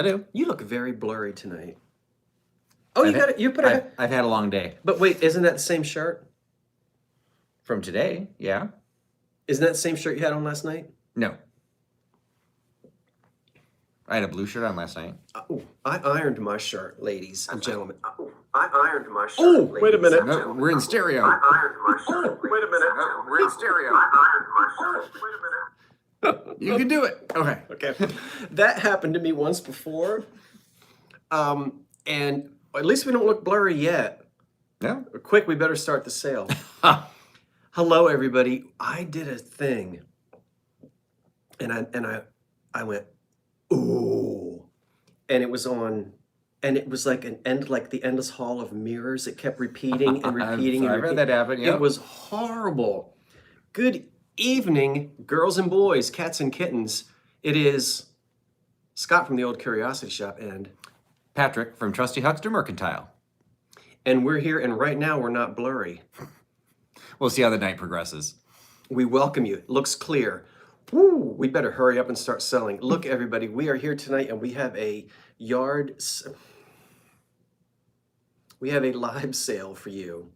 I do. You look very blurry tonight. Oh, I've had a long day. But wait, isn't that the same shirt? From today, yeah. Isn't that the same shirt you had on last night? No. I had a blue shirt on last night. Oh, I ironed my shirt, ladies and gentlemen. I ironed my shirt. Oh, wait a minute. No, we're in stereo. I ironed my shirt. Wait a minute. No, we're in stereo. I ironed my shirt. Wait a minute. You can do it. Okay. Okay. That happened to me once before. And at least we don't look blurry yet. No. Quick, we better start the sale. Hello, everybody. I did a thing. And I went, ooh. And it was on, and it was like the endless hall of mirrors. It kept repeating and repeating. I've heard that happen, yeah. It was horrible. Good evening, girls and boys, cats and kittens. It is Scott from the Old Curiosity Shop and Patrick from Trusty Huckster Mercantile. And we're here, and right now we're not blurry. We'll see how the night progresses. We welcome you. It looks clear. Woo, we better hurry up and start selling. Look, everybody, we are here tonight, and we have a live sale for you.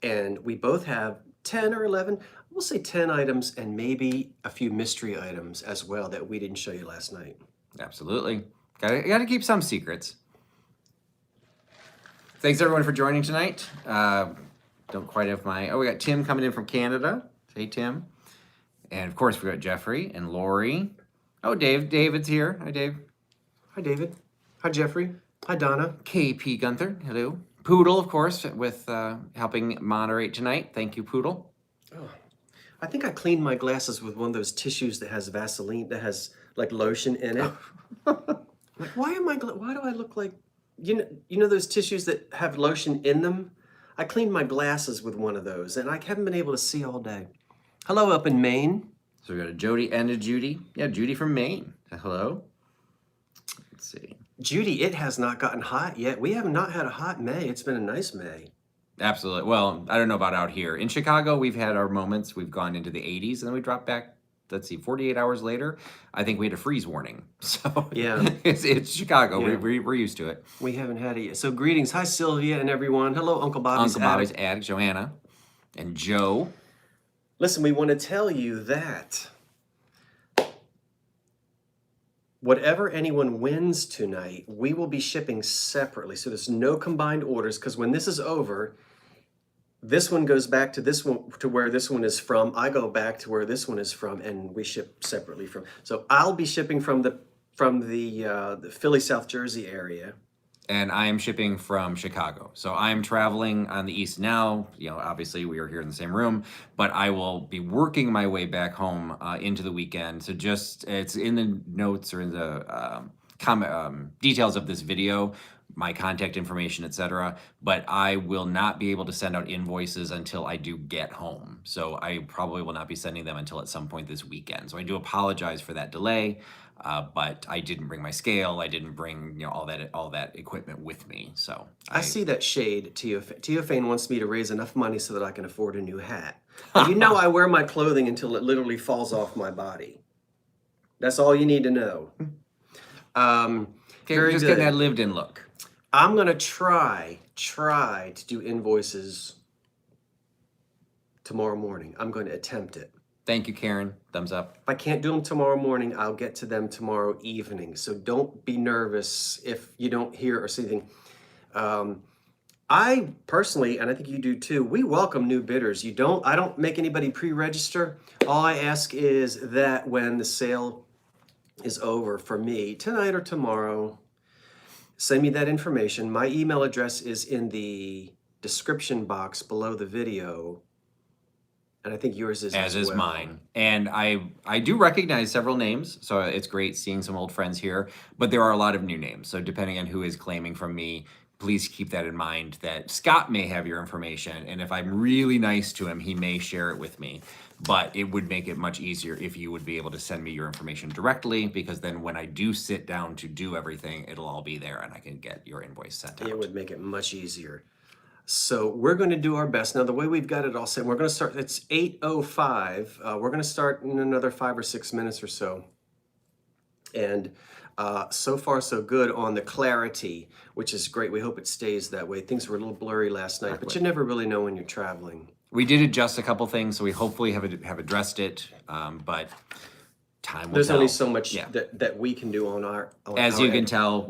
And we both have 10 or 11, we'll say 10 items, and maybe a few mystery items as well that we didn't show you last night. Absolutely. Gotta keep some secrets. Thanks everyone for joining tonight. Don't quite have we got Tim coming in from Canada. Hey, Tim. And of course we got Jeffrey and Lori. Oh, David's here. Hi, Dave. Hi, David. Hi, Jeffrey. Hi, Donna. KP Gunther. Hello. Poodle, of course, with helping moderate tonight. Thank you, Poodle. Oh, I think I cleaned my glasses with one of those tissues that has Vaseline, that has like lotion in it. Like, why do I look like, you know those tissues that have lotion in them? I cleaned my glasses with one of those, and I haven't been able to see all day. Hello up in Maine. So we got a Jody and a Judy. Yeah, Judy from Maine. Hello. Let's see. Judy, it has not gotten hot yet. We have not had a hot May. It's been a nice May. Absolutely. Well, I don't know about out here. In Chicago, we've had our moments. We've gone into the 80s, and then we dropped back, let's see, 48 hours later, I think we had a freeze warning. So yeah, it's Chicago. Yeah. We're used to it. We haven't had it yet. So greetings. Hi, Sylvia and everyone. Hello, Uncle Bobby's Addict, Joanna, and Joe. Listen, we want to tell you that whatever anyone wins tonight, we will be shipping separately. So there's no combined orders, because when this is over, this one goes back to this one, to where this one is from. I go back to where this one is from, and we ship separately from. So I'll be shipping from the Philly, South Jersey area. And I'm shipping from Chicago. So I'm traveling on the east now. You know, obviously we are here in the same room, but I will be working my way back home into the weekend. So it's in the notes or in the details of this video, my contact information, etc. But I will not be able to send out invoices until I do get home. So I probably will not be sending them until at some point this weekend. So I do apologize for that delay. But I didn't bring my scale. I didn't bring all that equipment with me. So I see that shade. Teofane wants me to raise enough money so that I can afford a new hat. You know, I wear my clothing until it literally falls off my body. That's all you need to know. Okay, just getting that lived-in look. I'm gonna try to do invoices tomorrow morning. I'm going to attempt it. Thank you, Karen. Thumbs up. If I can't do them tomorrow morning, I'll get to them tomorrow evening. So don't be nervous if you don't hear or see anything. I personally, and I think you do too, we welcome new bidders. I don't make anybody pre-register. All I ask is that when the sale is over for me, tonight or tomorrow, send me that information. My email address is in the description box below the video. And I think yours is as well. Is mine. And I do recognize several names, so it's great seeing some old friends here, but there are a lot of new names. So depending on who is claiming from me, please keep that in mind that Scott may have your information, and if I'm really nice to him, he may share it with me. But it would make it much easier if you would be able to send me your information directly, because then when I do sit down to do everything, it'll all be there and I can get your invoice sent out. It would make it much easier. So we're going to do our best. Now, the way we've got it all set, we're going to start, it's 8:05. We're going to start in another 5 or 6 minutes or so. And So far, so good on the clarity, which is great. We hope it stays that way. Things were a little blurry last night, but you never really know when you're traveling. We did adjust a couple things, so we hopefully have addressed it, but time will There's tell. only so much Yeah. that we can do on our. As our you can end. tell,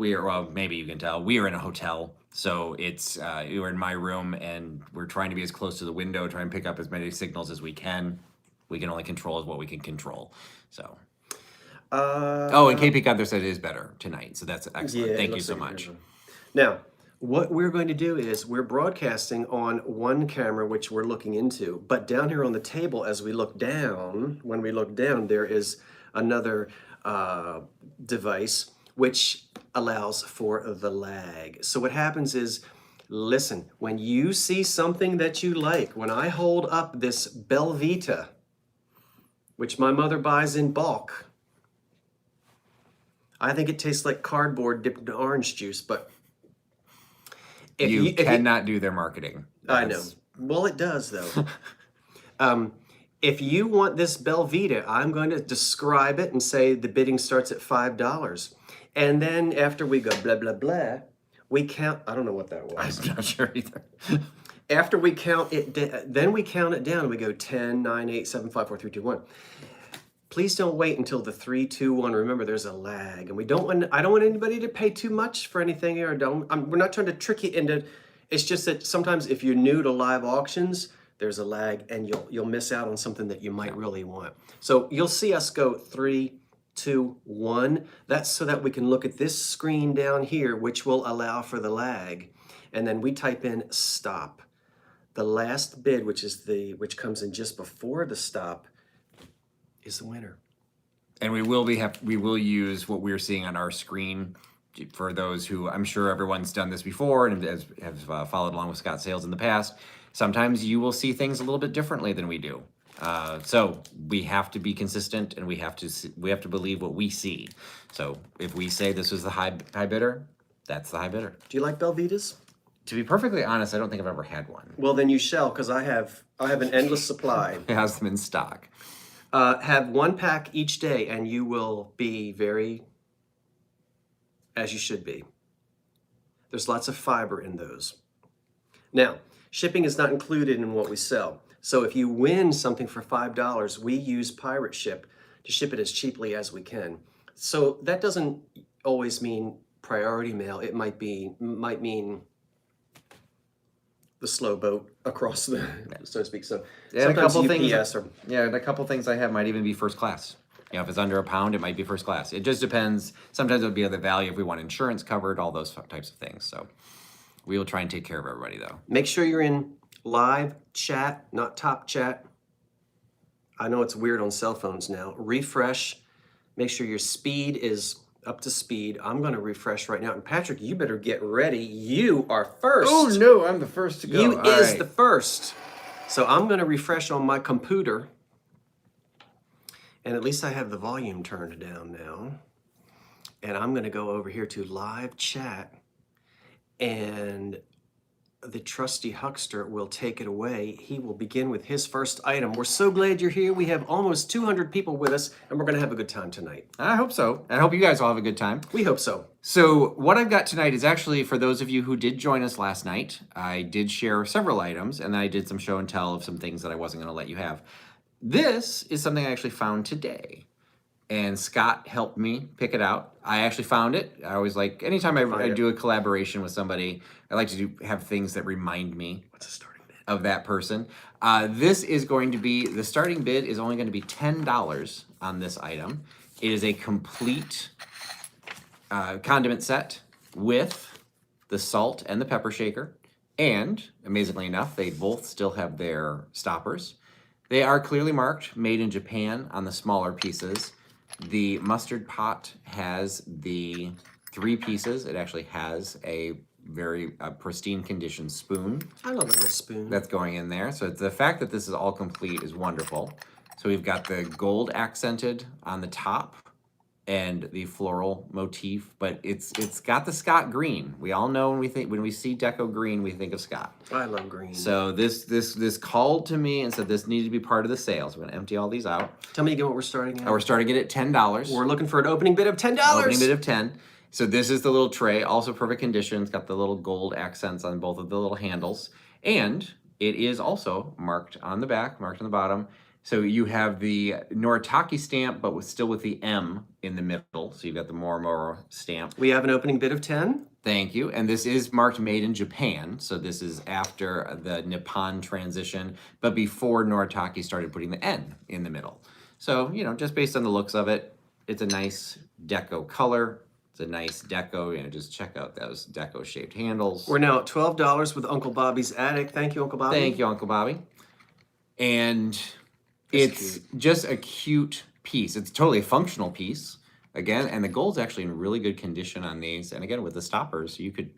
maybe you can tell, we are in a hotel. So it's, we're in my room and we're trying to be as close to the window, try and pick up as many signals as we can. We can only control what we can control. So. Oh, and KP Gunther said it is better tonight. So that's excellent. Yeah, it Thank you looks so like it much. is. Now, what we're going to do is we're broadcasting on one camera, which we're looking into, but down here on the table, as we look down, when we look down, there is another device which allows for the lag. So what happens is, listen, when you see something that you like, when I hold up this Belvita, which my mother buys in bulk, I think it tastes like cardboard dipped in orange juice, but if You if cannot do their marketing. I know. That's- Well, it does though. If you want this Belvita, I'm going to describe it and say the bidding starts at $5. And then after we go blah, blah, blah, we count, I don't know what that was. I'm not sure either. After we count it, then we count it down. We go 10, 9, 8, 7, 5, 4, 3, 2, 1. Please don't wait until the 3, 2, 1. Remember, there's a lag, and I don't want anybody to pay too much for anything here. We're not trying to trick you into. It's just that sometimes if you're new to live auctions, there's a lag, and you'll miss out on something that you might really want. So you'll see us go 3, 2, 1. That's so that we can look at this screen down here, which will allow for the lag, and then we type in stop. The last bid, which comes in just before the stop, is the winner. And we will use what we're seeing on our screen for those who, I'm sure everyone's done this before and have followed along with Scott Sales in the past. Sometimes you will see things a little bit differently than we do. So we have to be consistent, and we have to believe what we see. So if we say this was the high bidder, that's the high bidder. Do you like Belvitas? To be perfectly honest, I don't think I've ever had one. Well, then you shall, because I have an endless supply. It has them in stock. Have one pack each day, and you will be very, as you should be. There's lots of fiber in those. Now, shipping is not included in what we sell. So if you win something for $5, we use Pirate Ship to ship it as cheaply as we can. So that doesn't always mean priority mail. It might mean the slow boat across the, so to speak. So Yeah, and a sometimes couple UPS things. or Yeah, and a couple things I have might even be first class. You know, if it's under £1, it might be first class. It just depends. Sometimes it'll be the value if we want insurance covered, all those types of things. So we will try and take care of everybody, though. make sure you're in live chat, not top chat. I know it's weird on cell phones now. Refresh. Make sure your speed is up to speed. I'm going to refresh right now. And Patrick, you better get ready. You are first. Oh no, I'm the first to go. You All is right. the first. So I'm going to refresh on my computer. And at least I have the volume turned down now. And I'm going to go over here to live chat. And the Trusty Huckster will take it away. He will begin with his first item. We're so glad you're here. We have almost 200 people with us, and we're going to have a good time tonight. I hope so. I hope you guys all have a good time. We hope so. So what I've got tonight is actually for those of you who did join us last night. I did share several items, and then I did some show and tell of some things that I wasn't going to let you have. This is something I actually found today, and Scott helped me pick it out. I actually found it. I always like, anytime I do a collaboration with somebody, I like to have things that remind me What's the starting bid? of that person. This is going to be, the starting bid is only going to be $10 on this item. It is a complete condiment set with the salt and the pepper shaker. And amazingly enough, they both still have their stoppers. They are clearly marked, made in Japan on the smaller pieces. The mustard pot has the 3 pieces. It actually has a very pristine condition spoon I love a little spoon. that's going in there. So the fact that this is all complete is wonderful. So we've got the gold accented on the top and the floral motif, but it's got the Scott green. We all know when we see Deco green, we think of Scott. I love green. So this called to me and said this needed to be part of the sale. So we're gonna empty all these out. Tell me again what we're starting at. We're starting it at $10. We're looking for an opening bid of $10. Opening bid of 10. So this is the little tray, also perfect condition. It's got the little gold accents on both of the little handles, and it is also marked on the back, marked on the bottom. So you have the Noritake stamp, but still with the M in the middle. So you've got the Murano stamp. We have an opening bid of 10. Thank you. And this is marked made in Japan. So this is after the Nippon transition, but before Noritake started putting the N in the middle. So, you know, just based on the looks of it, it's a nice Deco color. It's a nice Deco, you know, just check out those Deco shaped handles. We're now at $12 with Uncle Bobby's Attic. Thank you, Uncle Bobby. Thank you, Uncle Bobby. And it's just a cute piece. It's totally a functional piece. Again, and the gold's actually in really good condition on these. And again, with the stoppers, you could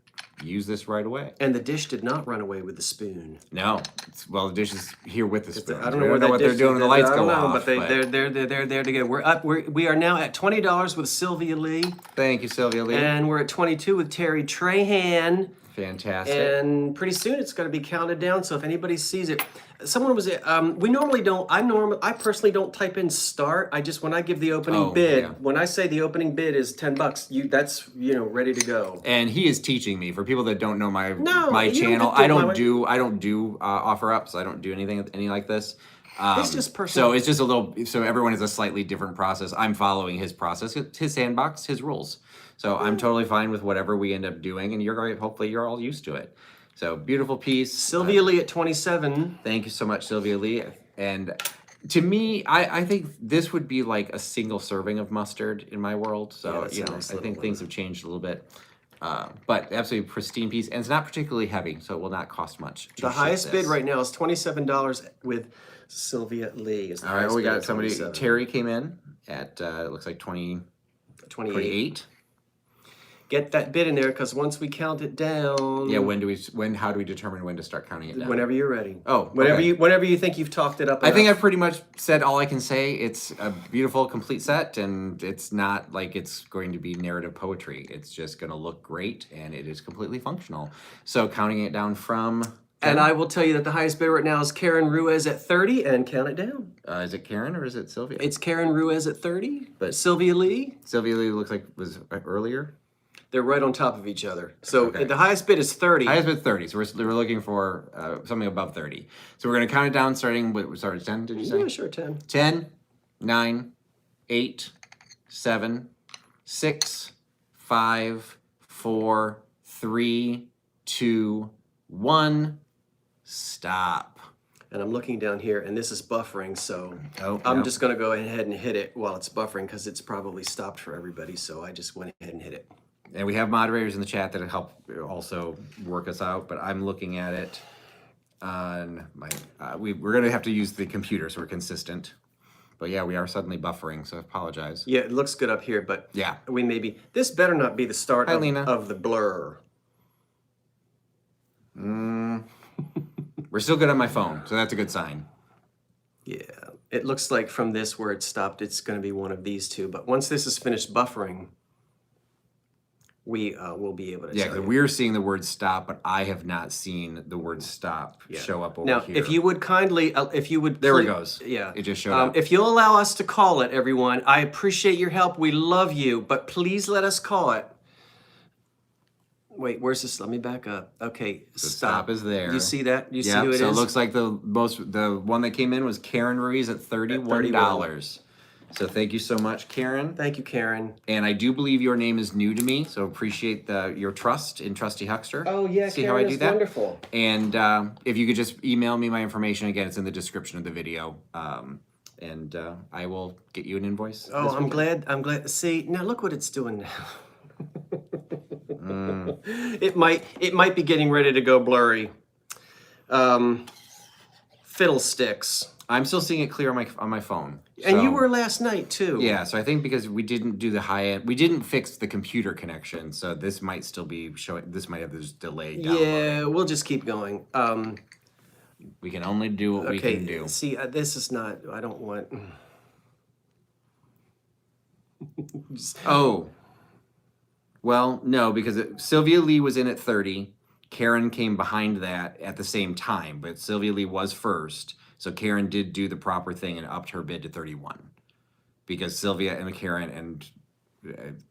use this right away. And the dish did not run away with the spoon. No, well, the dish is here with the spoon. I don't know what they're doing when the lights go off. But they're there together. We are now at $20 with Sylvia Lee. Thank you, Sylvia Lee. And we're at 22 with Terry Trahan. Fantastic. And pretty soon it's going to be counted down. So if anybody sees it, someone was. We normally don't. I personally don't type in start. I just when I give the opening bid. Yeah. When I say the opening bid is $10, that's ready to go. And he is teaching me. For people that don't know my you don't channel, have to I don't do offer ups. I don't do any like this. It's just personal. So it's just a little. So everyone has a slightly different process. I'm following his process, his sandbox, his rules. So I'm totally fine with whatever we end up doing, and hopefully you're all used to it. So beautiful piece. Sylvia Lee at 27. Thank you so much, Sylvia Lee. And to me, I think this would be like a single serving of mustard in my world. So that's a nice I think little things have changed a little bit. But absolutely pristine piece, and it's not particularly heavy, so it will not cost much. The highest bid right now is $27 with Sylvia Lee. Is the All right, highest we bid got at somebody. 27. Terry came in at it looks like 28. Get that bid in there because once we count it down. Yeah. How do we determine when to start counting it down? Whenever you're ready. Oh, whenever okay. whenever you think you've talked it up. I think enough. I've pretty much said all I can say. It's a beautiful, complete set, and it's not like it's going to be narrative poetry. It's just going to look great, and it is completely functional. So counting it down from... And I will tell you that the highest bid right now is Karen Ruiz at 30, and count it down. Is it Karen or is it Sylvia? It's Karen Ruiz at 30, But Sylvia Lee. Sylvia Lee looks like was earlier. They're right on top of each other. So Okay. the highest bid is 30. Highest bid 30, so we're looking for something above 30. So we're going to count it down starting with, sorry, 10, did you say? Yeah, sure, 10. 10, 9, 8, 7, 6, 5, 4, 3, 2, 1. Stop. And I'm looking down here, and this is buffering, so Oh, I'm yeah. just going to go ahead and hit it while it's buffering because it's probably stopped for everybody, so I just went ahead and hit it. And we have moderators in the chat that help also work us out, but I'm looking at it on my, we're going to have to use the computer so we're consistent. But yeah, we are suddenly buffering, so I apologize. Yeah, it looks good up here, but Yeah. we maybe, this better not be the start Hi, of, Lena. of the blur. We're still good on my phone, so that's a good sign. Yeah, it looks like from this where it stopped, it's going to be one of these two. But once this is finished buffering, we will be able to Yeah, tell 'cause you. we're seeing the word stop, but I have not seen the word stop show up over Now, here. if you would kindly, if you would... There it goes. Yeah. It just showed up. If you'll allow us to call it, everyone, I appreciate your help. We love you, but please let us call it. Wait, where's this? Let me back up. Okay, The stop is there. Do you see that? You see Yep, who it so is? it looks like the one that came in was Karen Ruiz at $31. So thank you so much, Karen. Thank you, Karen. And I do believe your name is new to me, so appreciate your trust in Trusty Huckster. Oh, yeah, See Karen how I do is that? wonderful. And if you could just email me my information, again, it's in the description of the video. And I will get you an invoice. Oh, this I'm weekend. glad. See, now look what it's doing now. Mm. It might be getting ready to go blurry. Fiddlesticks. I'm still seeing it clear on my phone. And you so- were last night too. Yeah, so I think because we didn't do the high end, we didn't fix the computer connection, so this might still be showing. This might have this delay. Yeah, we'll just keep going. We can only do what we Okay, can do. see, this is not, I don't want... Oh. Well, no, because Sylvia Lee was in at 30. Karen came behind that at the same time, but Sylvia Lee was first. So Karen did do the proper thing and upped her bid to 31. Because Sylvia and Karen and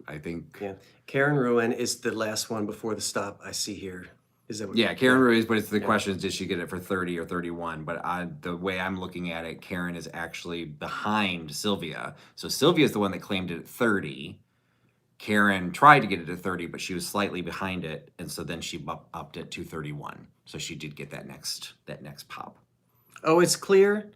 I think... Yeah. Karen Ruin is the last one before the stop I see here. Is that what? Yeah, Karen Ruiz, but it's the question is, did she get it for 30 or 31? But the way I'm looking at it, Karen is actually behind Sylvia. So Sylvia is the one that claimed it at 30. Karen tried to get it at 30, but she was slightly behind it, and so then she upped it to 31. So she did get that next pop. Oh, it's clear.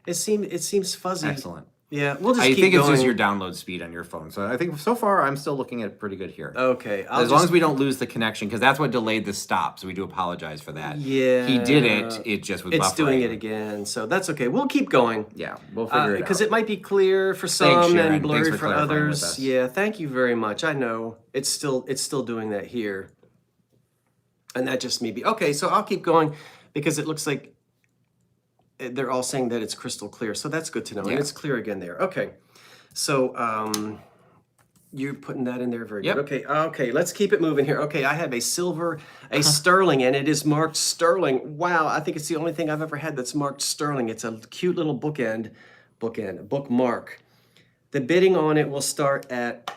It seems fuzzy. Excellent. Yeah, we'll just I keep think it's going. just your download speed on your phone. So I think so far I'm still looking at it pretty good here. Okay, As long as we don't lose the connection, because that's what delayed the stop. So we do apologize for that. Yeah, he did it. It just was. It's buffering. doing it again, so that's okay. We'll keep going. Yeah, we'll figure it out. Because it might be clear for some Thanks, Sharon. and blurry Thanks for for clarifying with others. us. Yeah, thank you very much. I know it's still doing that here, and that just may be okay. So I'll keep going because it looks like they're all saying that it's crystal clear. So that's good to know, Yeah. and it's clear again there. Okay, so you're putting that in there very Yep. good. Okay, let's keep it moving here. Okay, I have a silver, a sterling, and it is marked sterling. Wow, I think it's the only thing I've ever had that's marked sterling. It's a cute little bookmark. The bidding on it will start at,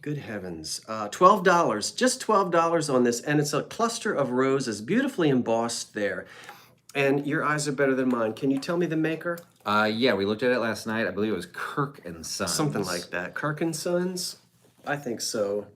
good heavens, $12, just $12 on this, and it's a cluster of roses, beautifully embossed there. And your eyes are better than mine. Can you tell me the maker? Yeah, we looked at it last night. I believe it was Kirk and Sons. Something like that. Kirk and Sons? I think so.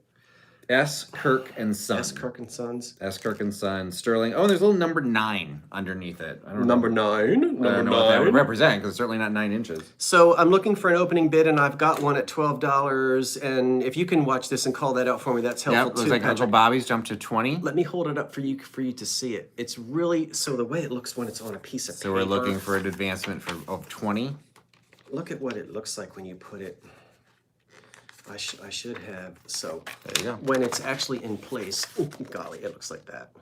S. Kirk and Sons. S. Kirk and Sons. S. Kirk and Sons. Sterling. Oh, and there's a little number 9 underneath it. I don't Number know. 9. I don't Number know what that would 9. represent because it's certainly not 9 inches. So I'm looking for an opening bid, and I've got one at $12. And if you can watch this and call that out for me, that's helpful Yep, looks too, like Uncle Patrick. Bobby's jumped to 20. Let me hold it up for you to see it. It's really, so the way it looks when it's on a piece of So paper. we're looking for an advancement of 20. Look at what it looks like when you put it. I should have, so. There you go. When it's actually in place, ooh, golly, it looks like that.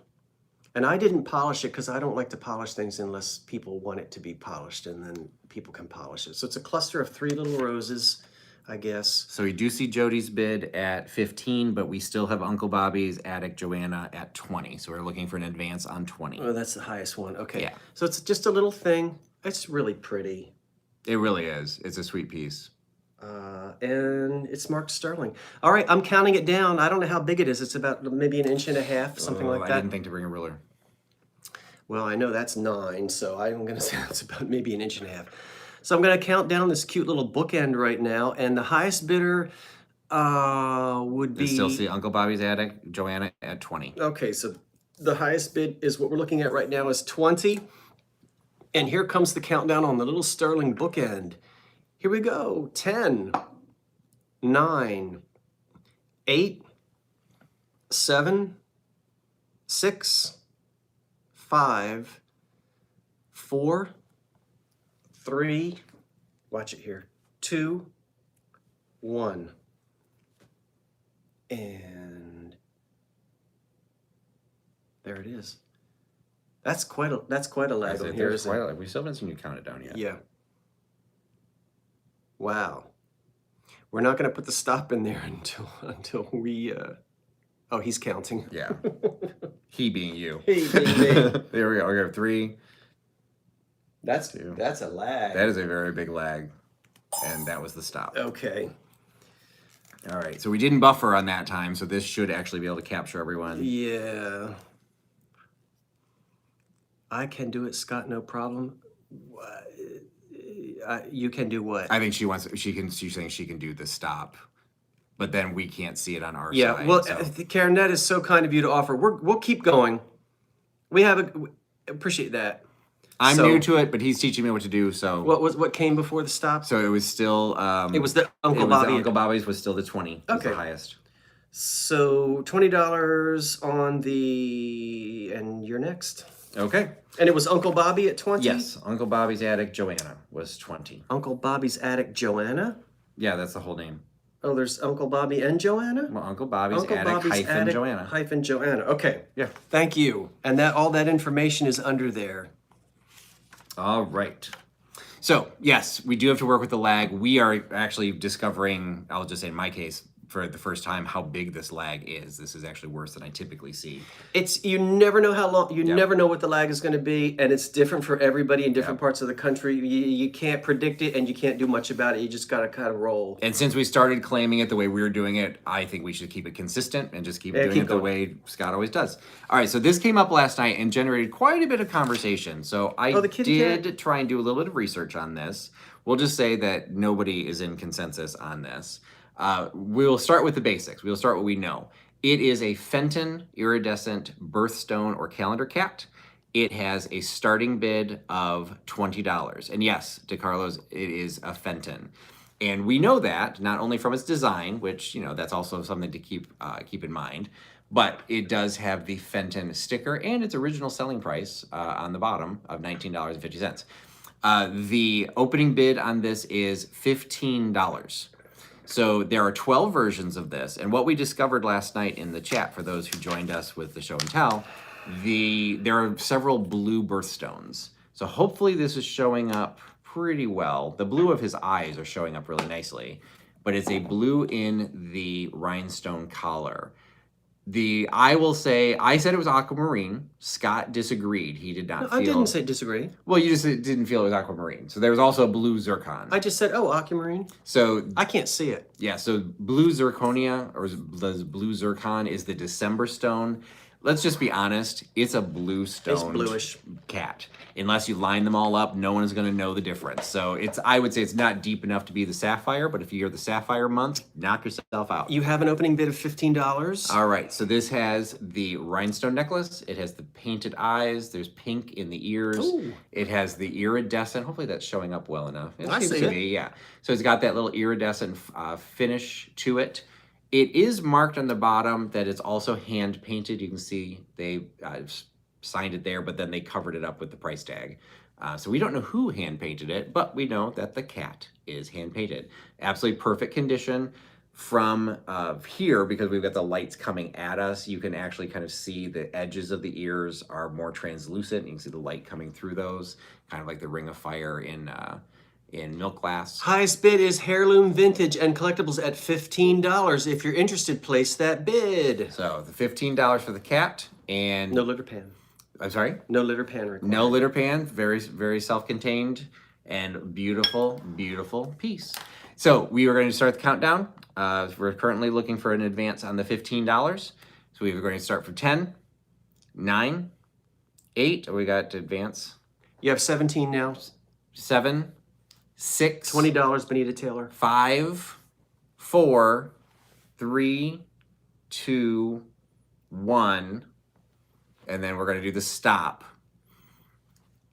And I didn't polish it because I don't like to polish things unless people want it to be polished, and then people can polish it. So it's a cluster of 3 little roses, I guess. So we do see Jody's bid at 15, but we still have Uncle Bobby's Attic Joanna at 20. So we're looking for an advance on 20. Oh, that's the highest one. Okay. Yeah. So it's just a little thing. It's really pretty. It really is. It's a sweet piece. And it's marked sterling. All right, I'm counting it down. I don't know how big it is. It's about maybe 1.5 inches, something like I that. didn't think to bring a ruler. Well, I know that's 9, so I'm going to say it's about maybe 1.5 inches. So I'm going to count down this cute little bookend right now, and the highest bidder would We be... still see Uncle Bobby's Attic Joanna at 20. Okay, so the highest bid is what we're looking at right now is 20. And here comes the countdown on the little sterling bookend. Here we go. 10, 9, 8, 7, 6, 5, 4, 3, watch it here, 2, 1. And there it is. That's quite a lag on here, isn't it? We still haven't seen you count it down yet. Yeah. Wow. We're not going to put the stop in there until we. Oh, he's counting. Yeah. He being you. He being me. There we go. We have 3. That's a lag. That is a very big lag. And that was the stop. Okay. All right. So we didn't buffer on that time. So this should actually be able to capture everyone. Yeah. I can do it, Scott. No problem. You can do what? I think she's saying she can do the stop. But then we can't see it on our Yeah, side. well, so. Karen, that is so kind of you to offer. We'll keep going. Appreciate that. I'm So- new to it, but he's teaching me what to do. So What came before the stop? So it was still. It was the Uncle Bobby. Uncle Bobby's was still the 20. Was Okay. the highest. So $20 on the, and you're next. Okay. And it was Uncle Bobby at 20? Yes. Uncle Bobby's Attic Joanna was 20. Uncle Bobby's Attic Joanna? Yeah, that's the whole name. Oh, there's Uncle Bobby and Joanna? Well, Uncle Bobby's Uncle Attic Bobby's hyphen Attic Joanna. hyphen Joanna. Okay. Yeah. Thank you. And that all that information is under there. All right. So yes, we do have to work with the lag. We are actually discovering, I'll just say in my case, for the first time, how big this lag is. This is actually worse than I typically see. It's you never know how long, you Yep. never know what the lag is going to be, and it's different for everybody in different Yep. parts of the country. You can't predict it, and you can't do much about it. You just got to kind of roll. And since we started claiming it the way we were doing it, I think we should keep it consistent and just keep Yeah, doing keep it the going. way Scott always does. All right, so this came up last night and generated quite a bit of conversation. So I Oh, the kitty cat. did try and do a little bit of research on this. We'll just say that nobody is in consensus on this. We'll start with the basics. We'll start what we know. It is a Fenton iridescent birthstone or calendar cat. It has a starting bid of $20. And yes, DeCarlo's, it is a Fenton. And we know that not only from its design, which, you know, that's also something to keep in mind, but it does have the Fenton sticker and its original selling price on the bottom of $19.50. The opening bid on this is $15. So there are 12 versions of this, and what we discovered last night in the chat, for those who joined us with the show and tell, there are several blue birthstones. So hopefully this is showing up pretty well. The blue of his eyes are showing up really nicely, but it's a blue in the rhinestone collar. I will say, I said it was aquamarine. Scott disagreed. He did not feel... I didn't say disagree. Well, you just didn't feel it was aquamarine. So there was also a blue zircon. I just said, oh, aquamarine. So I can't see it. yeah, so blue zirconia, or the blue zircon, is the December stone. Let's just be honest, it's a blue stone. It's bluish. Cat. Unless you line them all up, no one is going to know the difference. So I would say it's not deep enough to be the sapphire, but if you're the sapphire month, knock yourself out. You have an opening bid of $15. All right, so this has the rhinestone necklace. It has the painted eyes. There's pink in the ears. Ooh. It has the iridescent. Hopefully that's showing up well enough. I seems see to it. be, yeah. So it's got that little iridescent finish to it. It is marked on the bottom that it's also hand painted. You can see they signed it there, but then they covered it up with the price tag. So we don't know who hand painted it, but we know that the cat is hand painted. Absolutely perfect condition. From here, because we've got the lights coming at us, you can actually kind of see the edges of the ears are more translucent. You can see the light coming through those, kind of like the Ring of Fire in milk glass. Highest bid is heirloom vintage and collectibles at $15. If you're interested, place that bid. So the $15 for the cat, and No litter pan. I'm sorry? No litter pan required. No litter pan, very, very self-contained and beautiful, beautiful piece. So we are going to start the countdown. We're currently looking for an advance on the $15. So we are going to start from 10, 9, 8. We got to advance. You have 17 now. 7, 6, $20, Benita Taylor. 5, 4, 3, 2, 1. And then we're going to do the stop.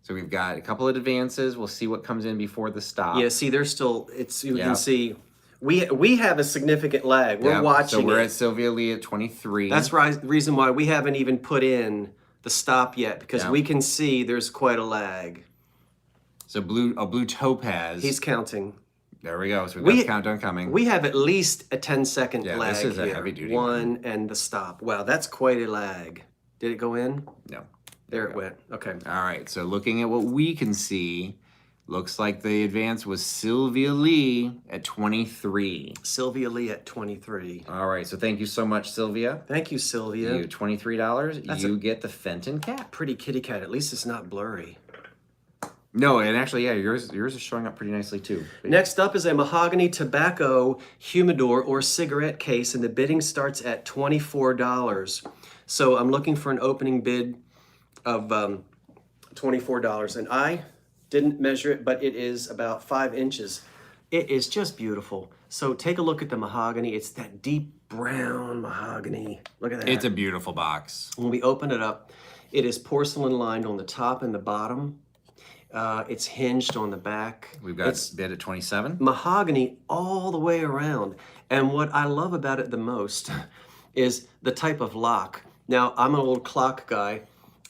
So we've got a couple of advances. We'll see what comes in before the stop. Yeah, see, there's still, you Yeah. can see, we have a significant lag. We're Yeah, watching So we're it. at Sylvia Lee at 23. That's the reason why we haven't even put in the stop yet, because Yeah. we can see there's quite a lag. So a blue topaz. He's counting. There we go. So we've got the countdown coming. We have at least a 10-second Yeah, lag this is a here. heavy-duty one and the stop. Wow, that's quite a lag. Did it go in? No. There it went. Okay. All right. So looking at what we can see, looks like the advance was Sylvia Lee at 23. Sylvia Lee at 23. All right. So thank you so much, Sylvia. Thank you, Sylvia. You $23. That's You get the Fenton cat. Pretty kitty cat. At least it's not blurry. No, and actually, yeah, yours is showing up pretty nicely too. Next up is a mahogany tobacco humidor or cigarette case, and the bidding starts at $24. So I'm looking for an opening bid of $24, and I didn't measure it, but it is about 5 inches. It is just beautiful. So take a look at the mahogany. It's that deep brown mahogany. Look at that. It's a beautiful box. When we open it up, it is porcelain lined on the top and the bottom. It's hinged on the back. We've got It's bid at 27. mahogany all the way around. And what I love about it the most is the type of lock. Now, I'm an old clock guy,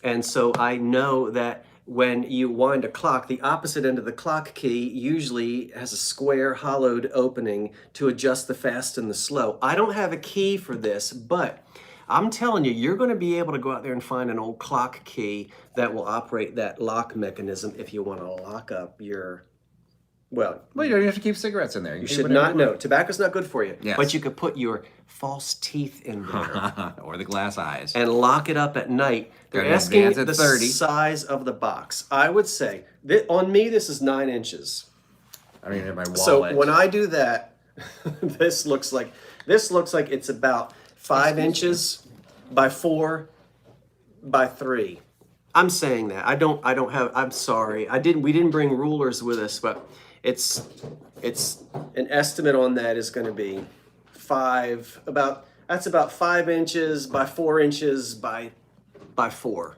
and so I know that when you wind a clock, the opposite end of the clock key usually has a square hollowed opening to adjust the fast and the slow. I don't have a key for this, but I'm telling you, you're going to be able to go out there and find an old clock key that will operate that lock mechanism if you want to lock up your Well, Well, you don't have to keep cigarettes in there. you can should keep not whatever know. Tobacco's not good for you. Yes. But you could put your false teeth in there you want. Or the glass eyes. and lock it up at night. They're Gotta asking advance at the 30. size of the box. I would say, on me, this is 9 inches. I don't even have my wallet. So when I do that, this looks like it's about 5 inches by 4 by 3. I'm saying that. I don't have, I'm sorry. We didn't bring rulers with us, but it's an estimate on that is going to be that's about 5 inches by 4 inches by 4.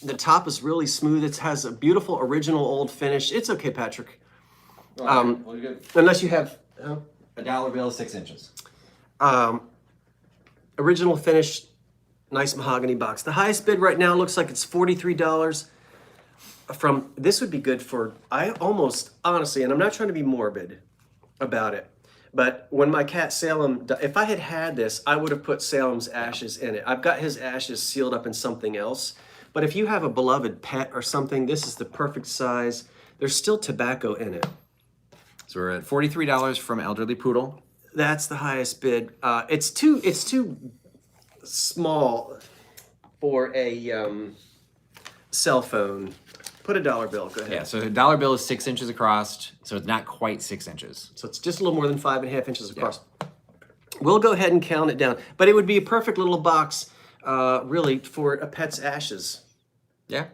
The top is really smooth. It has a beautiful original old finish. It's okay, Patrick. well, you're good. Unless you have A dollar bill is 6 inches. original finish, nice mahogany box. The highest bid right now looks like it's $43. This would be good for, I almost, honestly, and I'm not trying to be morbid about it, but when my cat Salem, if I had this, I would have put Salem's ashes in it. I've got his ashes sealed up in something else. But if you have a beloved pet or something, this is the perfect size. There's still tobacco in it. So we're at $43 from Elderly Poodle. That's the highest bid. It's too small for a cell phone. Put a dollar bill. Go ahead. Yeah, so a dollar bill is 6 inches across, so it's not quite 6 inches. So it's just a little more than 5.5 inches across. We'll go ahead and count it down, but it would be a perfect little box, really, for a pet's ashes. Yeah.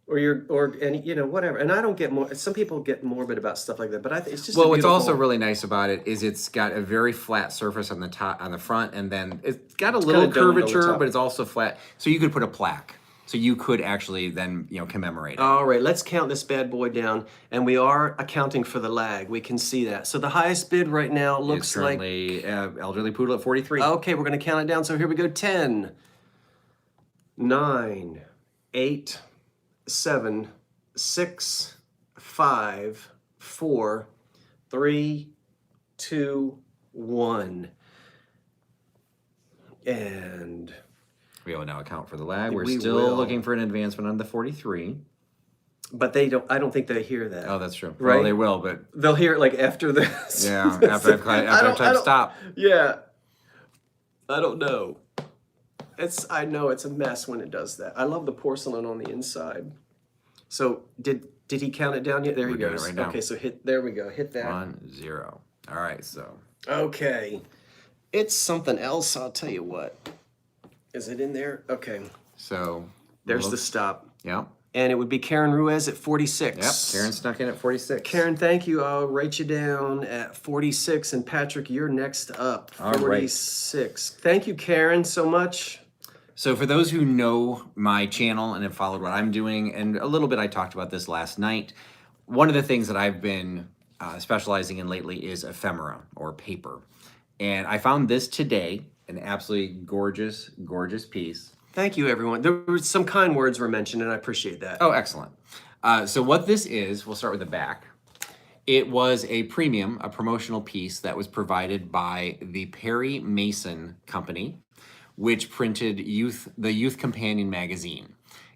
Or any, whatever. And I don't get more. Some people get morbid about stuff like that, but I think it's just. Well, what's also really nice about it is it's got a very flat surface on the top, on the front, and then it's got a little kinda domed on the curvature, top. but it's also flat. So you could put a plaque. So you could actually then, commemorate it. All right, let's count this bad boy down, and we are accounting for the lag. We can see that. So the highest bid right now It's looks like. currently Elderly Poodle at 43. Okay, we're going to count it down. So here we go: 10, 9, 8, 7, 6, 5, 4, 3, 2, 1. And We will now account for the lag. We're We still will. looking for an advancement on the 43. but they don't. I don't think they hear that. Oh, that's true. Right? Well, they will, but They'll hear it like after this. yeah, after I've typed stop. Yeah, I don't know. I know it's a mess when it does that. I love the porcelain on the inside. So did he count it down yet? There he We're doing it goes. right now. Okay, so there we go. Hit that. 1, 0. All right, so Okay. It's something else, I'll tell you what. Is it in there? Okay. There's the stop. Yeah. And it would be Karen Ruiz at 46. Yep. Karen snuck in at 46. Karen, thank you. I'll write you down at 46. And Patrick, you're next up. All right. 46. Thank you, Karen, so much. So for those who know my channel and have followed what I'm doing, and a little bit I talked about this last night, one of the things that I've been specializing in lately is ephemera or paper. And I found this today, an absolutely gorgeous, gorgeous piece. Thank you, everyone. There were some kind words were mentioned, and I appreciate that. Oh, excellent. So what this is, we'll start with the back. It was a premium, a promotional piece that was provided by the Perry Mason Company, which printed the Youth Companion magazine.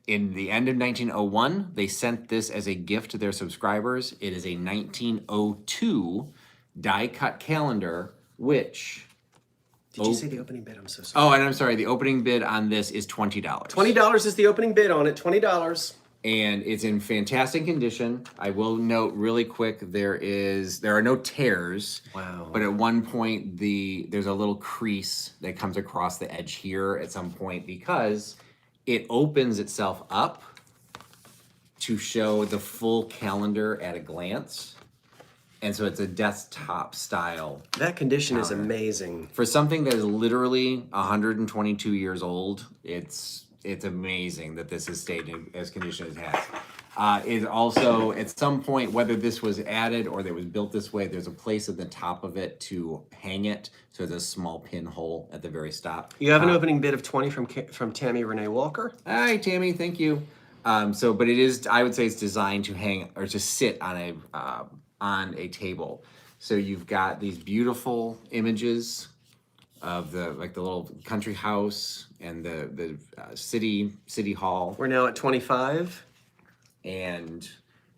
In the end of 1901, they sent this as a gift to their subscribers. It is a 1902 die-cut calendar, which... Did you say the opening bid? I'm so sorry. Oh, and I'm sorry, the opening bid on this is $20. $20 is the opening bid on it. $20. And it's in fantastic condition. I will note really quick, there are no tears. Wow. But at one point, there's a little crease that comes across the edge here at some point because it opens itself up to show the full calendar at a glance. And so it's a desktop style. That condition is Counter. amazing. For something that is literally 122 years old, it's amazing that this has stayed in as condition as it has. It also, at some point, whether this was added or it was built this way, there's a place at the top of it to hang it. So there's a small pinhole at the very top. You have an opening bid of 20 from Tammy Renee Walker. Hi, Tammy, thank you. But it is, I would say it's designed to hang or to sit on a table. So you've got these beautiful images of the little country house and the city hall. We're now at 25. And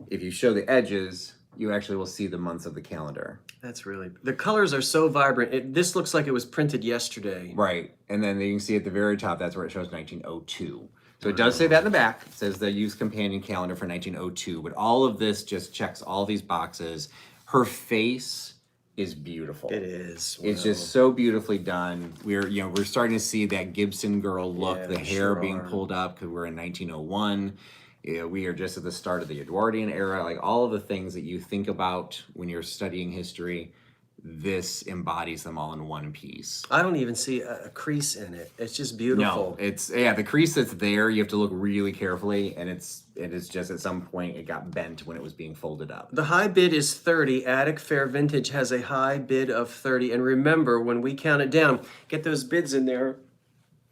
if you show the edges, you actually will see the months of the calendar. That's really, the colors are so vibrant. This looks like it was printed yesterday. Right. And then you can see at the very top, that's where it shows 1902. So it does say that in the back. It says the Youth Companion Calendar for 1902. But all of this just checks all these boxes. Her face is beautiful. It is. It's Wow. just so beautifully done. We're starting to see that Gibson girl look, Yeah, the we hair sure being are. pulled up because we're in 1901. We are just at the start of the Edwardian era. Like all of the things that you think about when you're studying history, this embodies them all in one piece. I don't even see a crease in it. It's just beautiful. No, it's the crease that's there. You have to look really carefully, and it is just at some point it got bent when it was being folded up. The high bid is 30. Attic Fair Vintage has a high bid of 30. And remember, when we count it down, get those bids in there.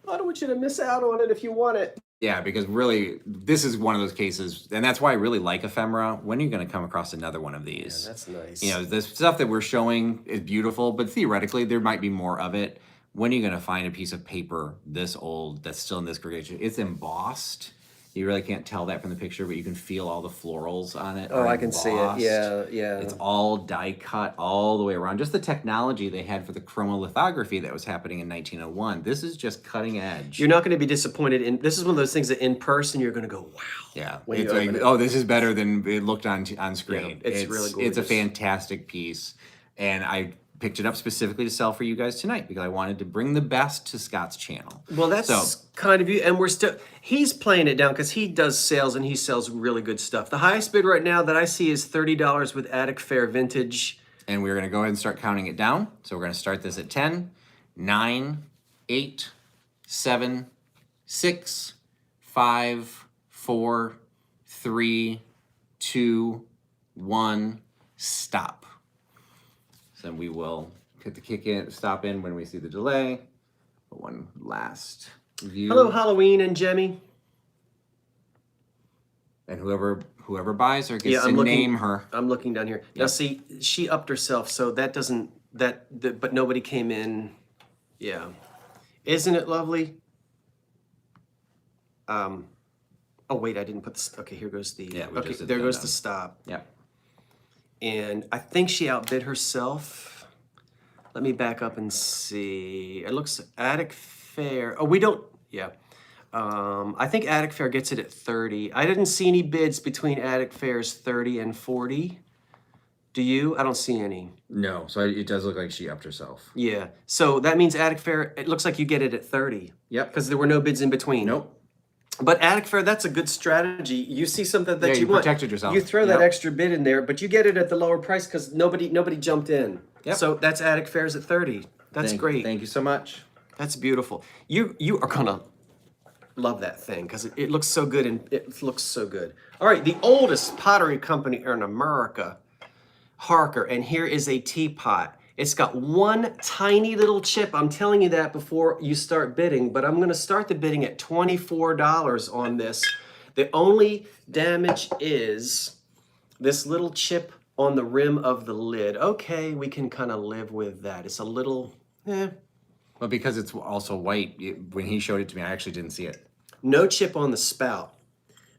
I don't want you to miss out on it if you want it. Yeah, because really, this is one of those cases, and that's why I really like ephemera. When are you going to come across another one of these? Yeah, that's nice. You know, the stuff that we're showing is beautiful, but theoretically, there might be more of it. When are you going to find a piece of paper this old that's still in this gradation? It's embossed. You really can't tell that from the picture, but you can feel all the florals on it. Oh, are I can see it. embossed. Yeah, yeah. It's all die cut all the way around. Just the technology they had for the chromolithography that was happening in 1901. This is just cutting edge. You're not going to be disappointed. This is one of those things that in person you're going to go, wow. Yeah, when you it's like, open it. oh, this is better than it looked on screen. Yeah, it's really It's a gorgeous. fantastic piece, and I picked it up specifically to sell for you guys tonight because I wanted to bring the best to Scott's channel. Well, that's kind of you, and we're still. He's playing it down because he does sales and he sells really good stuff. The highest bid right now that I see is $30 with Attic Fair Vintage. And we're going to go ahead and start counting it down. So we're going to start this at 10, 9, 8, 7, 6, 5, 4, 3, 2, 1, stop. So we will hit the stop in when we see the delay. One last view. Hello, Halloween and Jemmy. And whoever buys her gets Yeah, to I'm looking- name her. I'm looking down here. Now, see, she upped herself, so that doesn't, but nobody came in. Yeah. Isn't it lovely? Oh, wait, I didn't put this. Okay, here goes the, Yeah, we okay, just did there that goes down. the stop. Yep. And I think she outbid herself. Let me back up and see. It looks Attic Fair. Oh, we don't, yeah. I think Attic Fair gets it at 30. I didn't see any bids between Attic Fair's 30 and 40. Do you? I don't see any. No, so it does look like she upped herself. Yeah. So that means Attic Fair, it looks like you get it at 30. Yep. Because there were no bids in between. Nope. But Attic Fair, that's a good strategy. You see something that Yeah, you you want. protected yourself. You throw that Yep. extra bid in there, but you get it at the lower price because nobody jumped in. Yep. So that's Attic Fair's at 30. That's great. Thank you so much. That's beautiful. You are gonna love that thing because it looks so good and it looks so good. All right, the oldest pottery company in America, Harker, and here is a teapot. It's got one tiny little chip. I'm telling you that before you start bidding, but I'm gonna start the bidding at $24 on this. The only damage is this little chip on the rim of the lid. Okay, we can kind of live with that. It's a little, But because it's also white, when he showed it to me, I actually didn't see it. no chip on the spout.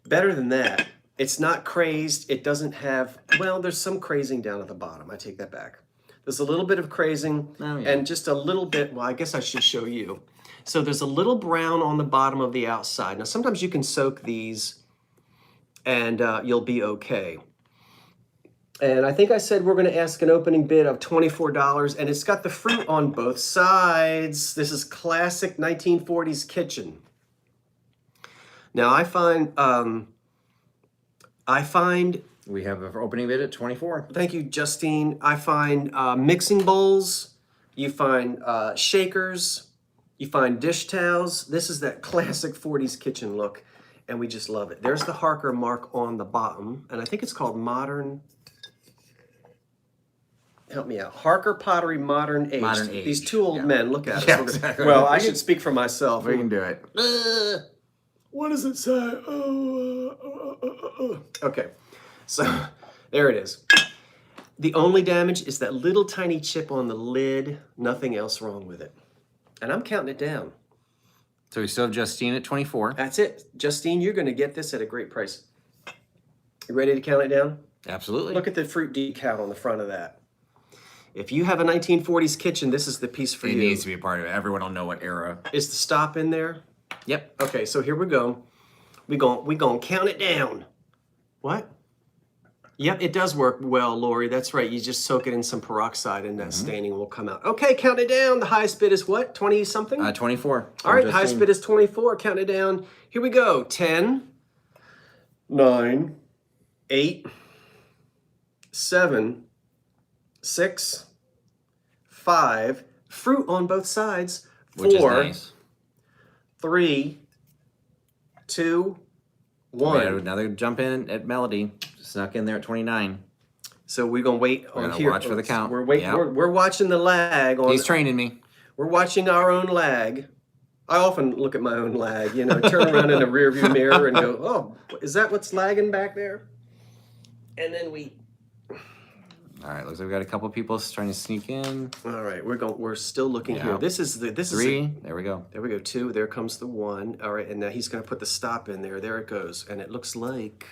Better than that, it's not crazed. It doesn't have, well, there's some crazing down at the bottom. I take that back. There's a little bit of crazing Oh, yeah. and just a little bit, well, I guess I should show you. So there's a little brown on the bottom of the outside. Now, sometimes you can soak these and you'll be okay. And I think I said we're going to ask an opening bid of $24, and it's got the fruit on both sides. This is classic 1940s kitchen. Now I find We have an opening bid at 24. thank you, Justine. I find mixing bowls, you find shakers, you find dish towels. This is that classic 40s kitchen look, and we just love it. There's the Harker mark on the bottom, and I think it's called Modern. Help me out. Harker Pottery Modern Age. Modern Age, These two old yeah. men, look at Yeah, us. exactly. Well, I should speak for myself. We can do it. What does it say? Okay, so there it is. The only damage is that little tiny chip on the lid. Nothing else wrong with it. And I'm counting it down. So we still have Justine at 24. That's it. Justine, you're going to get this at a great price. You ready to count it down? Absolutely. Look at the fruit decal on the front of that. If you have a 1940s kitchen, this is the piece for It you. needs to be a part of it. Everyone will know what era. Is the stop in there? Yep. Okay, so here we go. We gonna count it down. What? Yep, it does work well, Lori. That's right. You just soak it in some peroxide and that staining will come out. Okay, count it down. The highest bid is what? 20 something? 24. All right, highest bid is 24. Count it down. Here we go. 10, 9, 8, 7, 6, 5. Fruit on both sides. 4, Which is nice. 3, 2, 1. Another jump in at Melody. Snuck in there at 29. So we're gonna wait We're on gonna here. watch for the count. We're waiting. Yep. We're watching the lag. He's training me. We're watching our own lag. I often look at my own lag. You know, turn around in the rearview mirror and go, "Oh, is that what's lagging back there?" And then we. All right, looks like we got a couple people trying to sneak in. All right, we're still looking here. Yeah. This is 3. There we go. There we go. 2. There comes the 1. All right, and now he's gonna put the stop in there. There it goes, and it looks like.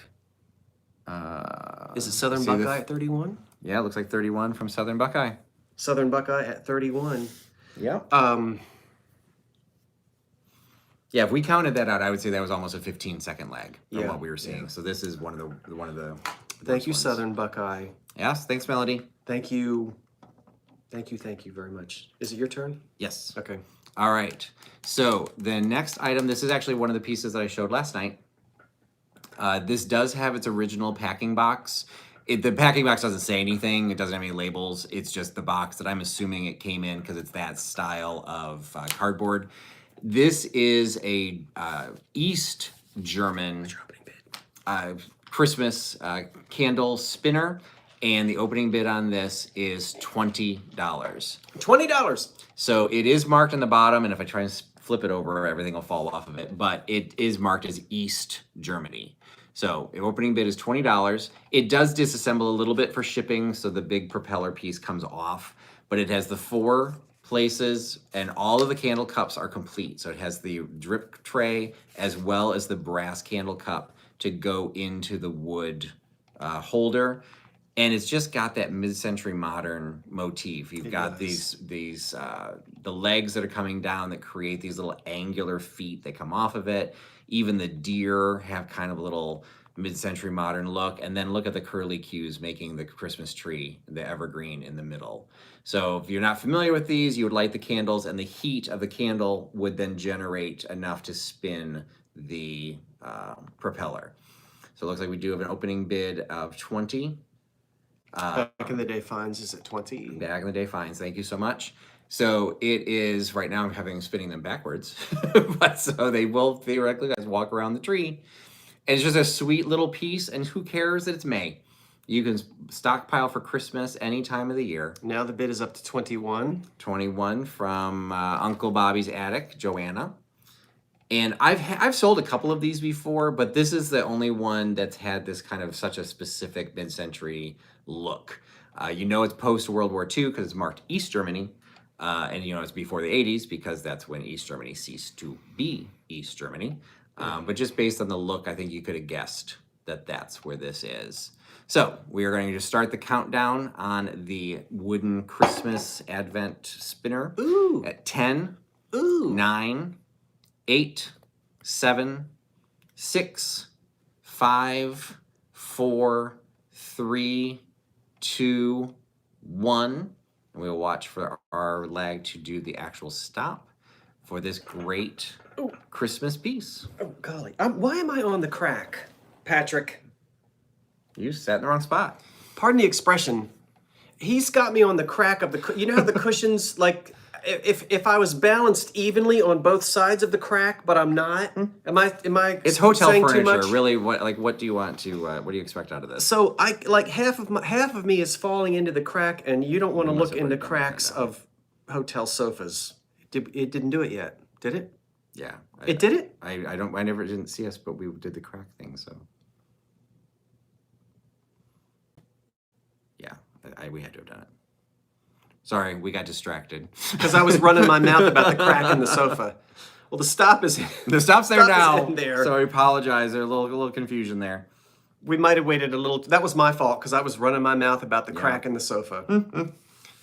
Is it Southern Buckeye at 31? Yeah, it looks like 31 from Southern Buckeye. Southern Buckeye at 31. Yeah. Yeah, if we counted that out, I would say that was almost a 15-second lag from Yeah, what we were seeing. So this is one of the. Thank you, ones. Southern Buckeye. Yes, thanks, Melody. Thank you. Thank you very much. Is it your turn? Yes. Okay. All right. So the next item, this is actually one of the pieces that I showed last night. This does have its original packing box. The packing box doesn't say anything. It doesn't have any labels. It's just the box that I'm assuming it came in because it's that style of cardboard. This is a East German Christmas candle spinner, and the opening bid on this is $20. $20. So it is marked on the bottom, and if I try and flip it over, everything will fall off of it. But it is marked as East Germany. So the opening bid is $20. It does disassemble a little bit for shipping, so the big propeller piece comes off. But it has the 4 places, and all of the candle cups are complete. So it has the drip tray as well as the brass candle cup to go into the wood holder. And it's just got that mid-century modern motif. You've got these the legs that are coming down that create these little angular feet that come off of it. Even the deer have kind of a little mid-century modern look. And then look at the curly cues making the Christmas tree, the evergreen in the middle. So if you're not familiar with these, you would light the candles, and the heat of the candle would then generate enough to spin the propeller. So it looks like we do have an opening bid of 20. Back in the day fines is at 20. Back in the day fines. Thank you so much. So it is, right now I'm having spinning them backwards. But so they will theoretically guys walk around the tree. And it's just a sweet little piece, and who cares that it's May? You can stockpile for Christmas any time of the year. Now the bid is up to 21. 21 from Uncle Bobby's attic, Joanna. And I've sold a couple of these before, but this is the only one that's had this kind of such a specific mid-century look. You know it's post-World War II because it's marked East Germany. And you know it's before the 80s because that's when East Germany ceased to be East Germany. But just based on the look, I think you could have guessed that that's where this is. So we are going to start the countdown on the wooden Christmas Advent spinner. Ooh. At 10, Ooh. 9, 8, 7, 6, 5, 4, 3, 2, 1. And we'll watch for our lag to do the actual stop for this great Christmas piece. Oh, golly. Why am I on the crack, Patrick? You sat in the wrong spot. Pardon the expression. He's got me on the crack of the... You know how the cushions, like, if I was balanced evenly on both sides of the crack, but I'm not? Am I It's hotel saying too furniture. much? Really, what do you want to? What do you expect out of this? So half of me is falling into the crack, and you don't want to Unless look it into would've been cracks upside down. of hotel sofas. It didn't do it yet, did it? Yeah, It did it? I never didn't see us, but we did the crack thing. So yeah, we had to have done it. Sorry, we got distracted. Because I was running my mouth about the crack in the sofa. Well, the stop is The stop's there Stop is now. in there. So I apologize. There's a little confusion there. we might have waited a little. That was my fault because I was running my mouth about the crack in the sofa.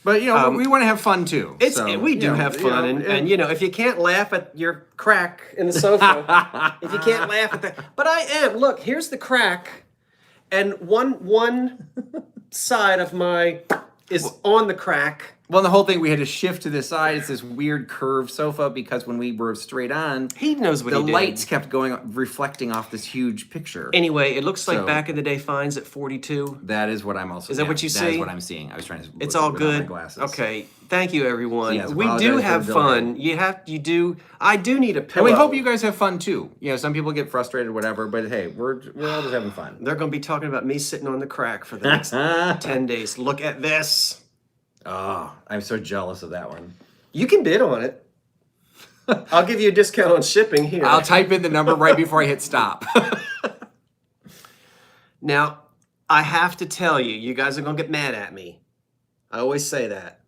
But we want to have fun too. We do have fun, and if you can't laugh at your crack in the sofa, if you can't laugh at that, but I am. Look, here's the crack, and one side of my is on the crack. Well, the whole thing, we had to shift to this side. It's this weird curved sofa because when we were straight on, He knows what he did. the lights kept reflecting off this huge picture. Anyway, it looks like So- back in the day finds at 42. That is what I'm also. Is that what you That see? is what I'm seeing. I was trying to. It's look all without my good. glasses. Okay, thank you, everyone. Yes, we apologize do for have the delay. fun. I do need a And pillow. we hope you guys have fun too. Some people get frustrated, whatever. But hey, we're all just having fun. They're going to be talking about me sitting on the crack for the next 10 days. Look at this. Oh, I'm so jealous of that one. You can bid on it. I'll give you a discount on shipping here. I'll type in the number right before I hit stop. Now, I have to tell you, you guys are going to get mad at me. I always say that.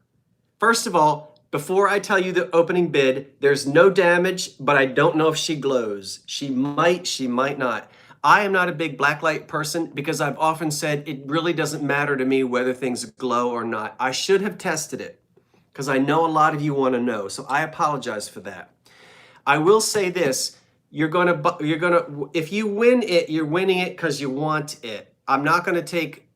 First of all, before I tell you the opening bid, there's no damage, but I don't know if she glows. She might not. I am not a big blacklight person because I've often said it really doesn't matter to me whether things glow or not. I should have tested it because I know a lot of you want to know, so I apologize for that. I will say this, if you win it, you're winning it because you want it. I'm not going to take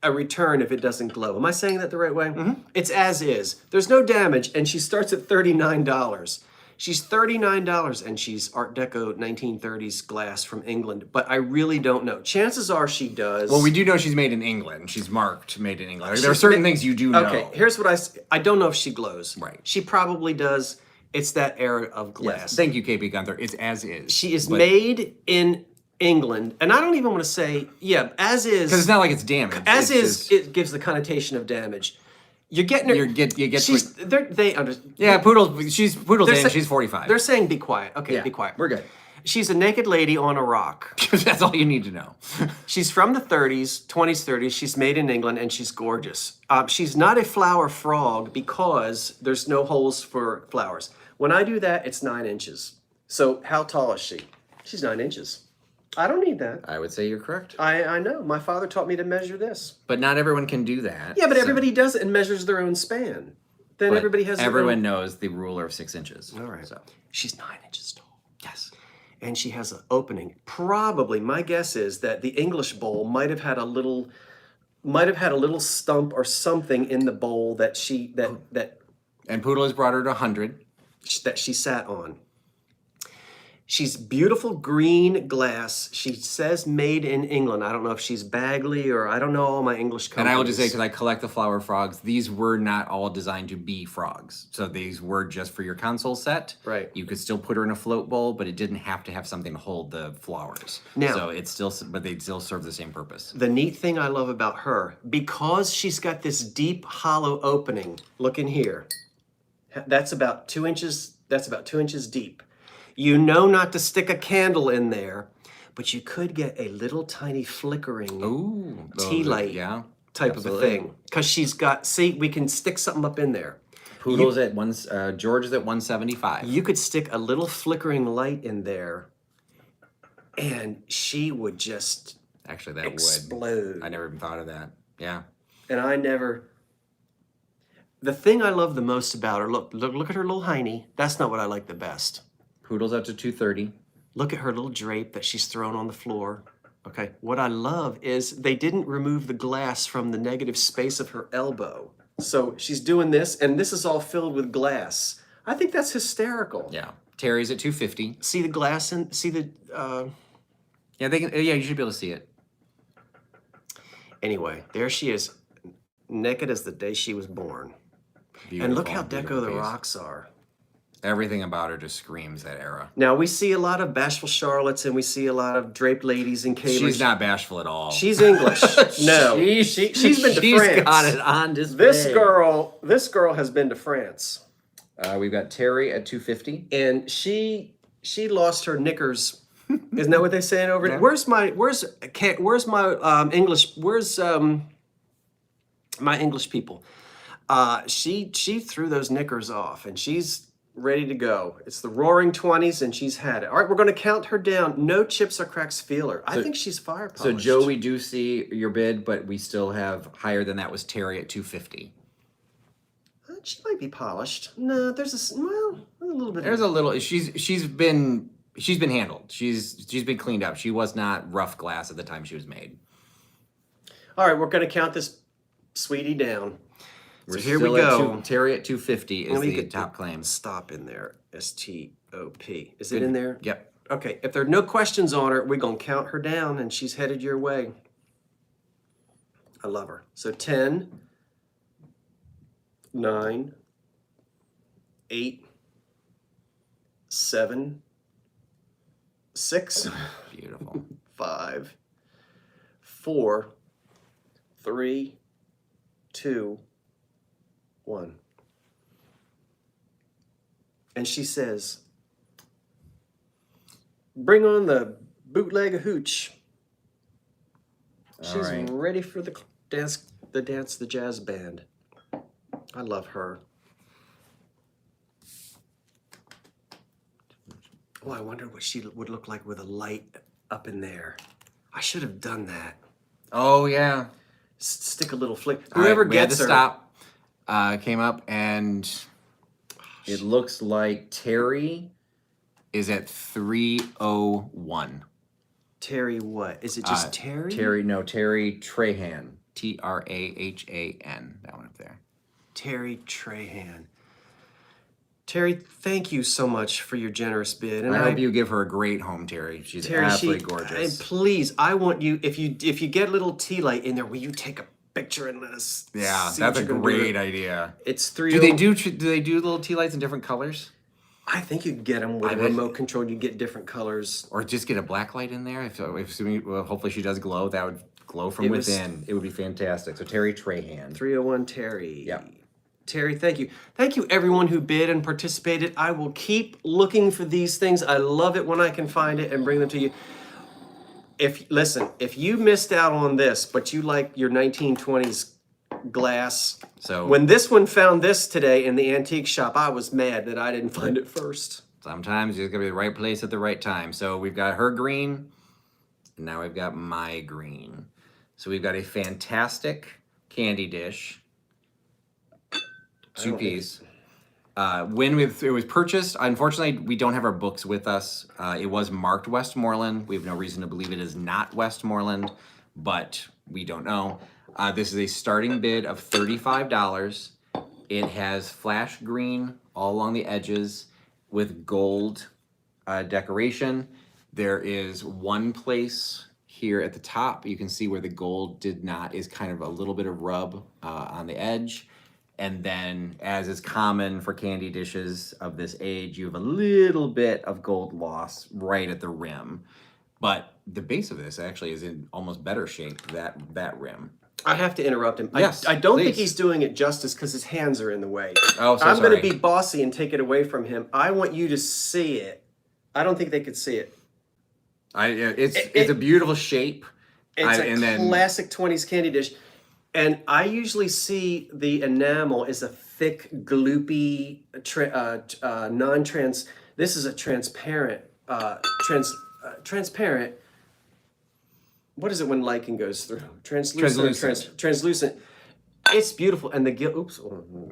a return if it doesn't glow. Am I saying that the right way? Mm-hmm. It's as is. There's no damage, and she starts at $39. She's $39, and she's Art Deco 1930s glass from England, but I really don't know. Chances are she does. Well, we do know she's made in England. She's marked made in England. There are certain things you do know. Okay, here's what I don't know if she glows. Right. She probably does. It's that era of glass. Yes. Thank you, KP Gunther. It's as is. She is made in England, and I don't even want to say, as is. Because it's not like it's damaged. As it's is, just, it gives the connotation of damage. You're getting her. you get. She's, they understand. Yeah, Poodle's in. Sa- She's 45. They're saying be quiet. Okay, Yeah, be quiet. we're good. She's a naked lady on a rock. That's all you need to know. She's from the 20s, 30s. She's made in England, and she's gorgeous. She's not a flower frog because there's no holes for flowers. When I do that, it's 9 inches. So how tall is she? She's 9 inches. I don't need that. I would say you're correct. I know. My father taught me to measure this. But not everyone can do that. Yeah, but so- everybody does it and measures their own span. Then but everybody has their Everyone own... knows the ruler of 6 inches. All right. So She's 9 inches tall. yes. And she has an opening. Probably, my guess is that the English bowl might have had a little stump or something in the bowl that And Poodle has brought her to 100. that she sat on. She's beautiful green glass. She says made in England. I don't know if she's Bagley or I don't know all my English companies. And I will just say, because I collect the flower frogs, these were not all designed to be frogs. So these were just for your console set. Right. You could still put her in a float bowl, but it didn't have to have something to hold the flowers. Now- so it's still, but they still serve the same purpose. The neat thing I love about her, because she's got this deep hollow opening, look in here. That's about 2 inches, deep. You know not to stick a candle in there, but you could get a little tiny flickering Ooh, tea light type of a absolutely. thing. Because she's got, see, we can stick something up in there. Poodle's at George is at 175. You could stick a little flickering light in there, and she would just Actually, that explode. would. I never even thought of that. Yeah. And I never. The thing I love the most about her, look at her little hiney. That's not what I like the best. Poodle's up to 230. Look at her little drape that she's thrown on the floor. Okay, what I love is they didn't remove the glass from the negative space of her elbow. So she's doing this, and this is all filled with glass. I think that's hysterical. Yeah. Terry's at 250. See the glass and see the. Yeah, they can. Yeah, you should be able to see it. Anyway, there she is, naked as the day she was born. Beautiful, And look how beautiful deco the piece. rocks are. Everything about her just screams that era. Now, we see a lot of bashful Charlottes and we see a lot of draped ladies in cables. She's not bashful at all. She's English. No, she's been to She's France. got it on display. This girl has been to France, We've got Terry at 250. and she lost her knickers. Isn't that what they saying over? Yeah. Where's my English? Where's my English people? She threw those knickers off, and she's ready to go. It's the roaring 20s, and she's had it. All right, we're going to count her down. No chips or cracks feeler. I think she's fire polished. So Joe, we do see your bid, but we still have higher than that was Terry at 250. She might be polished. No, there's a little bit. There's a little. She's been handled. She's been cleaned up. She was not rough glass at the time she was made. All right, we're going to count this sweetie down. So here we go. Terry at 250 is the top claim. Stop in there. S-T-O-P. Is it in there? Yep. Okay, if there are no questions on her, we're going to count her down, and she's headed your way. I love her. So 10, 9, 8, 7, 6, Beautiful. 5, 4, 3, 2, 1. And she says, bring on the bootleg hooch. She's right. ready for the the jazz band. I love her. Oh, I wonder what she would look like with a light up in there. I should have done that. Oh yeah. Stick a little flick. All right, Whoever we had gets to her. stop. Came up and it looks like Terry is at 301. Terry what? Is it just Terry? Terry Trahan. Trahan. That one up there. Terry Trahan. Terry, thank you so much for your generous bid. And I hope you give her a great home, Terry. She's Terry, absolutely gorgeous. And please, I want you, if you get a little tea light in there, will you take a picture and let us Yeah, see that's what a you can great do? idea. It's 3. Do they do little tea lights in different colors? I think you can get them with a remote control. You get different colors. Or just get a black light in there? If assuming, well, hopefully she does glow. That would glow from within. It would be fantastic. So Terry Trahan. 301 Terry. Yep. Terry, thank you. Thank you everyone who bid and participated. I will keep looking for these things. I love it when I can find it and bring them to you. If you missed out on this, but you like your 1920s glass, So when this one found this today in the antique shop, I was mad that I didn't find it first. sometimes you're gonna be the right place at the right time. So we've got her green, and now we've got my green. So we've got a fantastic candy dish. Two-piece. When it was purchased, unfortunately, we don't have our books with us. It was marked Westmoreland. We have no reason to believe it is not Westmoreland, but we don't know. This is a starting bid of $35. It has flash green all along the edges with gold decoration. There is one place here at the top. You can see where the gold is kind of a little bit of rub on the edge. And then, as is common for candy dishes of this age, you have a little bit of gold loss right at the rim. But the base of this actually is in almost better shape, that rim. I have to interrupt him. Yes, I don't think please. he's doing it justice because his hands are in the way. Oh, so I'm going sorry. to be bossy and take it away from him. I want you to see it. I don't think they could see it. It's a beautiful shape. It's a classic 20s candy dish. And I usually see the enamel as a thick, gloopy, non-trans. This is a transparent, transparent. What is it when lichen goes through? Translucent. Translucent. It's beautiful, and the oops,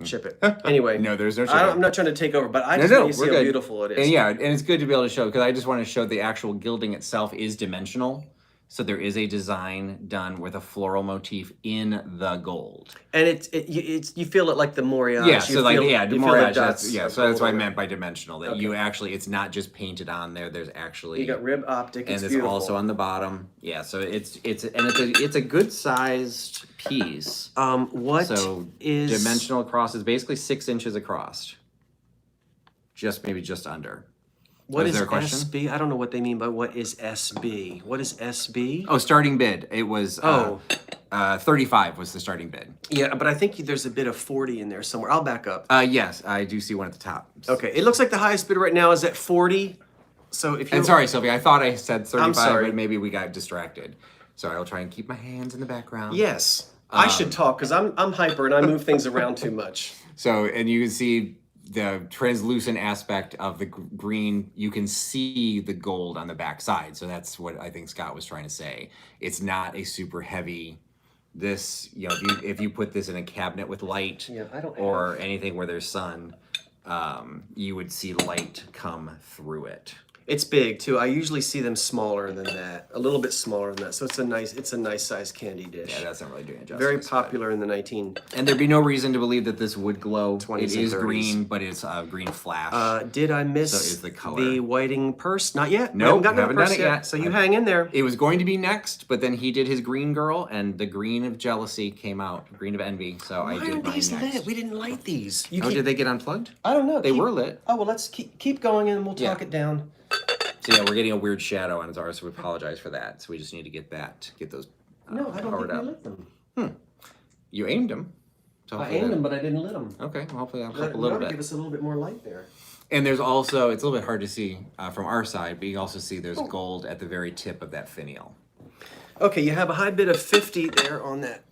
chip it. Anyway, No, there's no I'm not trying to take over, but I just want you to see how beautiful it is. And yeah, and it's good to be able to show, because I just want to show the actual gilding itself is dimensional. So there is a design done with a floral motif in the gold. And you feel it like the Moriage. Yeah, so like, yeah, the Moriage, dots so that's gold what I on it. meant by dimensional, that Okay. you actually, it's not just painted on there, there's actually... You got rib optic, and it's it's beautiful. also on the bottom. Yeah, so it's a good sized piece. What So is... dimensional across is basically 6 inches across. Maybe just under. What is there a question? SB? I don't know what they mean by what is SB. What is SB? Oh, starting bid. It was 35 was the starting bid. Yeah, but I think there's a bit of 40 in there somewhere. I'll back up. Yes, I do see one at the top. Okay, it looks like the highest bid right now is at 40. So if you And sorry, Sylvia, I thought I said 35, sorry. but maybe we got distracted. So I will try and keep my hands in the background. Yes, I should talk because I'm hyper and I move things around too much. So, and you can see the translucent aspect of the green, you can see the gold on the back side. So that's what I think Scott was trying to say. It's not a super heavy. This, you know, if you put this in a cabinet with light, Yeah, I don't or anything where there's sun, you would see light come through it. It's big too. I usually see them smaller than that, a little bit smaller than that. So it's a nice sized candy dish. Yeah, that's not really doing it justice. Very popular in the 19. And there'd be no reason to believe that this would glow. 20s It and is 30s. green, but it's green flash. Did I miss So is the color. the whiting purse? Not yet. Nope, We haven't haven't gotten done the it purse yet. So you hang in there. It was going to be next, but then he did his green girl, and the green of jealousy came out, green of envy. So I Why did aren't mine these next. lit? We didn't light these. You Oh, keep- did they get unplugged? I don't know. They were lit. Oh well, let's keep going and we'll talk Yeah. it down. So yeah, we're getting a weird shadow on ours, so we apologize for that. So we just need to get those No, I don't powered think we up. lit them. You aimed them. So I hopefully aimed that- them, but I didn't lit them. Okay, well, hopefully that'll Let help a little give bit. us a little bit more light there. And there's also, it's a little bit hard to see from our side, but you also see there's gold at the very tip of that finial. Okay, you have a high bid of 50 there on that,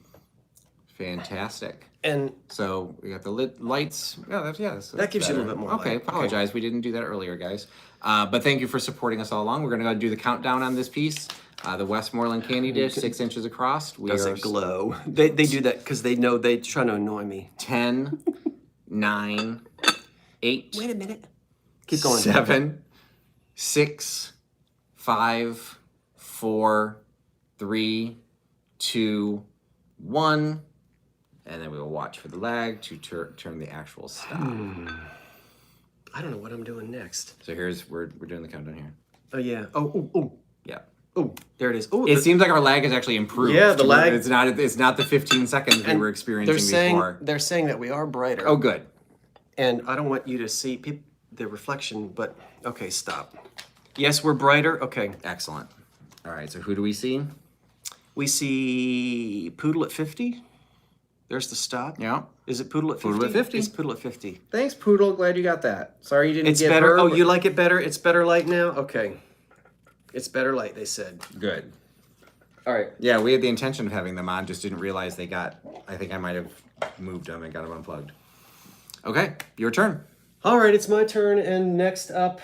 Fantastic. and So we got the lit lights. Yeah, that's That gives you a better. little bit more Okay, light. apologize. We didn't do that earlier, guys. But thank you for supporting us all along. We're going to go do the countdown on this piece. The Westmoreland candy dish, 6 inches across. We does are it glow? They do that because they know they're trying to annoy me. 10, 9, 8, Wait a minute. Keep going. 7, 6, 5, 4, 3, 2, 1. And then we will watch for the lag to turn the actual stop. I don't know what I'm doing next. So we're doing the countdown here. Oh yeah. Oh. Yeah. Oh, there it is. Oh, It seems like our lag has actually improved. Yeah, the lag- It's not the 15 seconds we were experiencing before. They're saying that we are brighter. Oh, good. And I don't want you to see the reflection, but okay, stop. Yes, we're brighter. Okay. Excellent. All right. So who do we see? We see Poodle at 50. There's the stop. Yeah. Is it Poodle at 50? Poodle at 50. It's Poodle at 50. Thanks, Poodle. Glad you got that. Sorry you didn't It's get better. her, Oh, but- you like it better? It's better light now? Okay. It's better light, they said. Good. All right. Yeah, we had the intention of having them on, just didn't realize they got, I think I might have moved them and got them unplugged. Okay, your turn. All right, it's my turn. And next up,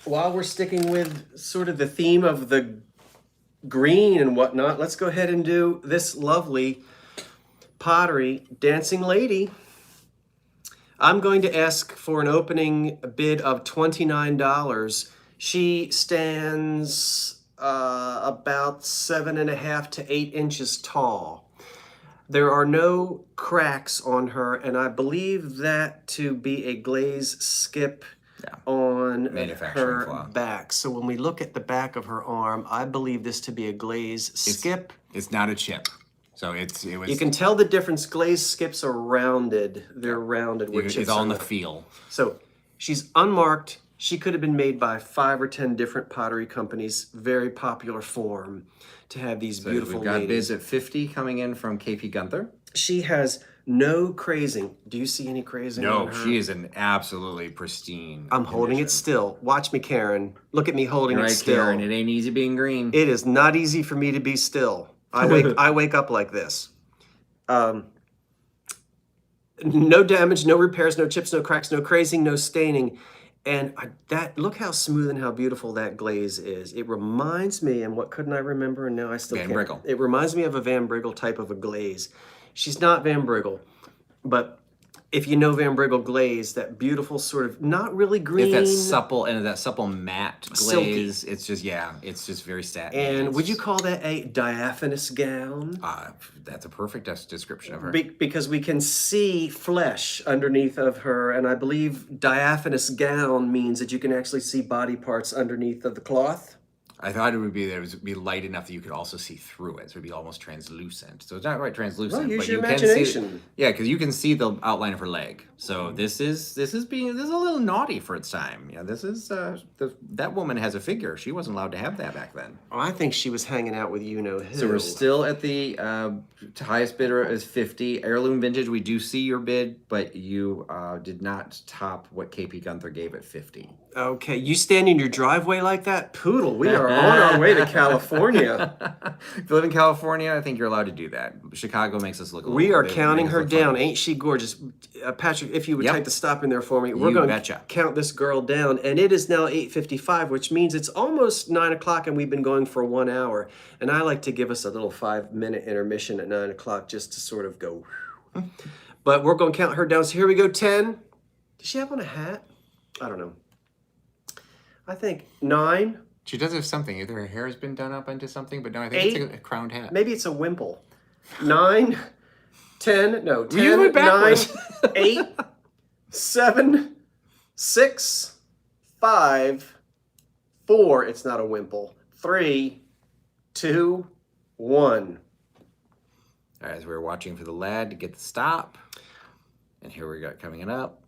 while we're sticking with sort of the theme of the green and whatnot, let's go ahead and do this lovely pottery dancing lady. I'm going to ask for an opening bid of $29. She stands about 7.5 to 8 inches tall. There are no cracks on her, and I believe that to be a glaze skip on Manufacturing her flaw. back. So when we look at the back of her arm, I believe this to be a glaze skip. It's not a chip. So it was. You can tell the difference. Glaze skips are rounded. They're rounded. Where it's chips all are in the not. feel. So she's unmarked. She could have been made by 5 or 10 different pottery companies. Very popular form to have these So beautiful we've got ladies. bids at 50 coming in from KP Gunther. She has no crazing. Do you see any crazing on No, her? she is an absolutely pristine. I'm holding it condition. still. Watch me, Karen. Look at me holding You're it right, still. Karen. It ain't easy being green. It is not easy for me to be still. I wake up like this. No damage, no repairs, no chips, no cracks, no crazing, no staining. And look how smooth and how beautiful that glaze is. It reminds me, and what couldn't I remember? And now I still Van can't. Briggle. It reminds me of a Van Briggle type of a glaze. She's not Van Briggle, but if you know Van Briggle glaze, that beautiful sort of not really green. It's that supple matte Silky. glaze. It's just very satin. And would you call that a diaphanous gown? That's a perfect description of her. Because we can see flesh underneath of her, and I believe diaphanous gown means that you can actually see body parts underneath of the cloth. I thought it would be light enough that you could also see through it, so it'd be almost translucent. So it's not quite translucent, Well, use but your you can see. imagination. Yeah, because you can see the outline of her leg. So this is a little naughty for its time. Yeah, that woman has a figure. She wasn't allowed to have that back then. Oh, I think she was hanging out with you know who. So we're still at the highest bidder is 50. Heirloom Vintage, we do see your bid, but you did not top what KP Gunther gave at 50. Okay, you stand in your driveway like that? Poodle, we are on our way to California. If you live in California, I think you're allowed to do that. Chicago makes us look a little We are bit- counting make us her look down. funny. Ain't she gorgeous? Patrick, if you would Yep. type the stop in there for me, we're You going betcha. to count this girl down. And it is now 8:55, which means it's almost 9 o'clock and we've been going for 1 hour. And I like to give us a little 5-minute intermission at 9 o'clock just to sort of go. But we're going to count her down. So here we go, 10. Does she have on a hat? I don't know. I think 9. She does have something. Either her hair has been done up into something, but no, I think 8. it's a crowned hat. Maybe it's a wimple. 9, 10, no, 10, You went 9, backwards. 8, 7, 6, 5, 4. It's not a wimple. 3, 2, 1. All right, as we were watching for the lad to get the stop, and here we got coming it up.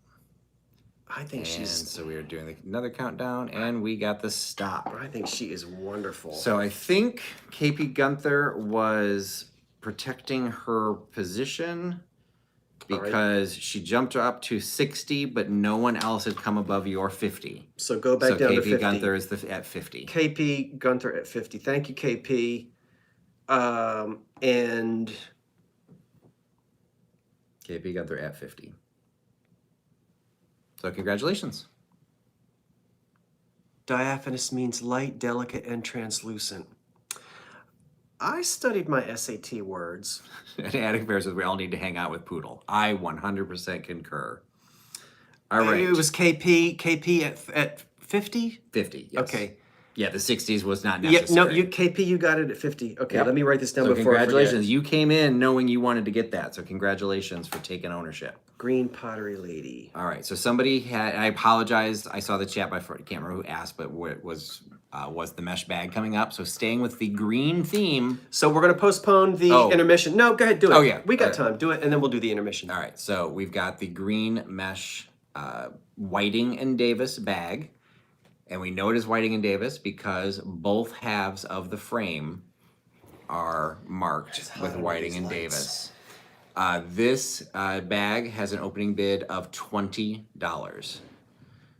I think And she's. so we are doing another countdown, and we got the stop. I think she is wonderful. So I think KP Gunther was protecting her position because she jumped up to 60, but no one else had come above your 50. So go back So down to KP 50. Gunther is at 50. KP Gunther at 50. Thank you, KP. And KP Gunther at 50. So congratulations. diaphanous means light, delicate, and translucent. I studied my SAT words. And Attic Bear says we all need to hang out with Poodle. I 100% concur. All right. It was KP at 50? 50, yes. Okay. Yeah, the 60s was not Yeah, necessary. no, KP, you got it at 50. Okay, Yep. let me write this down So before I congratulations. forget. You came in knowing you wanted to get that. So congratulations for taking ownership. Green pottery lady. All right. So somebody had, I apologize. I saw the chat, but I can't remember who asked, but what was the mesh bag coming up. So staying with the green theme. So we're going to postpone the Oh. intermission. No, go ahead, do it. Oh, yeah. We got All right. time. Do it, and then we'll do the intermission. All right. So we've got the green mesh Whiting and Davis bag. And we know it is Whiting and Davis because both halves of the frame are marked with Whiting and Davis. This bag has an opening bid of $20.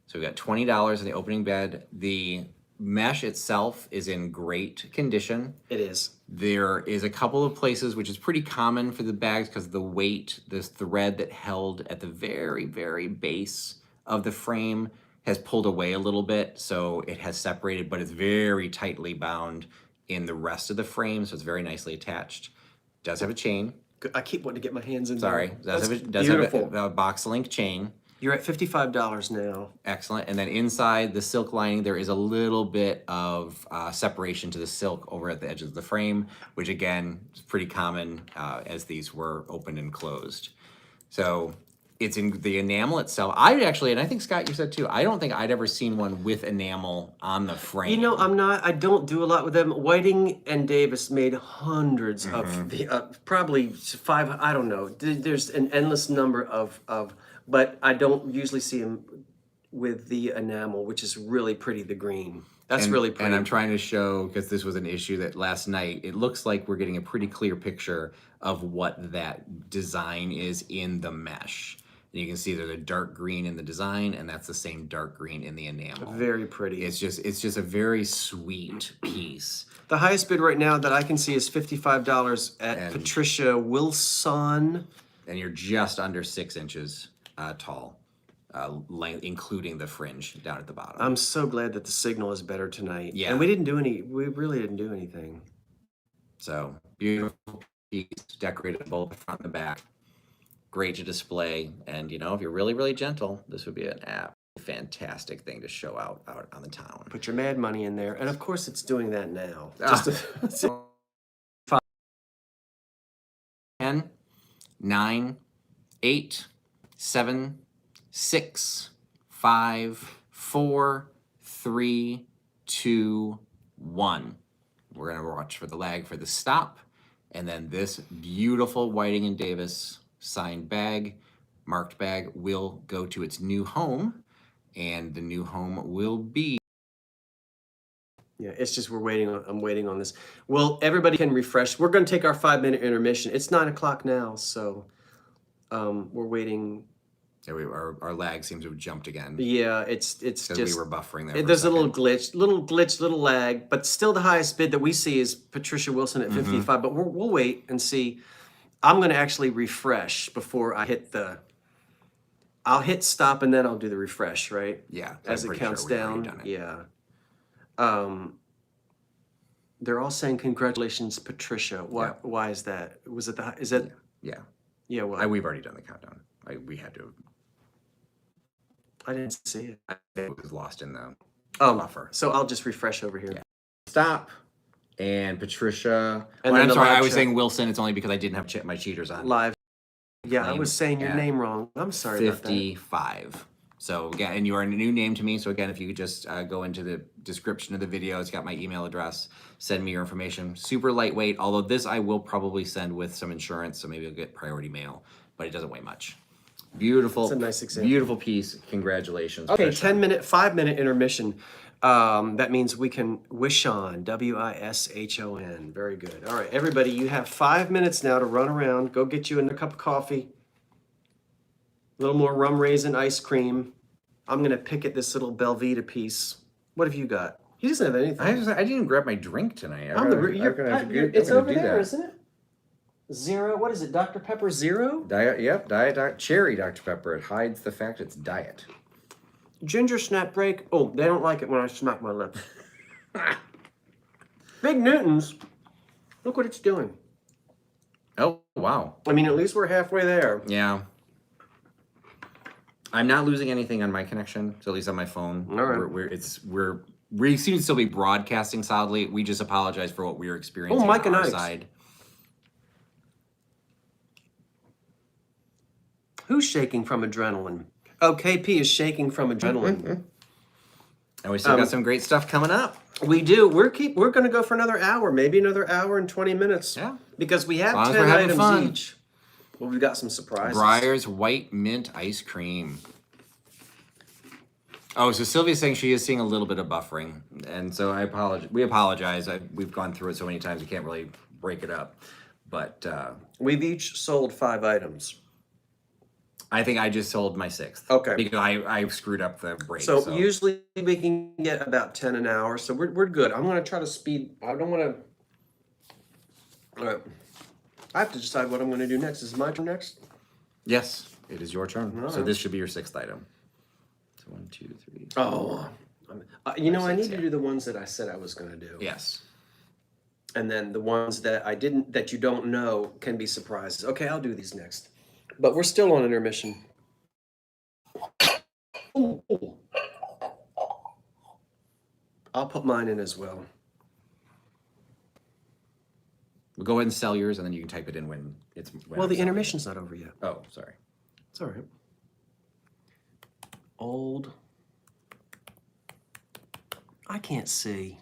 So we got $20 in the opening bid. The mesh itself is in great condition. It is. There is a couple of places which is pretty common for the bags because of the weight, this thread that held at the very, very base of the frame has pulled away a little bit, so it has separated, but it's very tightly bound in the rest of the frame, so it's very nicely attached. Does have a chain. I keep wanting to get my hands in Sorry, there. does That's have beautiful. a box link chain. You're at $55 now. Excellent. And then inside the silk lining, there is a little bit of separation to the silk over at the edges of the frame, which again is pretty common as these were opened and closed. So it's in the enamel itself. I actually, and I think Scott, you said too, I don't think I'd ever seen one with enamel on the frame. You know, I don't do a lot with them. Whiting and Davis made hundreds of the, probably 5, I don't know. There's an endless number of, but I don't usually see them with the enamel, which is really pretty, the green. That's really pretty. And I'm trying to show, because this was an issue that last night, it looks like we're getting a pretty clear picture of what that design is in the mesh. And you can see there's a dark green in the design, and that's the same dark green in the enamel. Very pretty. It's just a very sweet piece. The highest bid right now that I can see is $55 at And- Patricia Wilson. And you're just under 6 inches tall, length, including the fringe down at the bottom. I'm so glad that the signal is better tonight. Yeah. And we really didn't do anything. So beautiful piece, decorated both the front and the back. Great to display, and you know, if you're really, really gentle, this would be an fantastic thing to show out on the town. Put your mad money in there. And of course it's doing that now. Ah. Just 10, 9, 8, 7, 6, 5, 4, 3, 2, 1. We're gonna watch for the lag for the stop, and then this beautiful Whiting and Davis signed bag, marked bag, will go to its new home, and the new home will be. Yeah, it's just I'm waiting on this. Well, everybody can refresh. We're going to take our 5-minute intermission. It's 9 o'clock now, so we're waiting Yeah, our lag seems to have jumped again Yeah, it's because just we were buffering there. For there's a second. little glitch, little lag, but still the highest bid that we see is Patricia Wilson at 55. But we'll wait and see. I'm going to actually refresh before I hit the. I'll hit stop and then I'll do the refresh, right? Yeah, As I'm it pretty counts sure we've already down. done it. Yeah. They're all saying congratulations, Patricia. Why is that? Was it the? Is it? Yeah, Yeah. What? we've already done the countdown. We had to. I didn't see it. It was lost in the Oh, buffer. so I'll just refresh over here. Yeah. Stop. And Patricia. And Oh, then I'm the sorry. live I was chat. saying Wilson. It's only because I didn't have my cheaters on. Live. Yeah, I Claim was saying your at name wrong. I'm sorry about that. 55. So again, and you are a new name to me. So again, if you could just go into the description of the video, it's got my email address. Send me your information. Super lightweight. Although this I will probably send with some insurance, so maybe I'll get priority mail. But it doesn't weigh much. Beautiful. It's a nice example. Beautiful piece. Congratulations. Okay, Patricia. 5-minute intermission. That means we can wish on. Wishon. Very good. All right, everybody, you have 5 minutes now to run around. Go get you a cup of coffee. A little more rum raisin ice cream. I'm going to pick at this little Belvita piece. What have you got? He doesn't have anything. I didn't even grab my drink tonight. It's over there, isn't it? Zero. What is it? Dr. Pepper Zero? Diet cherry Dr. Pepper. It hides the fact it's diet. Ginger snap break. Oh, they don't like it when I smack my lips. Big Newtons. Look what it's doing. Oh, wow. I mean, at least we're halfway there. Yeah. I'm not losing anything on my connection, so at least on my phone. All right. We seem to still be broadcasting solidly. We just apologize for what we were experiencing Mike on and our Ike's. side. Who's shaking from adrenaline? Oh, KP is shaking from adrenaline. And we still got some great stuff coming up. We do. We're going to go for another hour, maybe another hour and 20 minutes. Yeah. Because we have As long as 10 we're having items fun. each. Well, we've got some surprises. Breyer's white mint ice cream. Oh, so Sylvia's saying she is seeing a little bit of buffering, and so I apologize. We apologize. We've gone through it so many times we can't really break it up. But We've each sold 5 items. I think I just sold my 6th. Okay. Because I screwed up the break. So usually we can get about 10 an hour, so we're good. I'm going to try to speed. I don't want to. All right. I have to decide what I'm going to do next. Is it my turn next? Yes, it is your turn. All So right. this should be your 6th item. So 1, 2, 3. Oh. You know, I need to yeah. do the ones that I said I was going to do. Yes. And then the ones that I didn't, that you don't know, can be surprises. Okay, I'll do these next. But we're still on intermission. Ooh. I'll put mine in as well. We'll go ahead and sell yours, and then you can type it in when it's. When Well, I'm the selling. intermission's not over yet. Oh, sorry. It's all right. Old. I can't see.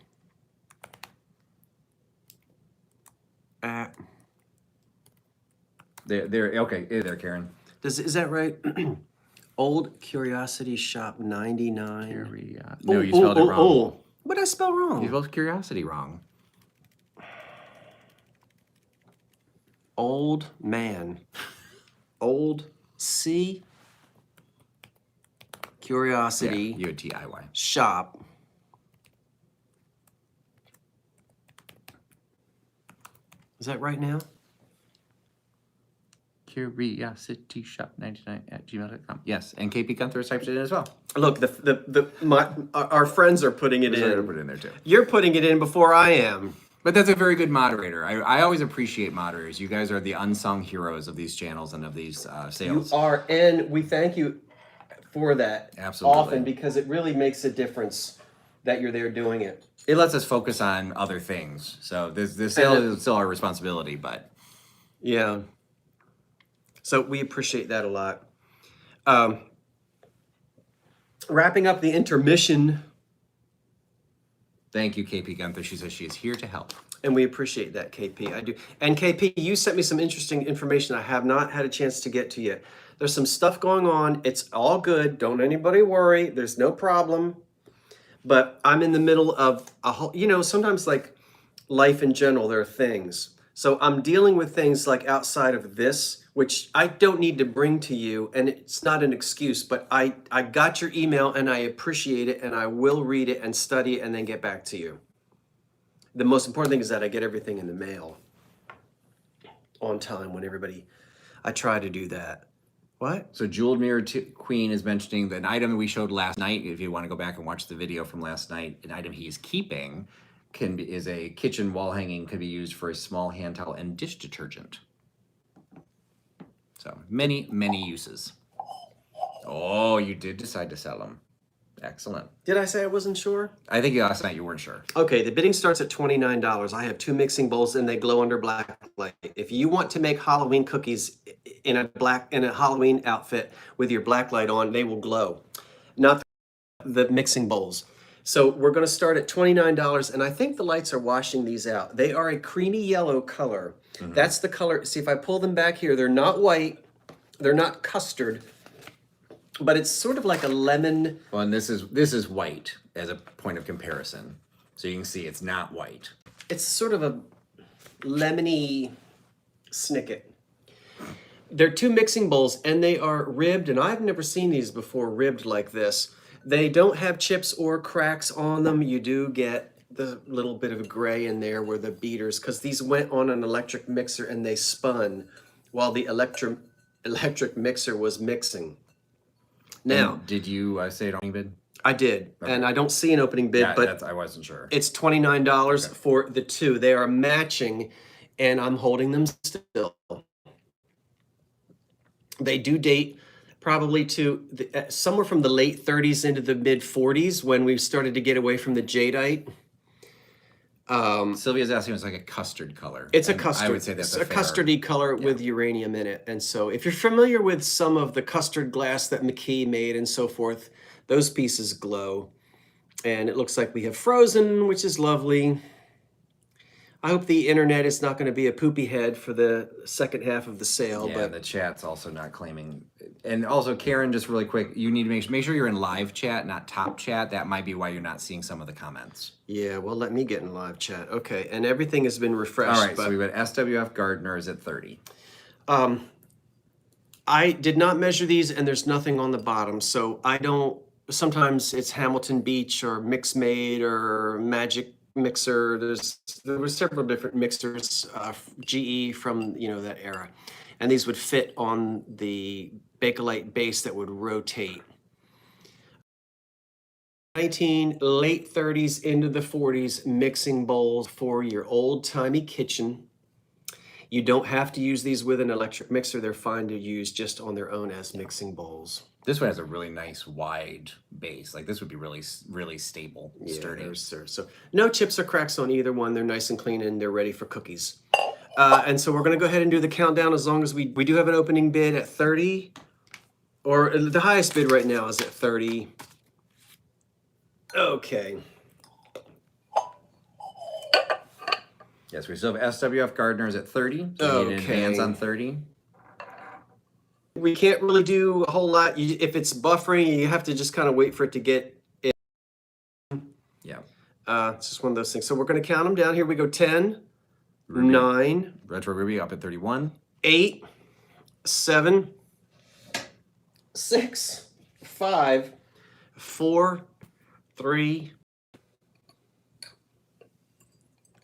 There. Okay, there, Karen. Is that right? Old Curiosity Shop 99. No, you spelled it wrong. Oh. What did I spell wrong? You spelled curiosity wrong. Old man. Old C. Curiosity Yeah, UTIY. Shop. Is that right now? Curiosity shop 99 at gmail.com. Yes, and KP Gunther types it in as well. Look, our friends are putting it I'm gonna in. put it in there too. You're putting it in before I am. But that's a very good moderator. I always appreciate moderators. You guys are the unsung heroes of these channels and of these You sales. are, and we thank you for that Absolutely. often because it really makes a difference that you're there doing it. It lets us focus on other things. So the sale is still our responsibility, but Yeah. So we appreciate that a lot. Wrapping up the intermission, thank you, KP Gunther. She says she is here to help. and we appreciate that, KP. I do. And KP, you sent me some interesting information I have not had a chance to get to yet. There's some stuff going on. It's all good. Don't anybody worry. There's no problem. But I'm in the middle of a whole, sometimes like life in general, there are things. So I'm dealing with things like outside of this, which I don't need to bring to you, and it's not an excuse, but I got your email and I appreciate it, and I will read it and study it and then get back to you. The most important thing is that I get everything in the mail on time when everybody, I try to do that. What? So Jeweled Mirror Queen is mentioning that an item we showed last night, if you want to go back and watch the video from last night, an item he is keeping is a kitchen wall hanging, could be used for a small hand towel and dish detergent. So many, many uses. Oh, you did decide to sell them. Excellent. Did I say I wasn't sure? I think last night you weren't sure. Okay, the bidding starts at $29. I have 2 mixing bowls and they glow under black light. If you want to make Halloween cookies in a Halloween outfit with your black light on, they will glow. Not the mixing bowls. So we're going to start at $29, and I think the lights are washing these out. They are a creamy yellow color. That's the color. See, if I pull them back here, they're not white, they're not custard, but it's sort of like a lemon. Well, and this is white as a point of comparison. So you can see it's not white. It's sort of a lemony snicket. They're 2 mixing bowls, and they are ribbed, and I've never seen these before ribbed like this. They don't have chips or cracks on them. You do get the little bit of gray in there where the beaters, because these went on an electric mixer and they spun while the electric mixer was mixing. Now, And did you say an opening bid? I did, and I don't see an opening bid, Yeah, but I wasn't sure. it's $29 for the 2. They are matching, and I'm holding them still. They do date probably to somewhere from the late 30s into the mid 40s when we started to get away from the jadeite. Sylvia's asking, it's like a custard color. It's a And custard. I would say that's a fair. custardy color with uranium in it. And so if you're familiar with some of the custard glass that McKee made and so forth, those pieces glow. And it looks like we have frozen, which is lovely. I hope the internet is not going to be a poopy head for the second half of the sale. Yeah, but the chat's also not claiming. And also, Karen, just really quick, you need to make sure you're in live chat, not top chat. That might be why you're not seeing some of the comments. yeah, well, let me get in live chat. Okay, and everything has been refreshed. All right, but so we've got SWF Gardner is at 30. I did not measure these, and there's nothing on the bottom, so I don't. Sometimes it's Hamilton Beach or Mix Made or Magic Mixer. There were several different mixers, GE from that era, and these would fit on the Bakelite base that would rotate. Late 30s into the 40s mixing bowls for your old-timey kitchen. You don't have to use these with an electric mixer. They're fine to use just on their own as mixing bowls. This one has a really nice wide base. Like this would be really, really stable, sturdy. So no chips or cracks on either one. They're nice and clean and they're ready for cookies. And so we're going to go ahead and do the countdown as long as we do have an opening bid at 30. Or the highest bid right now is at 30. Okay. Yes, we still have SWF Gardner's at 30. So we need an advance Okay. on 30. We can't really do a whole lot. If it's buffering, you have to just kind of wait for it to get in. Yeah. It's just one of those things. So we're going to count them down. Here we go. 10, Ruby. 9, Retro Ruby up at 31. 8, 7, 6, 5, 4, 3.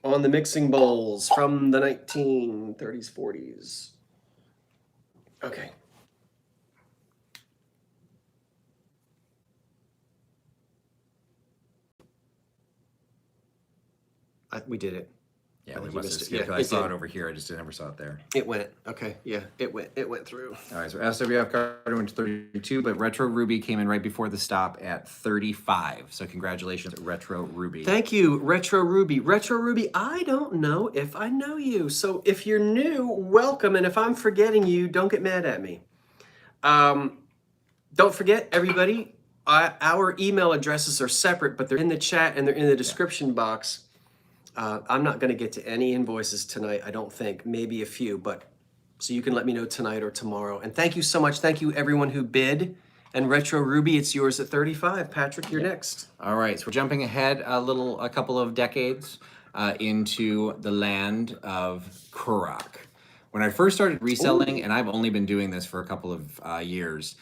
On the mixing bowls from the 1930s, 40s. Okay. We did it. Yeah, I we think you must have missed it. skipped. Yeah, I it saw did. it over here. I just never saw it there. It went. Okay. Yeah, it went through. All right, so SWF Gardner went to 32, but Retro Ruby came in right before the stop at 35. So congratulations, Retro Ruby. Thank you, Retro Ruby. Retro Ruby, I don't know if I know you. So if you're new, welcome. And if I'm forgetting you, don't get mad at me. Don't forget, everybody, our email addresses are separate, but they're in the chat and they're in the description box. I'm not going to get to any invoices tonight, I don't think. Maybe a few, but so you can let me know tonight or tomorrow. And thank you so much. Thank you, everyone who bid. And Retro Ruby, it's yours at 35. Patrick, you're next. All right, so we're jumping ahead a couple of decades into the land of Karak. when I first started reselling, and I've only been doing this for a couple of years,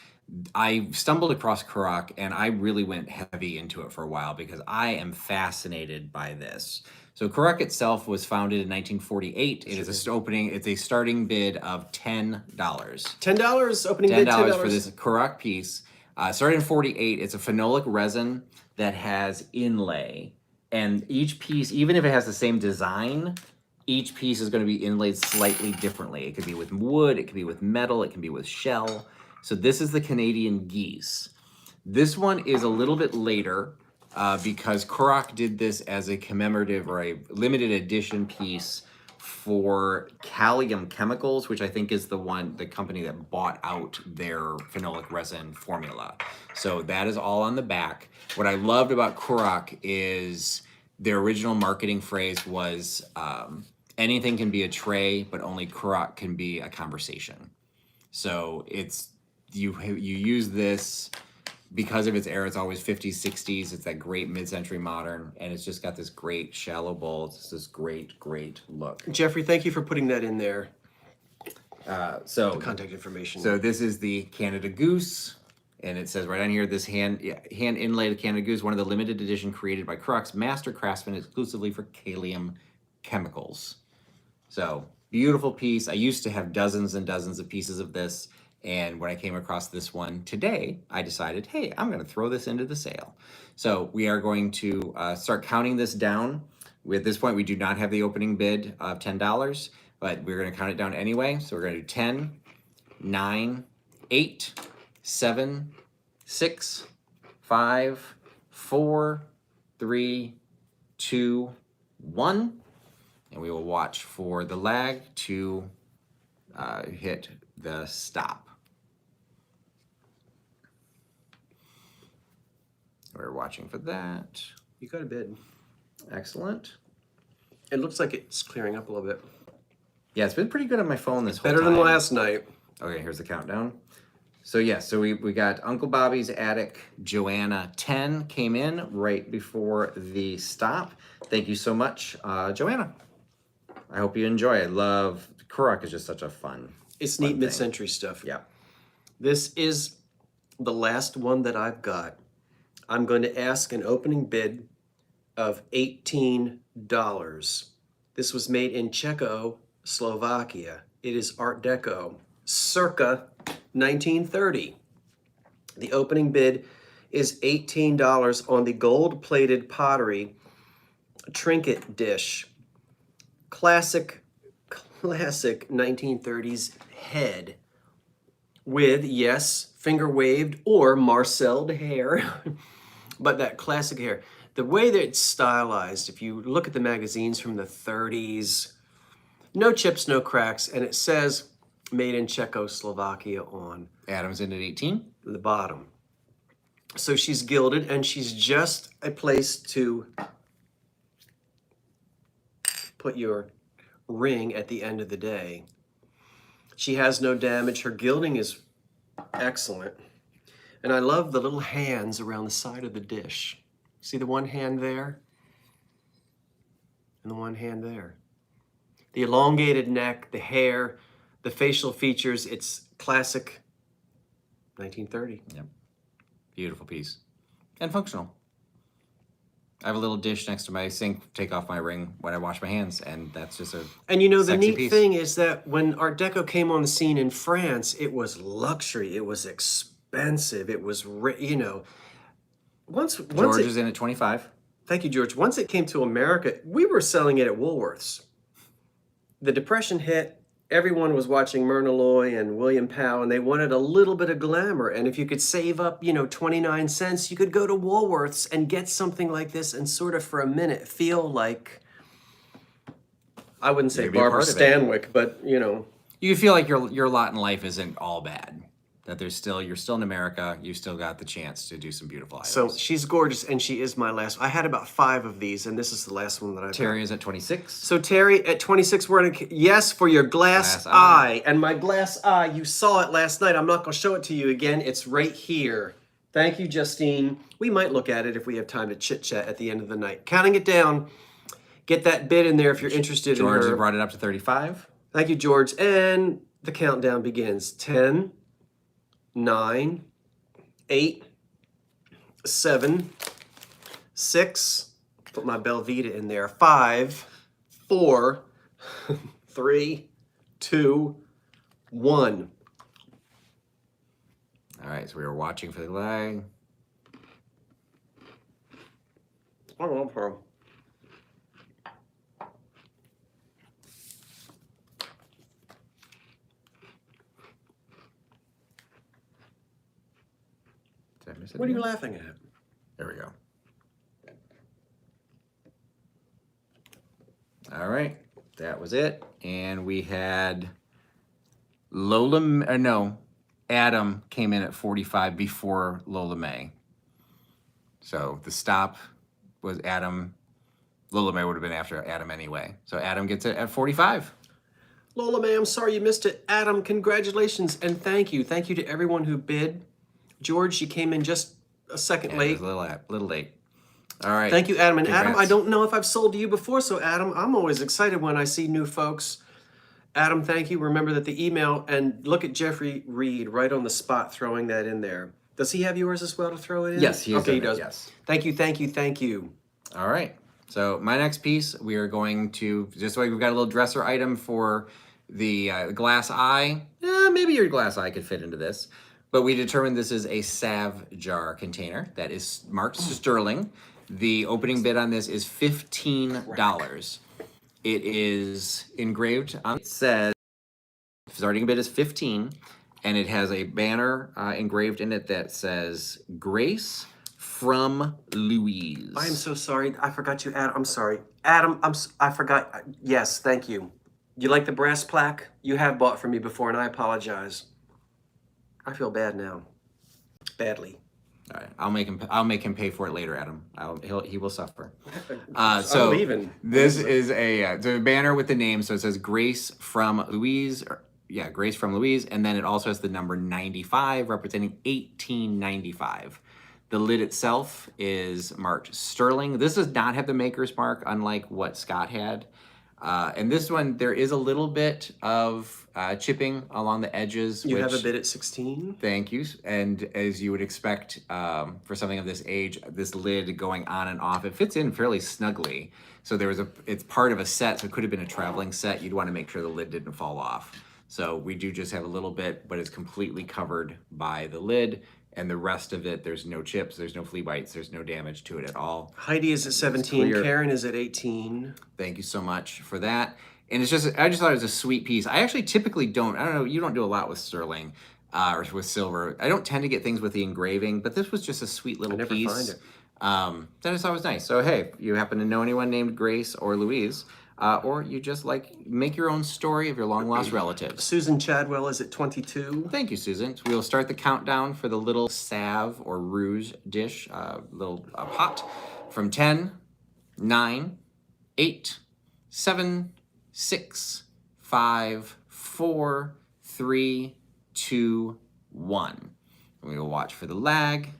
I stumbled across Karak and I really went heavy into it for a while because I am fascinated by this. So Karak itself was founded in 1948. It is it's a starting bid of $10. $10 opening bid. $10 for this Karak piece. Started in 48. It's a phenolic resin that has inlay. And each piece, even if it has the same design, each piece is going to be inlaid slightly differently. It could be with wood, it could be with metal, it can be with shell. So this is the Canadian geese. This one is a little bit later because Karak did this as a commemorative or a limited edition piece for Callium Chemicals, which I think is the company that bought out their phenolic resin formula. So that is all on the back. What I loved about Karak is their original marketing phrase was anything can be a tray, but only Karak can be a conversation. So it's you use this because of its era. It's always 50s, 60s. It's that great mid-century modern, and it's just got this great shallow bowl. It's this great, great look. Jeffrey, thank you for putting that in there. So Contact information. So this is the Canada Goose, and it says right on here, this hand inlaid Canada Goose, one of the limited edition created by Karak's master craftsman exclusively for Callium Chemicals. So beautiful piece. I used to have dozens and dozens of pieces of this. And when I came across this one today, I decided, hey, I'm going to throw this into the sale. So we are going to start counting this down. At this point, we do not have the opening bid of $10, but we're going to count it down anyway. So we're going to do 10, 9, 8, 7, 6, 5, 4, 3, 2, 1. And we will watch for the lag to hit the stop. We're watching for that. You got a bid. Excellent. It looks like it's clearing up a little bit. Yeah, it's been pretty good on my phone this whole Better time. than last night. Okay, here's the countdown. So yeah, so we got Uncle Bobby's Attic, Joanna 10 came in right before the stop. Thank you so much, Joanna. I hope you enjoy. I love, Karak is just such a fun. It's fun neat thing. mid-century stuff. Yeah. This is the last one that I've got. I'm going to ask an opening bid of $18. This was made in Czechoslovakia. It is Art Deco, circa 1930. The opening bid is $18 on the gold-plated pottery trinket dish. Classic 1930s head with, yes, finger waved or marcelled hair, but that classic hair. The way that it's stylized, if you look at the magazines from the 30s, no chips, no cracks, and it says made in Czechoslovakia on Adam's in at 18. the bottom. So she's gilded and she's just a place to put your ring at the end of the day. She has no damage. Her gilding is excellent. And I love the little hands around the side of the dish. See the one hand there? And the one hand there. The elongated neck, the hair, the facial features, it's classic 1930. Yep. Beautiful piece. And functional. I have a little dish next to my sink, take off my ring when I wash my hands, and that's just a And you know, the sexy neat piece. thing is that when Art Deco came on the scene in France, it was luxury, it was expensive, it was, you know, once George it, is in at 25. thank you, George. Once it came to America, we were selling it at Woolworths. The Depression hit, everyone was watching Murano and William Powell, and they wanted a little bit of glamour. And if you could save up, 29 cents, you could go to Woolworths and get something like this and sort of for a minute feel like, I wouldn't say You'd be a Barbara part of it. Stanwyck, but, You feel like your lot in life isn't all bad. That you're still in America. You still got the chance to do some beautiful items. So she's gorgeous, and she is my last. I had about 5 of these, and this is the last one that I've Terry is at 26. So Terry, at 26, we're in yes for your glass Glass eye. And my glass eye, you saw it last night. I'm not going to show it to you again. It's right here. Thank you, Justine. We might look at it if we have time to chit-chat at the end of the night. Counting it down, get that bid in there if you're interested George in has her. brought it up to 35. Thank you, George. And the countdown begins. 10, 9, 8, 7, 6. Put my Belvita in there. 5, 4, 3, 2, 1. All right, so we were watching for the lag. Oh, no. Did I miss it What are you again? laughing at? There we go. All right, that was it. And we had Adam came in at 45 before Lola May. So the stop was Adam. Lola May would have been after Adam anyway. So Adam gets it at 45. Lola May, I'm sorry you missed it. Adam, congratulations and thank you. Thank you to everyone who bid. George, you came in just a second Yeah, it late. was a little late. All right. Thank you, Adam. And Adam, I Congrats. don't know if I've sold to you before, so Adam, I'm always excited when I see new folks. Adam, thank you. Remember that the email, and look at Jeffrey Reed right on the spot throwing that in there. Does he have yours as well to throw it in? Yes, he is. Okay, he in it, does. Yes. Thank you, thank you, thank you. All right. So my next piece, we are going to, just like we've got a little dresser item for the glass eye. Maybe your glass eye could fit into this. But we determined this is a salve jar container that is marked sterling. The opening bid on this is $15. It is engraved on, it says, starting bid is 15, and it has a banner engraved in it that says, Grace from Louise. I am so sorry. I forgot you, Adam. I'm sorry. Adam, I forgot. Yes, thank you. You like the brass plaque? You have bought from me before, and I apologize. I feel bad now. Badly. All right, I'll make him pay for it later, Adam. He will suffer. I'm So leaving. this is a banner with the name. So it says Grace from Louise. Grace from Louise, and then it also has the number 95, representing 1895. The lid itself is marked sterling. This does not have the maker's mark, unlike what Scott had. And this one, there is a little bit of chipping along the edges. You which, have a bid at 16? Thank you. And as you would expect for something of this age, this lid going on and off, it fits in fairly snugly. So it's part of a set, so it could have been a traveling set. You'd want to make sure the lid didn't fall off. So we do just have a little bit, but it's completely covered by the lid. And the rest of it, there's no chips, there's no flea bites, there's no damage to it at all. Heidi is at 17. clear. Karen is at 18. Thank you so much for that. And I just thought it was a sweet piece. I actually typically don't know, you don't do a lot with sterling or with silver. I don't tend to get things with the engraving, but this was just a sweet little never piece. find it. That I just thought was nice. So hey, you happen to know anyone named Grace or Louise, or you just make your own story of your long lost relatives. Susan Chadwell is at 22. Thank you, Susan. So we'll start the countdown for the little salve or rouge dish, little pot, from 10, 9, 8, 7, 6, 5, 4, 3, 2, 1. And we will watch for the lag.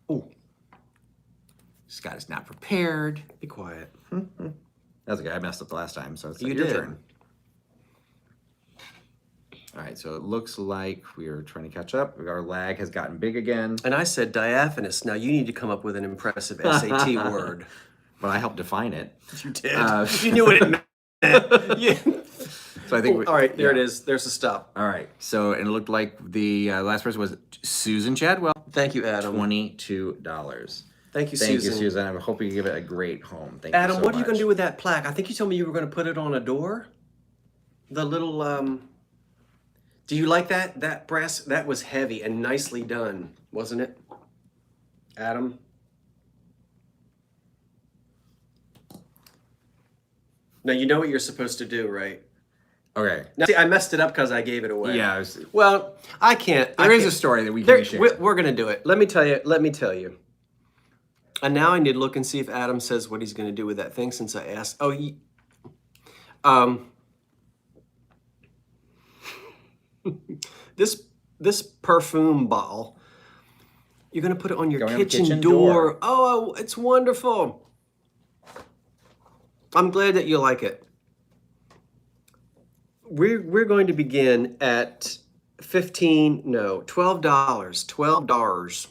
Oh, Scott is not prepared. Be quiet. That's okay. I messed up the last time, so it's You your did. turn. All right, so it looks like we are trying to catch up. Our lag has gotten big again, And I said diaphanous. Now you need to come up with an impressive SAT word. but I helped define it. You did. Uh, You knew what it meant. Yeah. So I think. All right, there it yeah. is. There's a stop. All right, so and it looked like the last person was Susan Chadwell, Thank you, Adam. $22. Thank you, Thank Susan. you, Susan. I hope you give it a great home. Thank Adam, you so what are you going much. to do with that plaque? I think you told me you were going to put it on a door. The little, do you like that? That brass, that was heavy and nicely done, wasn't it? Adam? Now, you know what you're supposed to do, right? Okay. Now, see, I messed it up because I gave it away. Yeah, Well, I can't. there is a story that we can share. We're going to do it. Let me tell you. And now I need to look and see if Adam says what he's going to do with that thing since I asked. Oh, this perfume bottle, you're going to put it on your Going on the kitchen kitchen door. door. Oh, it's wonderful. I'm glad that you like it. we're going to begin at $12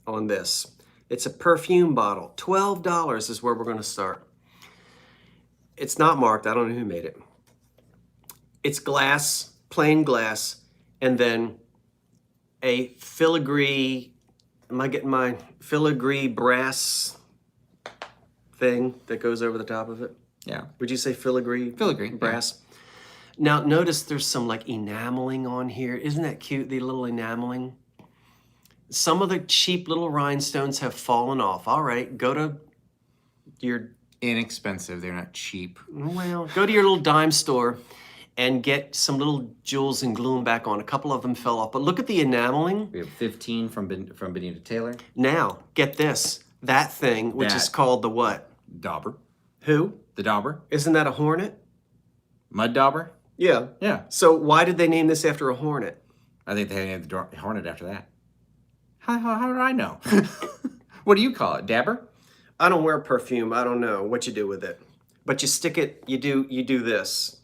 on this. It's a perfume bottle. $12 is where we're going to start. It's not marked. I don't know who made it. It's glass, plain glass, and then a filigree. Am I getting my filigree brass thing that goes over the top of it? Yeah. Would you say filigree? Filigree, brass. Now notice there's some like enameling on here. Isn't that cute? The little enameling. Some of the cheap little rhinestones have fallen off. All right, go to your Inexpensive. They're not cheap. go to your little dime store and get some little jewels and glue them back on. A couple of them fell off, but look at the enameling. We have 15 from Benita Taylor. Now, get this. That thing, which is That. called the what? Dauber. Who? The Dauber. Isn't that a hornet? Mud Dauber. Yeah. Yeah. So why did they name this after a hornet? I think they named the Hornet after that. How do I know? What do you call it? Dabber? I don't wear perfume. I don't know what you do with it. But you stick it, you do this.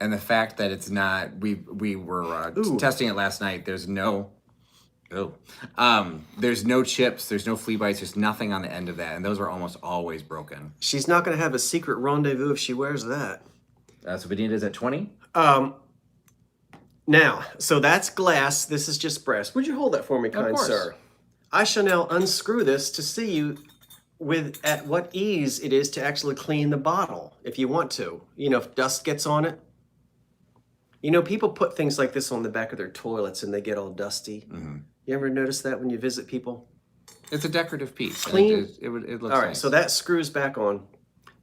And the fact that it's not, we were Ooh. testing it last night. There's no chips, there's no flea bites, there's nothing on the end of that, and those are almost always broken. She's not going to have a secret rendezvous if she wears that. So Benita's at 20. Now, so that's glass. This is just brass. Would you hold that for me, kind course. sir? I shall now unscrew this to see you at what ease it is to actually clean the bottle, if you want to. You know, if dust gets on it. You know, people put things like this on the back of their toilets and they get all dusty. Mm-hmm. You ever notice that when you visit people? It's a decorative piece. Clean. It looks All right, nice. so that screws back on.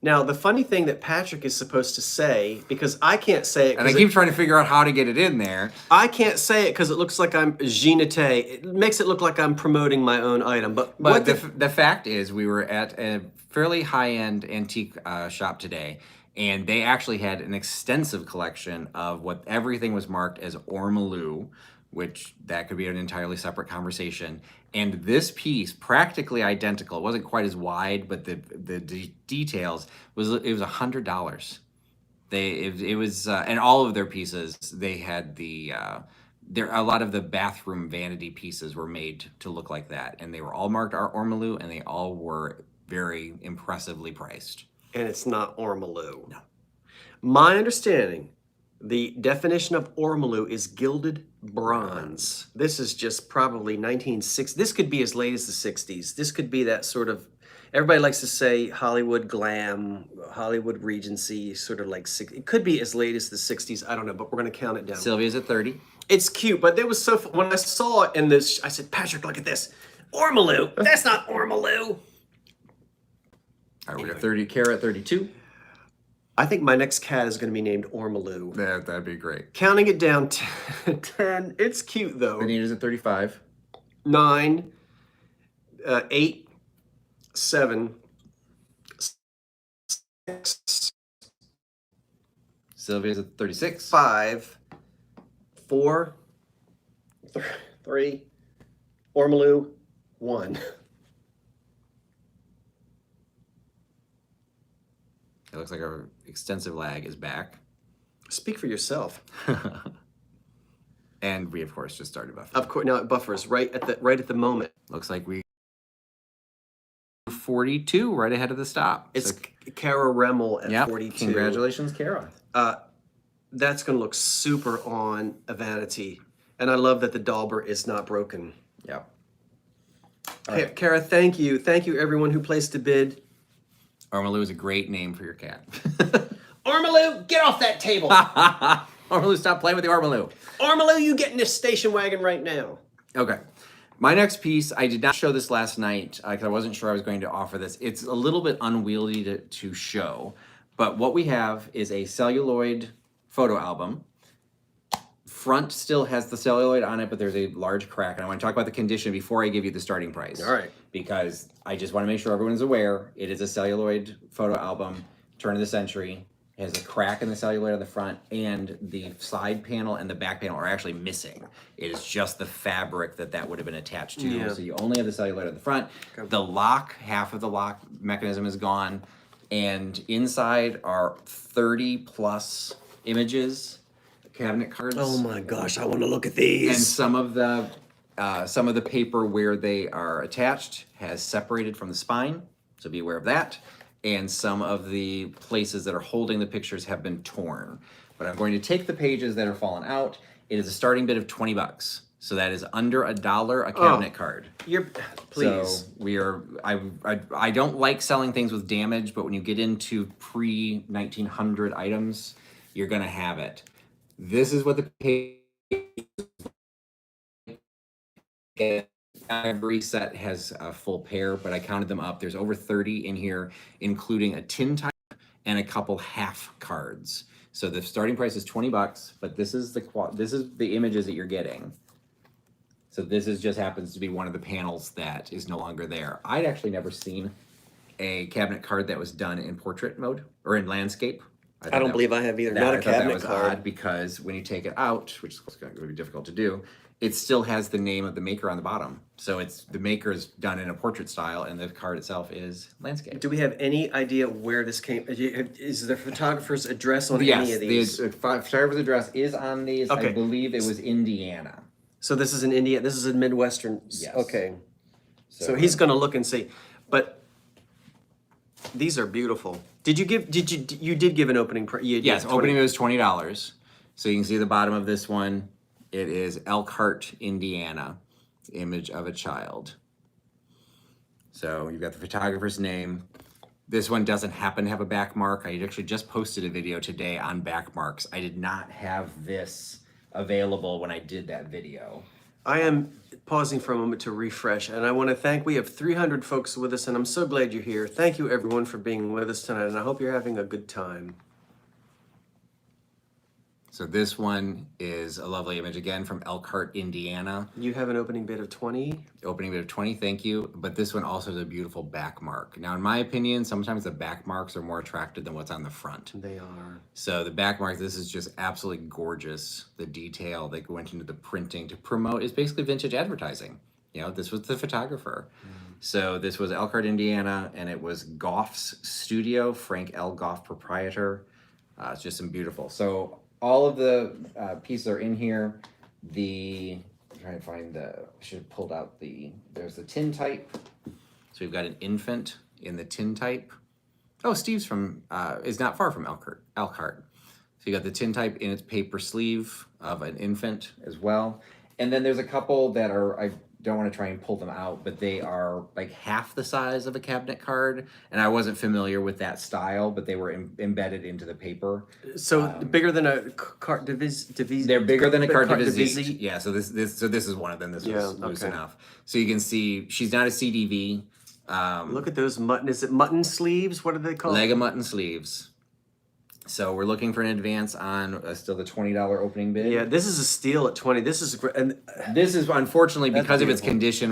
Now, the funny thing that Patrick is supposed to say, because I can't say it, And I keep trying to figure out how to get it in there. I can't say it because it looks like I'm Ginete. It makes it look like I'm promoting my own item. But what the fact is, we were at a fairly high-end antique shop today, and they actually had an extensive collection of what everything was marked as ormolu, which that could be an entirely separate conversation. And this piece, practically identical, it wasn't quite as wide, but the details was $100. It was and all of their pieces, they had a lot of the bathroom vanity pieces were made to look like that, and they were all marked ormolu, and they all were very impressively priced. And it's not ormolu. No. My understanding, the definition of ormolu is gilded bronze. This is just probably 1960s. This could be as late as the 60s. This could be that sort of, everybody likes to say Hollywood glam, Hollywood Regency, sort of like, it could be as late as the 60s. I don't know, but we're going to count it down. Sylvia's at 30. It's cute, but it was so, when I saw it in this, I said, Patrick, look at this. Ormolu. That's not ormolu. All right, we got 30. Kara at 32. I think my next cat is going to be named Ormolu. That'd be great. Counting it down to 10. It's cute, though. Benita's at 35. 9, 8, 7, 6, Sylvia's at 36. 5, 4, 3, Ormolu, 1. It looks like our extensive lag is back. Speak for yourself. And we, of course, just started buffering. Of course, now it buffers right at the moment. Looks like we 42 right ahead of the stop. It's So, Kara Remmel at yep. 42. Congratulations, Kara. That's going to look super on a vanity. And I love that the dauber is not broken. Yep. Kara, thank you. Thank you, everyone who placed a bid. Ormolu is a great name for your cat. Ormolu, get off that table. Ormolu, stop playing with the Ormolu. Ormolu, you get in this station wagon right now. Okay. My next piece, I did not show this last night because I wasn't sure I was going to offer this. It's a little bit unwieldy to show, but what we have is a celluloid photo album. Front still has the celluloid on it, but there's a large crack. And I want to talk about the condition before I give you the starting price. All right. Because I just want to make sure everyone is aware. It is a celluloid photo album, turn of the century. It has a crack in the celluloid on the front, and the side panel and the back panel are actually missing. It is just the fabric that would have been attached to. Yeah. So you only have the celluloid on the front. Okay. The lock, half of the lock mechanism is gone. and inside are 30 plus images, cabinet cards. Oh my gosh, I want to look at And these. some of the paper where they are attached has separated from the spine, so be aware of that. And some of the places that are holding the pictures have been torn. But I'm going to take the pages that are fallen out. It is a starting bid of $20. So that is under $1 a cabinet card. Please. So we are. I don't like selling things with damage, but when you get into pre-1900 items, you're gonna have it. This is what the page. Every set has a full pair, but I counted them up. There's over 30 in here, including a tin type and a couple half cards. So the starting price is $20, but this is the images that you're getting. So this is just happens to be one of the panels that is no longer there. I'd actually never seen a cabinet card that was done in portrait mode or in landscape. I don't believe I have either. Not a cabinet that was card. odd because when you take it out, which is going to be difficult to do, it still has the name of the maker on the bottom. So it's the maker is done in a portrait style, and the card itself is landscape. Do we have any idea where this came? Is the photographer's address on any of these? Yes, the photographer's address is on these. Okay. I believe it was Indiana. So this is in India. This is in Midwestern. Yes. Okay. So he's going to look and see, but these are beautiful. You did give an opening price? Yes, opening was $20. So you can see the bottom of this one. It is Elkhart, Indiana, image of a child. So you've got the photographer's name. This one doesn't happen to have a back mark. I actually just posted a video today on back marks. I did not have this available when I did that video. I am pausing for a moment to refresh, and I want to thank, we have 300 folks with us, and I'm so glad you're here. Thank you everyone for being with us tonight, and I hope you're having a good time. So this one is a lovely image again from Elkhart, Indiana. You have an opening bid of 20. Opening bid of 20, thank you. But this one also has a beautiful back mark. Now, in my opinion, sometimes the back marks are more attractive than what's on the front. They are. So the back mark, this is just absolutely gorgeous. The detail that went into the printing to promote is basically vintage advertising. You know, this was the photographer. So this was Elkhart, Indiana, and it was Goff's studio, Frank L. Goff, proprietor. It's just some beautiful. So all of the pieces are in here. I'm trying to find I should have pulled out there's the tin type. So we've got an infant in the tin type. Oh, Steve's is not far from Elkhart. So you got the tin type in its paper sleeve of an infant as well. And then there's a couple that I don't want to try and pull them out, but they are like half the size of a cabinet card. And I wasn't familiar with that style, but they were embedded into the paper. So bigger than a carte de visite. They're bigger than a carte de visite. Yeah, so this is one of them. This was loose okay. enough. So you can see she's not a CDV. Look at those mutton. Is it mutton sleeves? What are they called? Leg of mutton sleeves. So we're looking for an advance on still the $20 opening bid. Yeah, this is a steal at 20. This is great. And This is unfortunately That's because of its beautiful. condition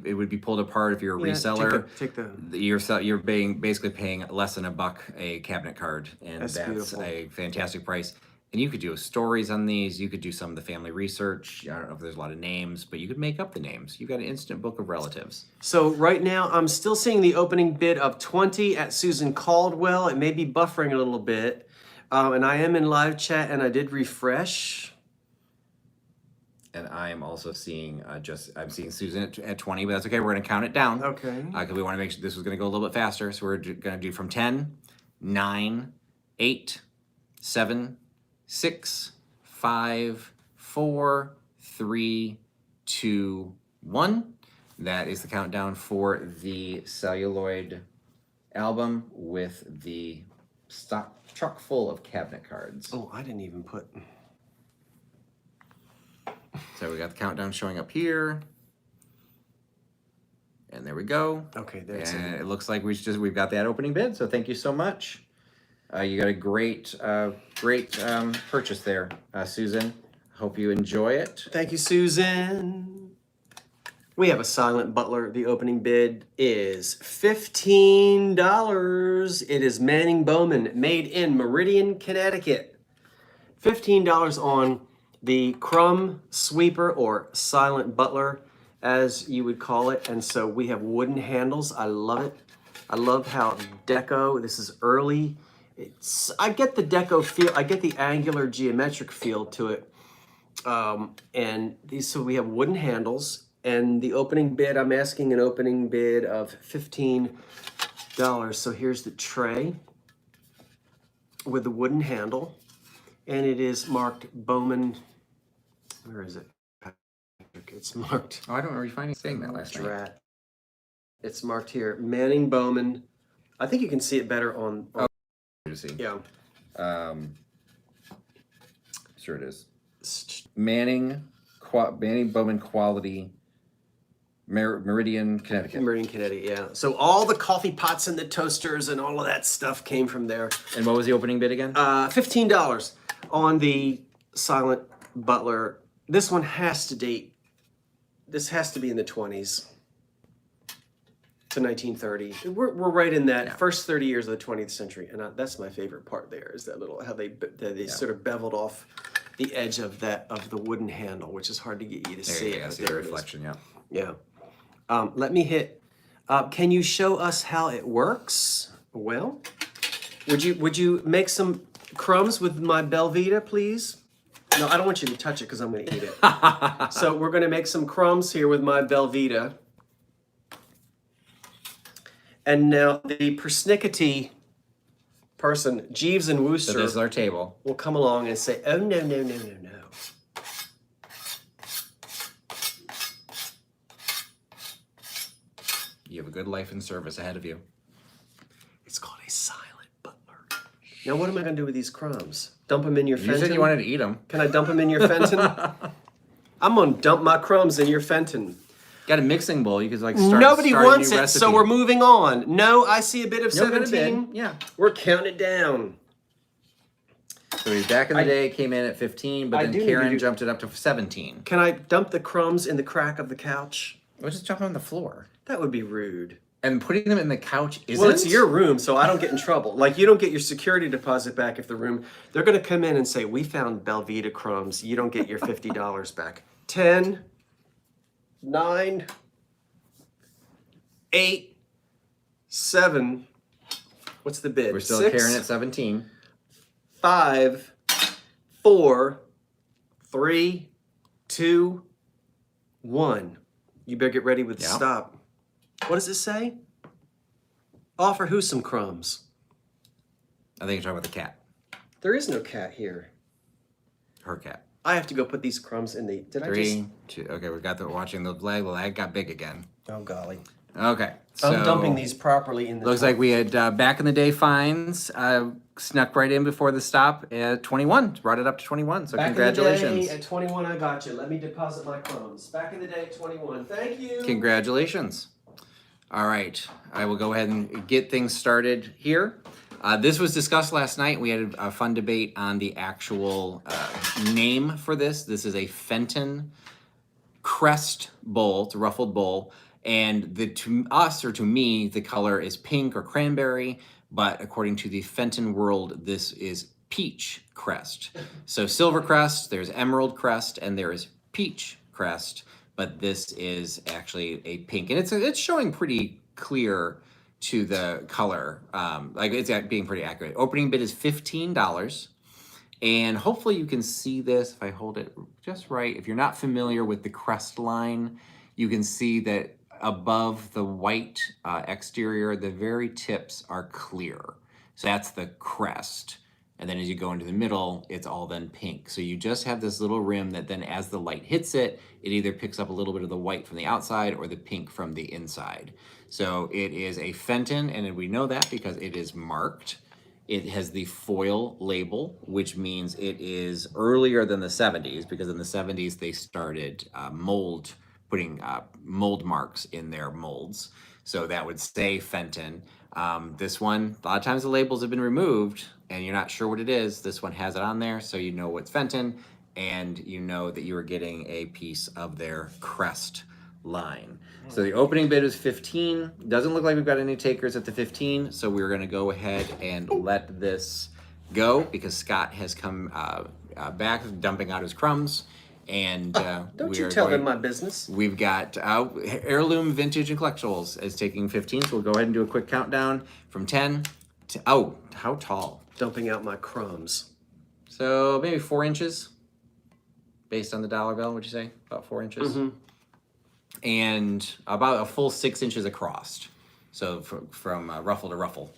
it would be pulled apart if you're a reseller. Take the You're basically paying less than $1 a cabinet card, and That's that's beautiful. a fantastic price. And you could do stories on these. You could do some of the family research. I don't know if there's a lot of names, but you could make up the names. You've got an instant book of relatives. So right now, I'm still seeing the opening bid of 20 at Susan Caldwell. It may be buffering a little bit. And I am in live chat, and I did refresh. And I am also seeing I'm seeing Susan at 20, but that's okay. We're going to count it down. Okay. Because we want to make sure this was going to go a little bit faster. So we're going to do from 10, 9, 8, 7, 6, 5, 4, 3, 2, 1. That is the countdown for the Celluloid album with the stock truck full of cabinet cards. Oh, I didn't even put. So we got the countdown showing up here. And there we go. Okay, there's And it looks like we've got that opening bid. So thank you so much. You got a great purchase there, Susan. Hope you enjoy it. Thank you, Susan. We have a silent Butler. The opening bid is $15. It is Manning Bowman, made in Meridian, Connecticut. $15 on the crumb sweeper, or silent Butler, as you would call it. And so we have wooden handles. I love it. I love how Deco, this is early. I get the Deco feel, I get the angular geometric feel to it. And these, so we have wooden handles, and the opening bid, I'm asking an opening bid of $15. So here's the tray with the wooden handle, and it is marked Bowman. Where is it? It's marked. Oh, I don't remember you finding saying that last night. Drat. It's marked here, Manning Bowman. I think you can see it better on To see. yeah. Sure it is. Manning Bowman Quality, Meridian, Connecticut. Meridian, Connecticut, yeah. So all the coffee pots and the toasters and all of that stuff came from there. And what was the opening bid again? $15 on the Silent Butler. This one has to date. This has to be in the 20s to 1930. We're right in that first 30 years of the 20th century, and that's my favorite part. There is that little how they sort of beveled off the edge of the wooden handle, which is hard to get you to see. Yeah, see the reflection. Yeah. Yeah. Let me hit. Can you show us how it works? Well, would you make some crumbs with my Belvita, please? No, I don't want you to touch it because I'm going to eat it. So we're going to make some crumbs here with my Belvita. And now the persnickety person, Jeeves and Wooster, So this is our table. will come along and say, oh, no, no, no, no, no. You have a good life and service ahead of you. It's called a silent butler. Now, what am I going to do with these crumbs? Dump them in your Fenton? You said you wanted to eat them. Can I dump them in your Fenton? I'm going to dump my crumbs in your Fenton. Got a mixing bowl. You could like start. Nobody start wants a new it, recipe. so we're moving on. No, I see a bid of No, got a 17. bid. Yeah. We're counting down. So we back in the day came in at 15, but I then do need to Karen do- jumped it up to 17. Can I dump the crumbs in the crack of the couch? We'll just jump on the floor. That would be rude. And putting them in the couch isn't. Well, it's your room, so I don't get in trouble. Like, you don't get your security deposit back if the room... They're going to come in and say, we found Belvita crumbs. You don't get your $50 back. 10, 9, 8, 7... What's the bid? We're still 6, Karen at 17. 5, 4, 3, 2, 1. You better get ready with the Yeah. stop. What does it say? Offer who some crumbs? I think you're talking about the cat. There is no cat here. Her cat. I have to go put these crumbs in the... Did I just... 3, 2. Okay, we got the watching the lag. The lag got big again. Oh, golly. Okay. So I'm dumping these properly in the... Looks like we had back in the day fines snuck right in before the stop at 21. Brought it up to 21. So Back congratulations. in the day, at 21, I got you. Let me deposit my crumbs. Back in the day, at 21. Thank you. Congratulations. All right, I will go ahead and get things started here. This was discussed last night. We had a fun debate on the actual name for this. This is a Fenton crest bowl. It's a ruffled bowl. And to us, or to me, the color is pink or cranberry. But according to the Fenton world, this is peach crest. So silver crest, there's emerald crest, and there is peach crest. But this is actually a pink, and it's showing pretty clear to the color, like it's being pretty accurate. Opening bid is $15, and hopefully you can see this if I hold it just right. If you're not familiar with the crest line, you can see that above the white exterior, the very tips are clear. So that's the crest. And then as you go into the middle, it's all then pink. So you just have this little rim that then as the light hits it, it either picks up a little bit of the white from the outside or the pink from the inside. So it is a Fenton, and we know that because it is marked. It has the foil label, which means it is earlier than the 70s, because in the 70s they started putting mold marks in their molds. So that would say Fenton. This one, a lot of times the labels have been removed and you're not sure what it is. This one has it on there, so you know it's Fenton, and you know that you are getting a piece of their crest line. So the opening bid is 15. Doesn't look like we've got any takers at the 15, so we're gonna go ahead and let this go because Scott has come back dumping out his crumbs, And Don't we you are tell going- them my business. We've got heirloom, vintage, and collectibles is taking 15. So we'll go ahead and do a quick countdown from 10 to, oh, how tall? Dumping out my crumbs. So maybe 4 inches based on the dollar bill, would you say? About 4 inches? And about a full 6 inches across. So from ruffle to ruffle,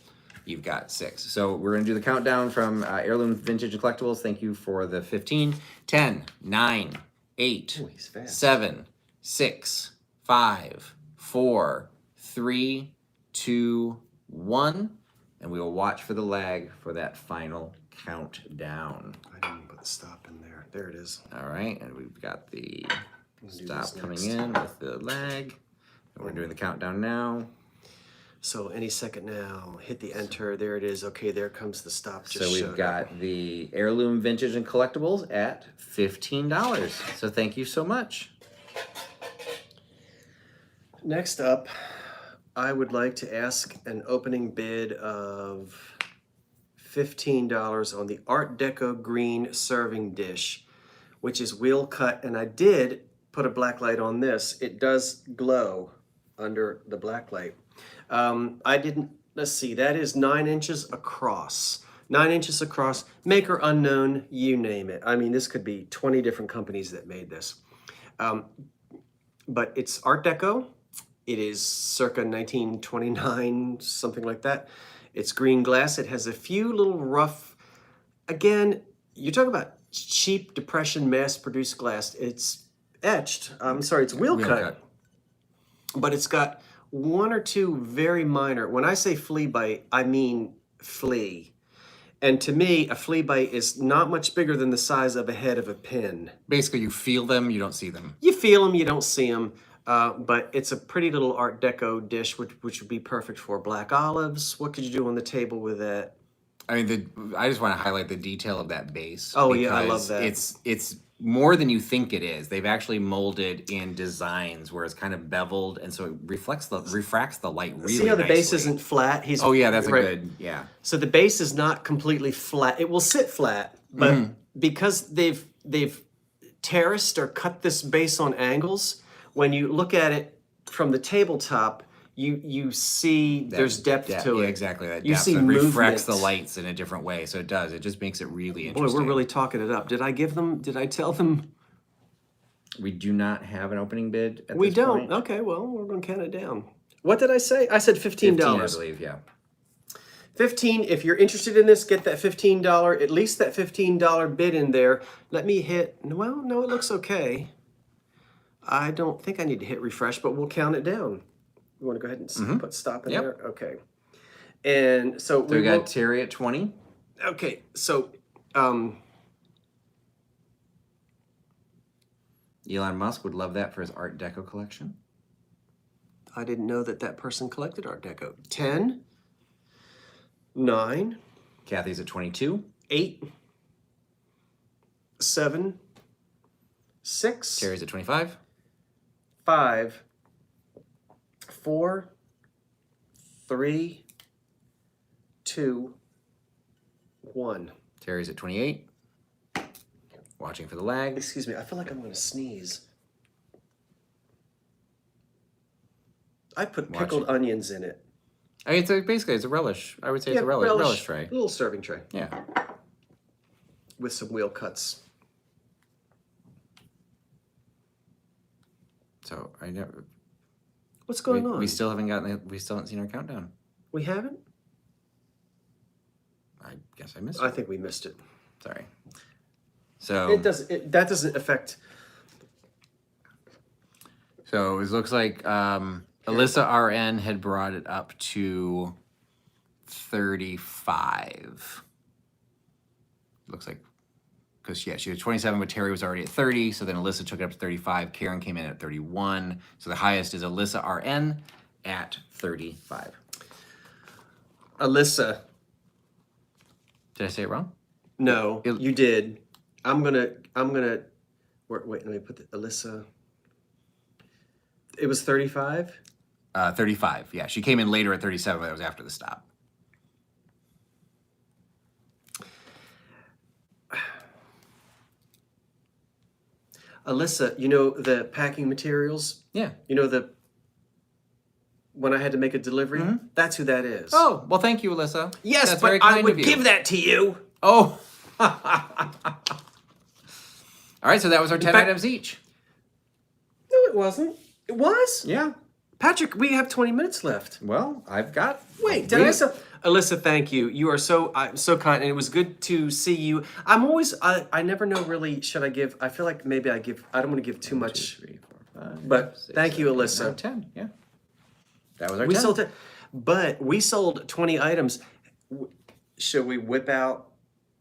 you've got 6. So we're going to do the countdown from heirloom, vintage, and collectibles. Thank you for the 15. 10, 9, 8, Ooh, he's fast. 7, 6, 5, 4, 3, 2, 1. And we will watch for the lag for that final countdown. I didn't even put the stop in there. There it is. All right, and we've got the do stop this coming next. in with the lag. And we're doing the countdown now. So any second now, hit the enter. There it is. Okay, there comes the stop. So we've got the heirloom, vintage, and collectibles at $15. So thank you so much. Next up, I would like to ask an opening bid of $15 on the Art Deco green serving dish, which is wheel cut. And I did put a black light on this. It does glow under the black light. I didn't, let's see, that is 9 inches across. 9 inches across, maker unknown, you name it. I mean, this could be 20 different companies that made this. But it's Art Deco. It is circa 1929, something like that. It's green glass. It has a few little rough, again, you're talking about cheap depression mass-produced glass. It's etched, I'm sorry, it's wheel cut. But it's got 1 or 2 very minor, when I say flea bite, I mean flea. And to me, a flea bite is not much bigger than the size of a head of a pin. Basically, you feel them, you don't see them. You feel them, you don't see them. But it's a pretty little Art Deco dish, which would be perfect for black olives. What could you do on the table with that? I mean, I just want to highlight the detail of that base. Oh, yeah, I love because that. It's more than you think it is. They've actually molded in designs where it's kind of beveled, and so it refracts the light really See how the base nicely. isn't flat? Oh yeah, that's right. a good, yeah. So the base is not completely flat. It will sit flat, but because they've terraced or cut this base on angles, when you look at it from the tabletop, you see there's depth to Yeah, it. exactly. That You depth. see It refracts the movement. lights in a different way, so it does. It just makes it really Boy, interesting. we're really talking it up. Did I tell them? We do not have an opening bid at We this don't. point. Okay, well, we're going to count it down. What did I say? I said $15. 15, I believe, yeah. 15, if you're interested in this, get that $15, at least that $15 bid in there. Let me hit, well, no, it looks okay. I don't think I need to hit refresh, but we'll count it down. You want to go ahead and put stop in Yep. there? Okay. And so, So we got Terry at 20. okay, so Elon Musk would love that for his Art Deco collection. I didn't know that person collected Art Deco. 10, 9, Kathy's at 22. 8, 7, 6, Terry's at 25. 5, 4, 3, 2, 1. Terry's at 28. Watching for the lag. Excuse me, I feel like I'm going to sneeze. I put pickled onions in it. I mean, basically, it's a relish. I would say it's a relish tray. A little serving tray Yeah. with some wheel cuts. So I never. What's going on? We still haven't seen our countdown. We haven't? I guess I missed I it. think we missed it. Sorry. So That doesn't affect. So it looks like Alyssa RN had brought it up to 35. Looks like, because yeah, she was 27, but Terry was already at 30. So then Alyssa took it up to 35. Karen came in at 31. So the highest is Alyssa RN at 35. Alyssa. Did I say it wrong? No, you did. I'm gonna. Wait, let me put the Alyssa. It was 35. 35. Yeah, she came in later at 37. But that was after the stop. Alyssa, you know the packing materials? Yeah. You know when I had to make a delivery? Mm-hmm. That's who that is. Oh, well, thank you, Alyssa. yes, That's but very I kind would of you. give that to you. Oh. All right, so that was our 10 fact- items each. No, it wasn't. It was? Yeah. Patrick, we have 20 minutes left. Well, I've got. Wait, did I say? Alyssa, thank you. You are so so kind, and it was good to see you. I'm always I never know really. Should I give? I feel like maybe I give. I don't want to give too much. 2, 3, 4, 5, But 6, thank you, 7, 8, Alyssa. 9, 10. Yeah. That was our We 10. sold it, but we sold 20 items. Should we whip out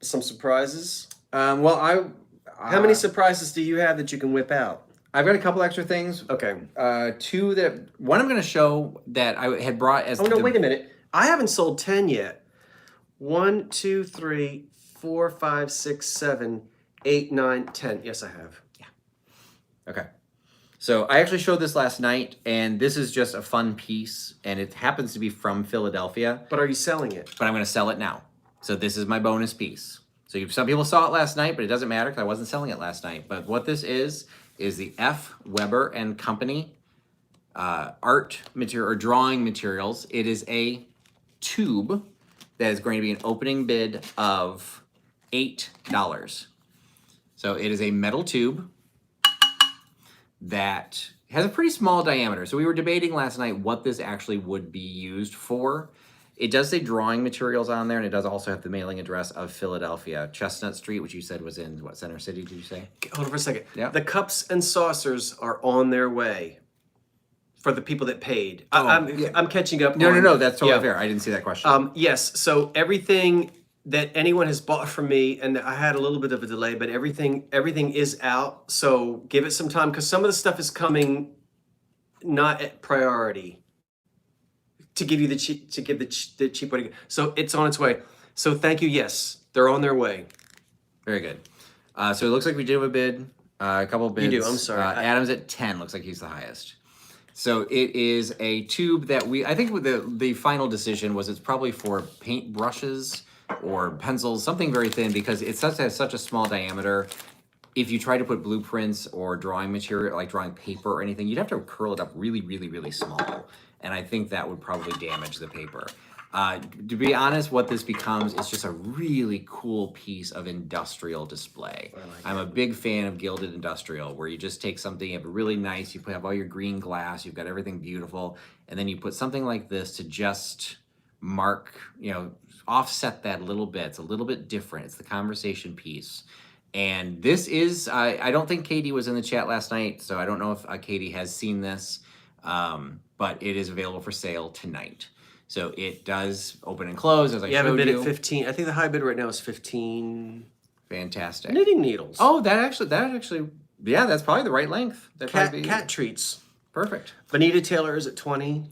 some surprises? Well, How many surprises do you have that you can whip out? I've got a couple extra things. Okay. Two that one I'm going to show that I had brought as. Oh no! Wait a minute. I haven't sold 10 yet. 1, 2, 3, 4, 5, 6, 7, 8, 9, 10. Yes, I have. Okay. So I actually showed this last night, and this is just a fun piece, and it happens to be from Philadelphia, But are you selling it? but I'm going to sell it now. So this is my bonus piece. So some people saw it last night, but it doesn't matter because I wasn't selling it last night. But what this is the F. Weber and Company art material or drawing materials. It is a tube that is going to be an opening bid of $8. So it is a metal tube that has a pretty small diameter. So we were debating last night what this actually would be used for. It does say drawing materials on there, and it does also have the mailing address of Philadelphia, Chestnut Street, which you said was in, what, Center City, did you say? Hold on for a second. Yeah. The cups and saucers are on their way for the people that paid. Oh, I'm catching up. No, that's totally Yeah. fair. I didn't see that question. Yes, so everything that anyone has bought from me, and I had a little bit of a delay, but everything is out. So give it some time because some of the stuff is coming not at priority to give you the cheap way to go. So it's on its way. So thank you. Yes, they're on their way. Very good. So it looks like we did have a bid, a couple of bids. You do, I'm sorry. Adam's at 10, looks like he's the highest. So it is a tube that I think with the final decision was it's probably for paint brushes or pencils, something very thin because it has such a small diameter. If you try to put blueprints or drawing material, like drawing paper or anything, you'd have to curl it up really, really, really small. And I think that would probably damage the paper. To be honest, what this becomes is just a really cool piece of industrial display. I'm a big fan of gilded industrial, where you just take something, you have a really nice, you have all your green glass, you've got everything beautiful, and then you put something like this to just mark, offset that a little bit. It's a little bit different. It's the conversation piece. And this is, I don't think Katie was in the chat last night, so I don't know if Katie has seen this, but it is available for sale tonight. So it does open and close, as I You have a showed bid you. at 15. I think the high bid right now is 15 Fantastic. knitting needles. Oh, that actually, yeah, that's probably the right length. That'd probably be cat treats. perfect. Bonita Taylor is at 20.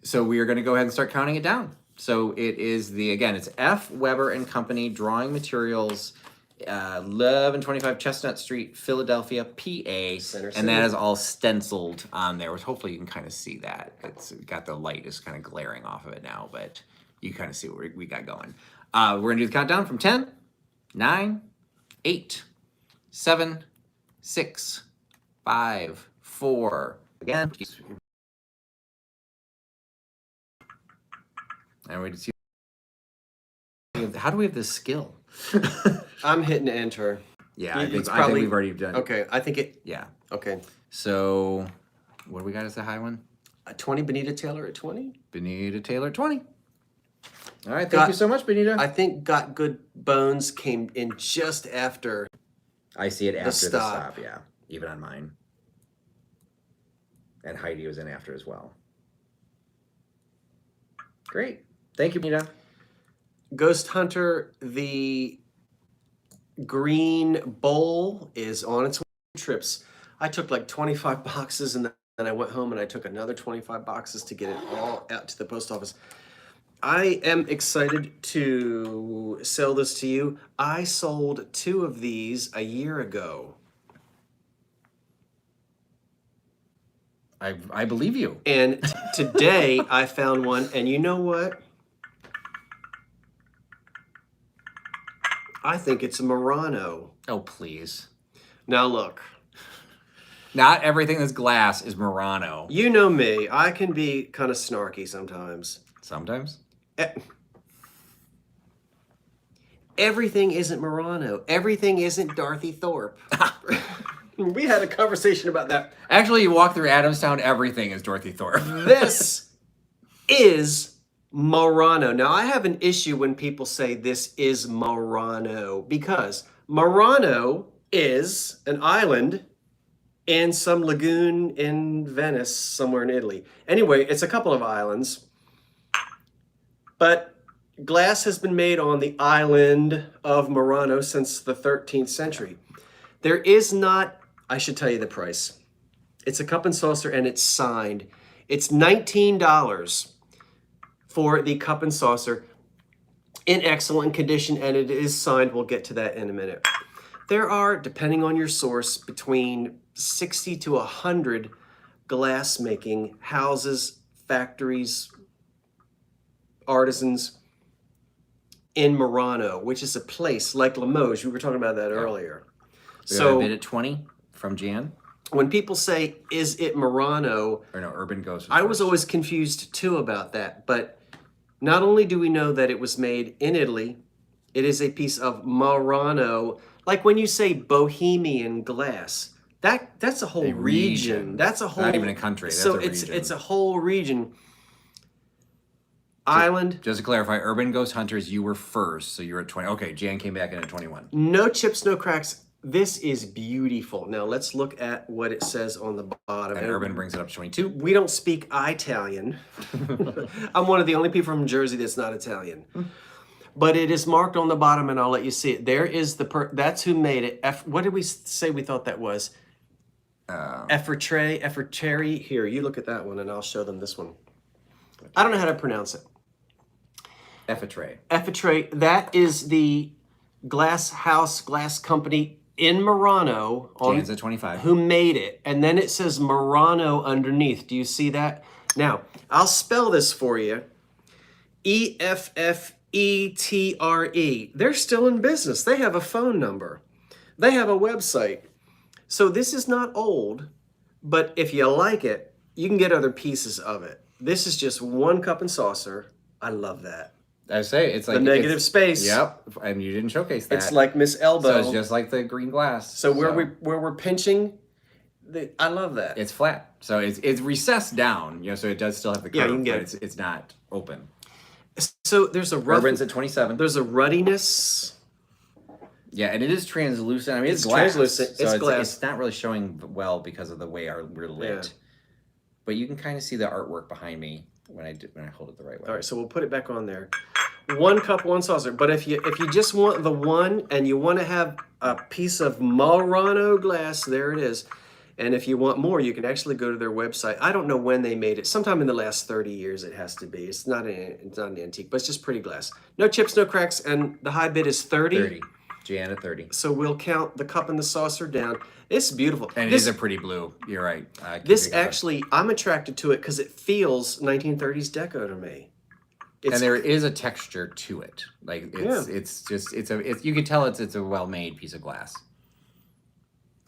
So we are going to go ahead and start counting it down. So it is it's F. Weber and Company Drawing Materials, 1125 Chestnut Street, Philadelphia, PA. Center And City. that is all stenciled on there, which hopefully you can kind of see that. It's got the light is kind of glaring off of it now, but you kind of see what we got going. We're going to do the countdown from 10, 9, 8, 7, 6, 5, 4. Again. And we see. How do we have this skill? I'm hitting enter. Yeah, It's I think we've already done it. Okay, I think it. Yeah. Okay. So, what do we got as the high one? 20 Bonita Taylor at 20. Benita Taylor, 20. All right, thank you so much, Benita. I think Got Good Bones came in just after. I see it after the stop. stop, yeah. Even on mine. And Heidi was in after as well. Great. Thank you, Benita. Ghost Hunter, the green bowl is on its way to trips. I took like 25 boxes and then I went home and I took another 25 boxes to get it all out to the post office. I am excited to sell this to you. I sold 2 of these a year ago. I believe you. And today I found one, and you know what? I think it's a Murano. Oh, please. Now look, Not everything that's glass is Murano. You know me. I can be kind of snarky sometimes. Sometimes. Everything isn't Murano. Everything isn't Dorothy Thorpe. We had a conversation about that. Actually, you walk through Adamstown, everything is Dorothy Thorpe. This is Murano. Now, I have an issue when people say this is Murano because Murano is an island in some lagoon in Venice, somewhere in Italy. Anyway, it's a couple of islands, but glass has been made on the island of Murano since the 13th century. There is not, I should tell you the price. It's a cup and saucer and it's signed. It's $19 for the cup and saucer in excellent condition and it is signed. We'll get to that in a minute. There are, depending on your source, between 60 to 100 glass making houses, factories, artisans in Murano, which is a place like Limoges. We were talking about that earlier. So bid at 20 from Jan. When people say, is it Murano? Or no, Urban Ghost. I was always confused too about that. But not only do we know that it was made in Italy, it is a piece of Murano. Like when you say Bohemian glass, that's a whole region. That's a whole, not even a country. That's so a region. it's a whole region. Island. Just to clarify, Urban Ghost Hunters, you were first, so you were at 20. Okay, Jan came back in at 21. No chips, no cracks. This is beautiful. Now let's look at what it says on the bottom. And Urban brings it up to 22. We don't speak Italian. I'm one of the only people from Jersey that's not Italian. But it is marked on the bottom, and I'll let you see it. There is that's who made it. What did we say we thought that was? Efferteri. Here, you look at that one, and I'll show them this one. I don't know how to pronounce it. Efferteri. That is the glass company in Murano. Jan's at 25. Who made it. And then it says Murano underneath. Do you see that? Now, I'll spell this for you. EFFETRE. They're still in business. They have a phone number. They have a website. So this is not old, but if you like it, you can get other pieces of it. This is just one cup and saucer. I love that. I say it's like the negative space. Yyep, and you didn't showcase that. It's like Miss Elbow. So it's just like the green glass. So where we're pinching, I love that. It's flat, so it's recessed down. So it does still have the curve, you can get but it's not open. So there's a rough. Urban's at 27. There's a ruddiness. Yeah, and it is translucent. I mean, it's glass. Translucent. So it's glass. It's not really showing well because of the way we're lit. Yeah. But you can kind of see the artwork behind me when I hold it the right way. All right, so we'll put it back on there. One cup, one saucer. But if you just want the one and you want to have a piece of Murano glass, there it is. And if you want more, you can actually go to their website. I don't know when they made it. Sometime in the last 30 years, it has to be. It's not an antique, but it's just pretty glass. No chips, no cracks, and the high bid is 30. 30. Jan at 30. So we'll count the cup and the saucer down. It's beautiful. And it is a pretty blue. You're right. This actually, I'm attracted to it because it feels 1930s deco to me. And there is a texture to it. Like you can tell it's a well-made piece of glass.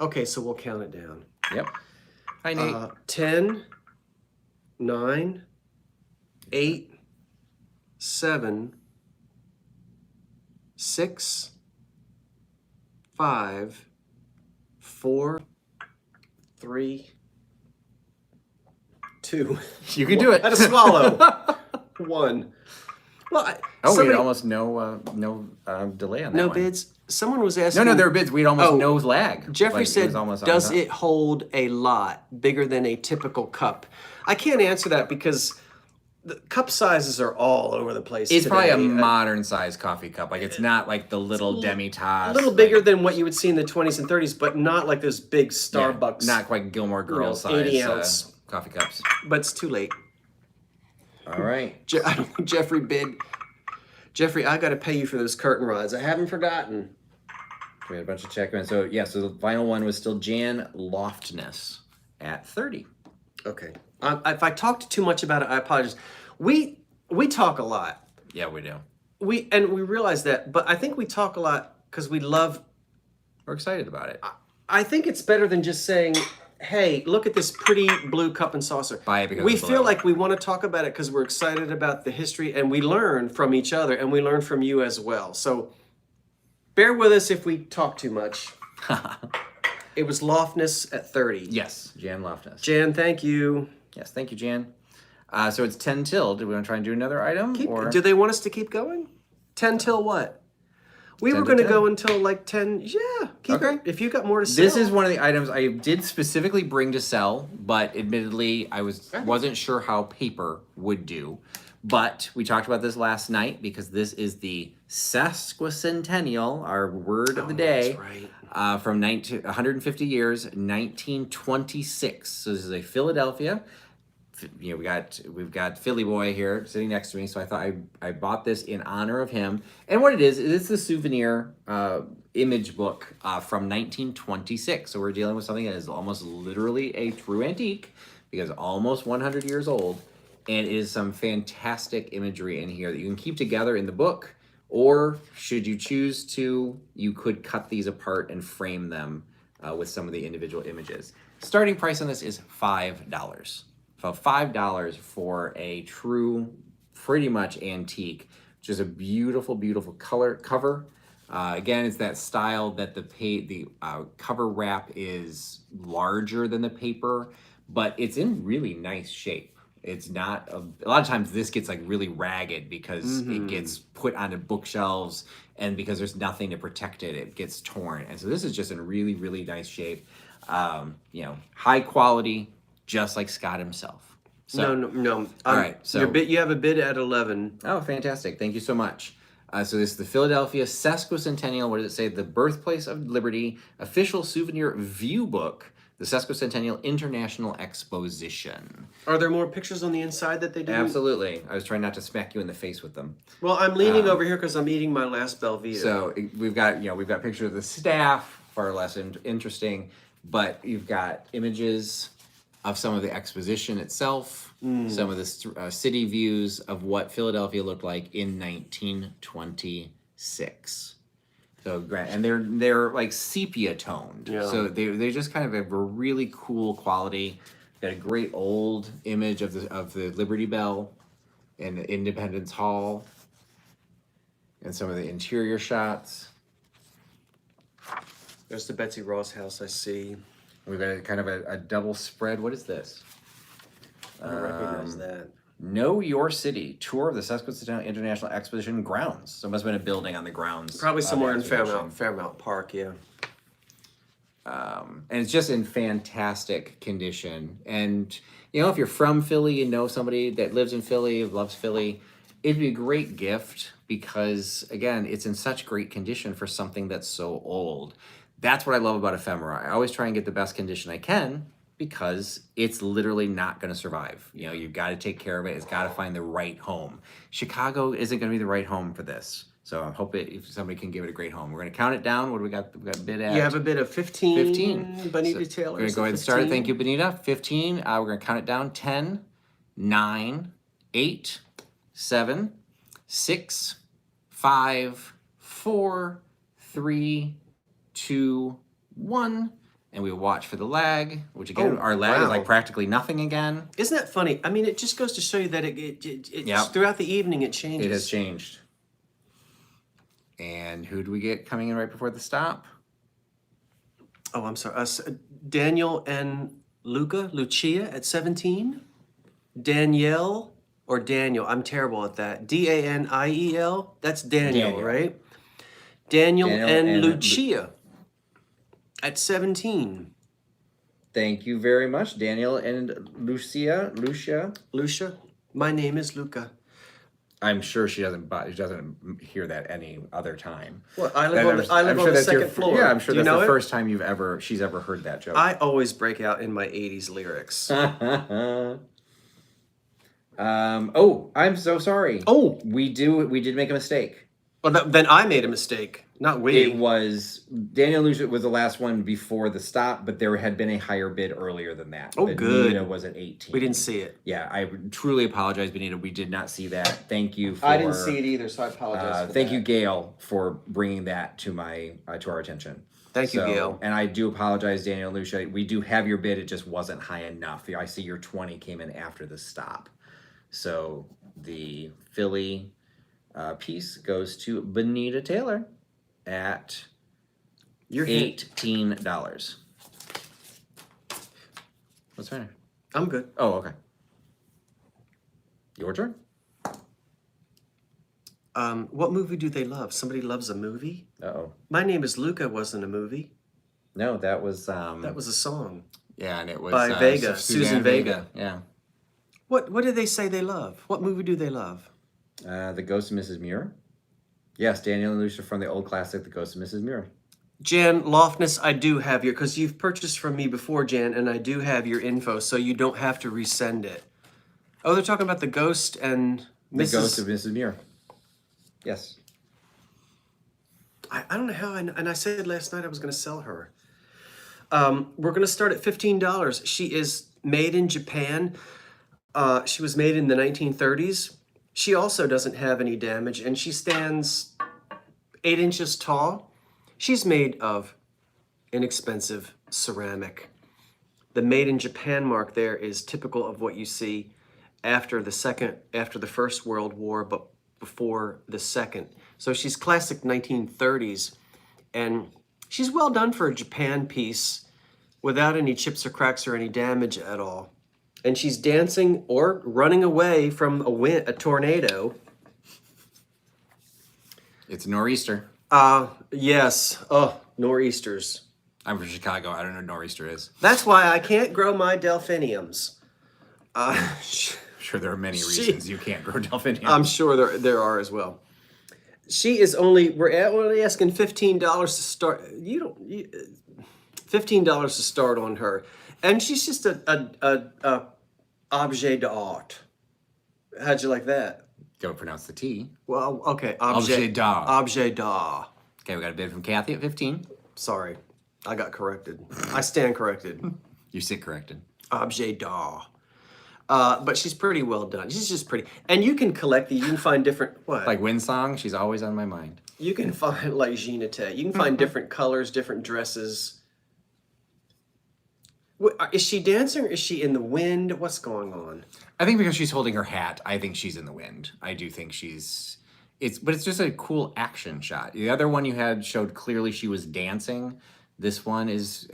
Okay, so we'll count it down. Yep. Hi, Nate. 10, 9, 8, 7, 6, 5, 4, 3, 2. You can do it. I had to swallow. 1. Well, we had almost no delay on that. No one. bids. Someone was asking. No, there were bids. We had almost no lag. Jeffrey said, "Does on it hold a lot bigger than a typical cup?" I can't answer that because the cup sizes are all over the place. It's today. probably a modern size coffee cup. Like it's not like the little demi-tasse. A little bigger than what you would see in the 20s and 30s, but not like those big Starbucks. Not quite Gilmore Girls size 80 ounce coffee cups. But it's too late. All right. I don't think Jeffrey bid. Jeffrey, I got to pay you for those curtain rods. I haven't forgotten. We had a bunch of checkmen. So so the final one was still Jan Loftness at 30. Okay. If I talked too much about it, I apologize. We talk a lot. Yeah, we do. We realize that, but I think we talk a lot because we're excited about it. I think it's better than just saying hey, look at this pretty blue cup and saucer. Buy it because we it's feel blue. like we want to talk about it because we're excited about the history, and we learn from each other, and we learn from you as well. So bear with us if we talk too much. It was Lofness at 30. Yes, Jan Lofness. Jan, thank you. Yes, thank you, Jan. So it's 10 till. Do we want to try and do another item? Do they want us to keep going? 10 till what? We 10 were to going to 10. go until like 10. Yeah, keep Okay. it. If you got more to say. This is one of the items I did specifically bring to sell, but admittedly, I wasn't sure how paper would do. But we talked about this last night because this is the sesquicentennial, our word of the day, That's right. from 150 years, 1926. So this is a Philadelphia. You know, we've got Philly boy here sitting next to me, so I thought I bought this in honor of him. And what it is, it's the souvenir image book from 1926. So we're dealing with something that is almost literally a true antique because almost 100 years old, and it is some fantastic imagery in here that you can keep together in the book, or should you choose to, you could cut these apart and frame them with some of the individual images. Starting price on this is $5. So $5 for a true, pretty much antique, which is a beautiful, beautiful cover. Again, it's that style that the cover wrap is larger than the paper, but it's in really nice shape. It's not a lot of times this gets like really ragged because it gets put onto bookshelves, and because there's nothing to protect it, it gets torn. And so this is just in really, really nice shape. You know, high quality, just like Scott himself. So, No. All right, so you have a bid at 11. oh, fantastic! Thank you so much. So this is the Philadelphia Sesquicentennial. What does it say? The Birthplace of Liberty official souvenir view book. The Sesquicentennial International Exposition. Are there more pictures on the inside that they do? Absolutely. I was trying not to smack you in the face with them. Well, I'm leaning over here because I'm eating my last Belvita. So we've got pictures of the staff, far less interesting, but you've got images of some of the exposition itself, some of the city views of what Philadelphia looked like in 1926. So and they're like sepia toned. Yeah. So they just kind of have a really cool quality. Got a great old image of the Liberty Bell and the Independence Hall, and some of the interior shots. There's the Betsy Ross house I see. We've got a kind of a double spread. What is this? I don't recognize that. Know Your City, tour of the Sesquicentennial International Exposition grounds. So it must have been a building on the grounds. Probably of the somewhere in exposition. Fairmount Park, yeah. And it's just in fantastic condition. And, you know, if you're from Philly and know somebody that lives in Philly, loves Philly, it'd be a great gift because, again, it's in such great condition for something that's so old. That's what I love about ephemera. I always try and get the best condition I can because it's literally not going to survive. You know, you've got to take care of it. It's got to find the right home. Chicago isn't going to be the right home for this. So I hope if somebody can give it a great home. We're going to count it down. What do we got? We got a bid at? You have a bid of 15. 15. Bonita So Taylor. we're going to go ahead and start it. Thank you, Bonita. 15. We're going to count it down. 10, 9, 8, 7, 6, 5, 4, 3, 2, 1. And we watch for the lag, which again, our lag is like practically nothing again. Isn't that funny? I mean, it just goes to show you that Yep. throughout the evening it changes. It has changed. And who do we get coming in right before the stop? Oh, I'm sorry. Daniel and Lucia at 17. Danielle or Daniel. I'm terrible at that. Daniel. That's Daniel, right? Daniel and Lucia at 17. Thank you very much, Daniel and Lucia. Lucia, my name is Luca. I'm sure she doesn't hear that any other time. Well, I live on the second floor. Yeah, I'm sure Do you that's know the it? first time she's ever heard that joke. I always break out in my 80s lyrics. Oh, I'm so sorry. Oh, we did make a mistake. well, then I made a mistake, not we. It was Daniel Lucia was the last one before the stop, but there had been a higher bid earlier than that. Oh, good. Benita was at 18. We didn't see it. Yeah, I truly apologize, Benita. We did not see that. Thank you for. I didn't see it either, so I apologize. Thank you, Gail, for bringing that to our attention. Thank you, So, Gail. and I do apologize, Daniel and Lucia. We do have your bid. It just wasn't high enough. I see your 20 came in after the stop. So the Philly piece goes to Benita Taylor at Your hit. $18. What's right? I'm good. Oh, okay. Your turn. What movie do they love? Somebody loves a movie? Uh-oh. My Name is Luca wasn't a movie. No, that was That was a song. yeah, and it was by Vega, Susan Vega. Yeah. What did they say they love? What movie do they love? The Ghost of Mrs. Muir. Yes, Daniel and Lucia from the old classic, The Ghost of Mrs. Muir. Jan Lofness, I do have your, because you've purchased from me before, Jan, and I do have your info, so you don't have to resend it. Oh, they're talking about the Ghost and The Mrs. Ghost of Mrs. Muir. Yes. I don't know how, and I said last night I was going to sell her. We're going to start at $15. She is made in Japan. She was made in the 1930s. She also doesn't have any damage, and she stands 8 inches tall. She's made of inexpensive ceramic. The made in Japan mark there is typical of what you see after the First World War, but before the Second. So she's classic 1930s, and she's well done for a Japan piece without any chips or cracks or any damage at all. And she's dancing or running away from a tornado. It's nor'easter. Yes. Oh, nor'easters. I'm from Chicago. I don't know what nor'easter is. That's why I can't grow my delphiniums. I'm sure there are many reasons you can't grow delphiniums. I'm sure there are as well. She is we're only asking $15 to start. $15 to start on her, and she's just a objet d'art. How'd you like that? Don't pronounce the T. Well, okay, Objet d'art. Objet d'art. Okay, we got a bid from Kathy at 15. Sorry, I got corrected. I stand corrected. You sit corrected. Objet d'art. But she's pretty well done. She's just pretty. And you can collect these. You can find different, what? Like Windsong, she's always on my mind. You can find, like Ginette, you can find different colors, different dresses. Is she dancing or is she in the wind? What's going on? I think because she's holding her hat, I think she's in the wind. I do think but it's just a cool action shot. The other one you had showed clearly she was dancing. This one is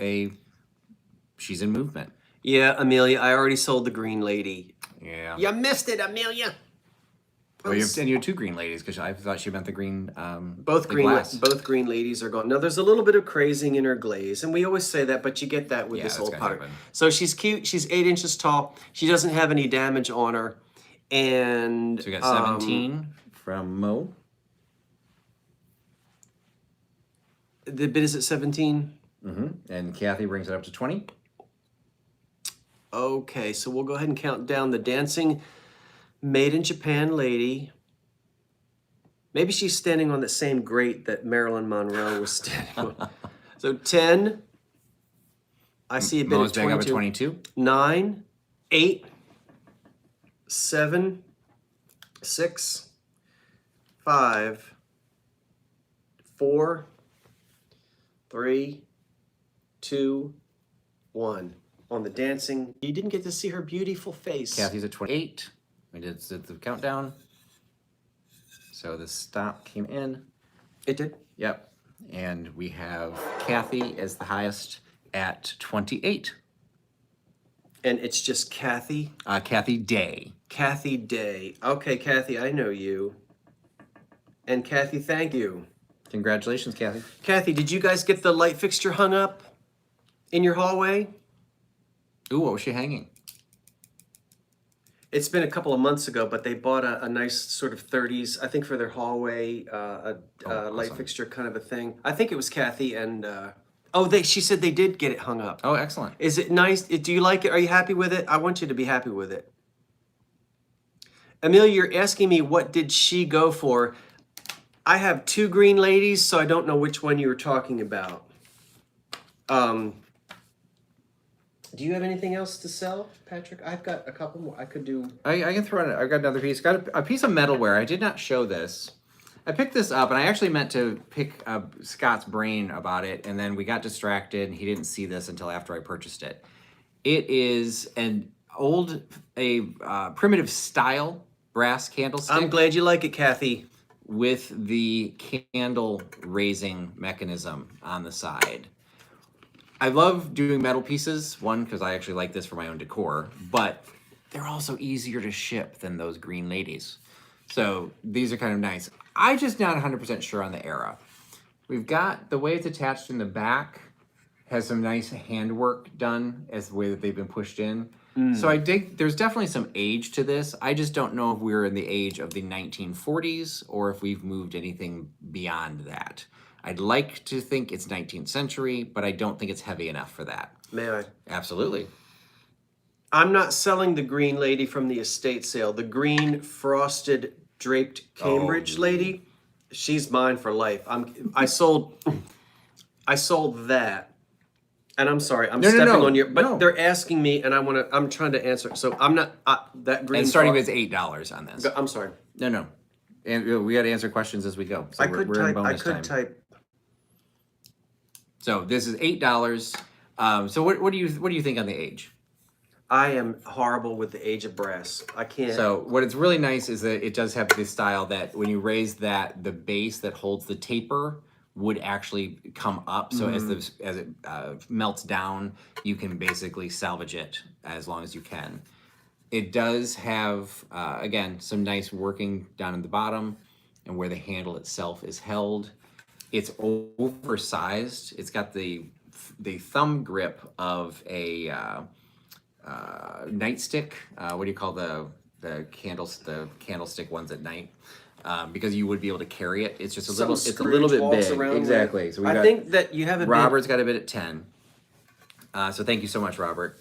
she's in movement. Yeah, Amelia, I already sold the green lady. Yeah. You missed it, Amelia. Oh, you had two green ladies because I thought she meant the green. Both the green, glass. both green ladies are gone. Now there's a little bit of crazing in her glaze, and we always say that, but you get that with this that's old gonna pottery. happen. So she's cute. She's 8 inches tall. She doesn't have any damage on her, and So we got 17 from Mo. The bid is at 17. And Kathy brings it up to 20. Okay, so we'll go ahead and count down the dancing made in Japan lady. Maybe she's standing on the same grate that Marilyn Monroe was standing on. So 10. I see a bid Mo's at back up at 22. 22. 9, 8, 7, 6, 5, 4, 3, 2, 1. On the dancing, you didn't get to see her beautiful face. Kathy's at 28. We did the countdown. So the stop came in. It did. Yep. And we have Kathy as the highest at 28. And it's just Kathy. Kathy Day. Kathy Day. Okay, Kathy, I know you. And Kathy, thank you. Congratulations, Kathy. Kathy, did you guys get the light fixture hung up in your hallway? Ooh, what was she hanging? It's been a couple of months ago, but they bought a nice sort of 30s, I think for their hallway, light awesome. fixture kind of a thing. I think it was Kathy and, she said they did get it hung up. Oh, excellent. Is it nice? Do you like it? Are you happy with it? I want you to be happy with it. Amelia, you're asking me what did she go for? I have 2 green ladies, so I don't know which one you were talking about. Do you have anything else to sell, Patrick? I've got a couple more. I could do. I can throw in. I've got another piece. Got a piece of metalware. I did not show this. I picked this up, and I actually meant to pick Scott's brain about it, and then we got distracted, and he didn't see this until after I purchased it. It is an primitive style brass candlestick. I'm glad you like it, Kathy. With the candle raising mechanism on the side. I love doing metal pieces, one, because I actually like this for my own decor, but they're also easier to ship than those green ladies. So these are kind of nice. I'm just not 100% sure on the era. We've got the way it's attached in the back has some nice handwork done as the way that they've been pushed in. So I think there's definitely some age to this. I just don't know if we're in the age of the 1940s or if we've moved anything beyond that. I'd like to think it's 19th century, but I don't think it's heavy enough for that. May I? Absolutely. I'm not selling the green lady from the estate sale. The green frosted draped Cambridge lady, she's mine for life. I sold that. And I'm sorry, I'm stepping on your. But they're asking me, and I'm trying to answer. So I'm not that green. And starting with $8 on this. I'm sorry. No. And we got to answer questions as we go. So I could type. So this is $8. So what do you think on the age? I am horrible with the age of brass. I can't. So what it's really nice is that it does have this style that when you raise that, the base that holds the taper would actually come up. So as it melts down, you can basically salvage it as long as you can. It does have, again, some nice working down in the bottom and where the handle itself is held. It's oversized. It's got the thumb grip of a nightstick. What do you call the candlestick ones at night? Because you would be able to carry it. It's just a little bit big. Exactly. So I think that you have a Robert's got a bit at 10. So thank you so much, Robert.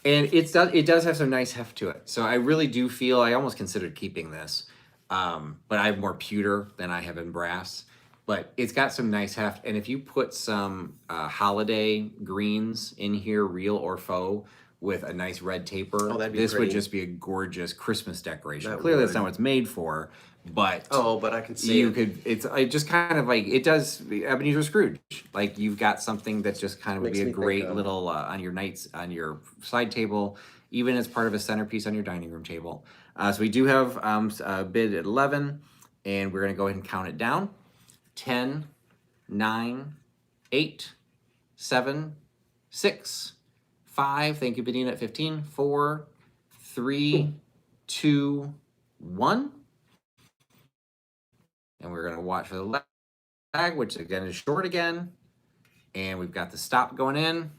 And it does have some nice heft to it. So I really do feel I almost considered keeping this, but I have more pewter than I have in brass. But it's got some nice heft, and if you put some holiday greens in here, real or faux, with a nice red taper, this would just be a gorgeous Christmas decoration. Clearly, that's not what it's made for, but but I can see It's just kind of like it does. Ebenezer Scrooge, like you've got something that's just kind of would be a great little on your side table, even as part of a centerpiece on your dining room table. So we do have a bid at 11, and we're gonna go ahead and count it down. 10, 9, 8, 7, 6, 5. Thank you, Bedina, at 15. 4, 3, 2, 1. And we're going to watch for the lag, which again is short again. And we've got the stop going in.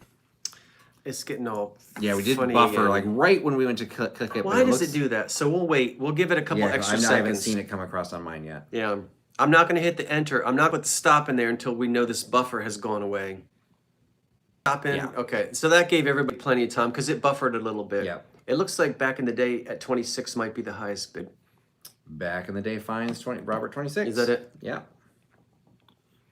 It's getting all we did buffer again. like right when we went to click it. Why does it do that? So we'll wait. We'll give it a couple extra seconds. I haven't seen it come across on mine yet. Yeah. I'm not going to hit the enter. I'm not going to stop in there until we know this buffer has gone away. Stop in. Yeah. Okay. So that gave everybody plenty of time because it buffered a little bit. Yeah. It looks like back in the day at 26 might be the highest bid. Back in the day, fines 20. Robert 26. Is that it? Yeah.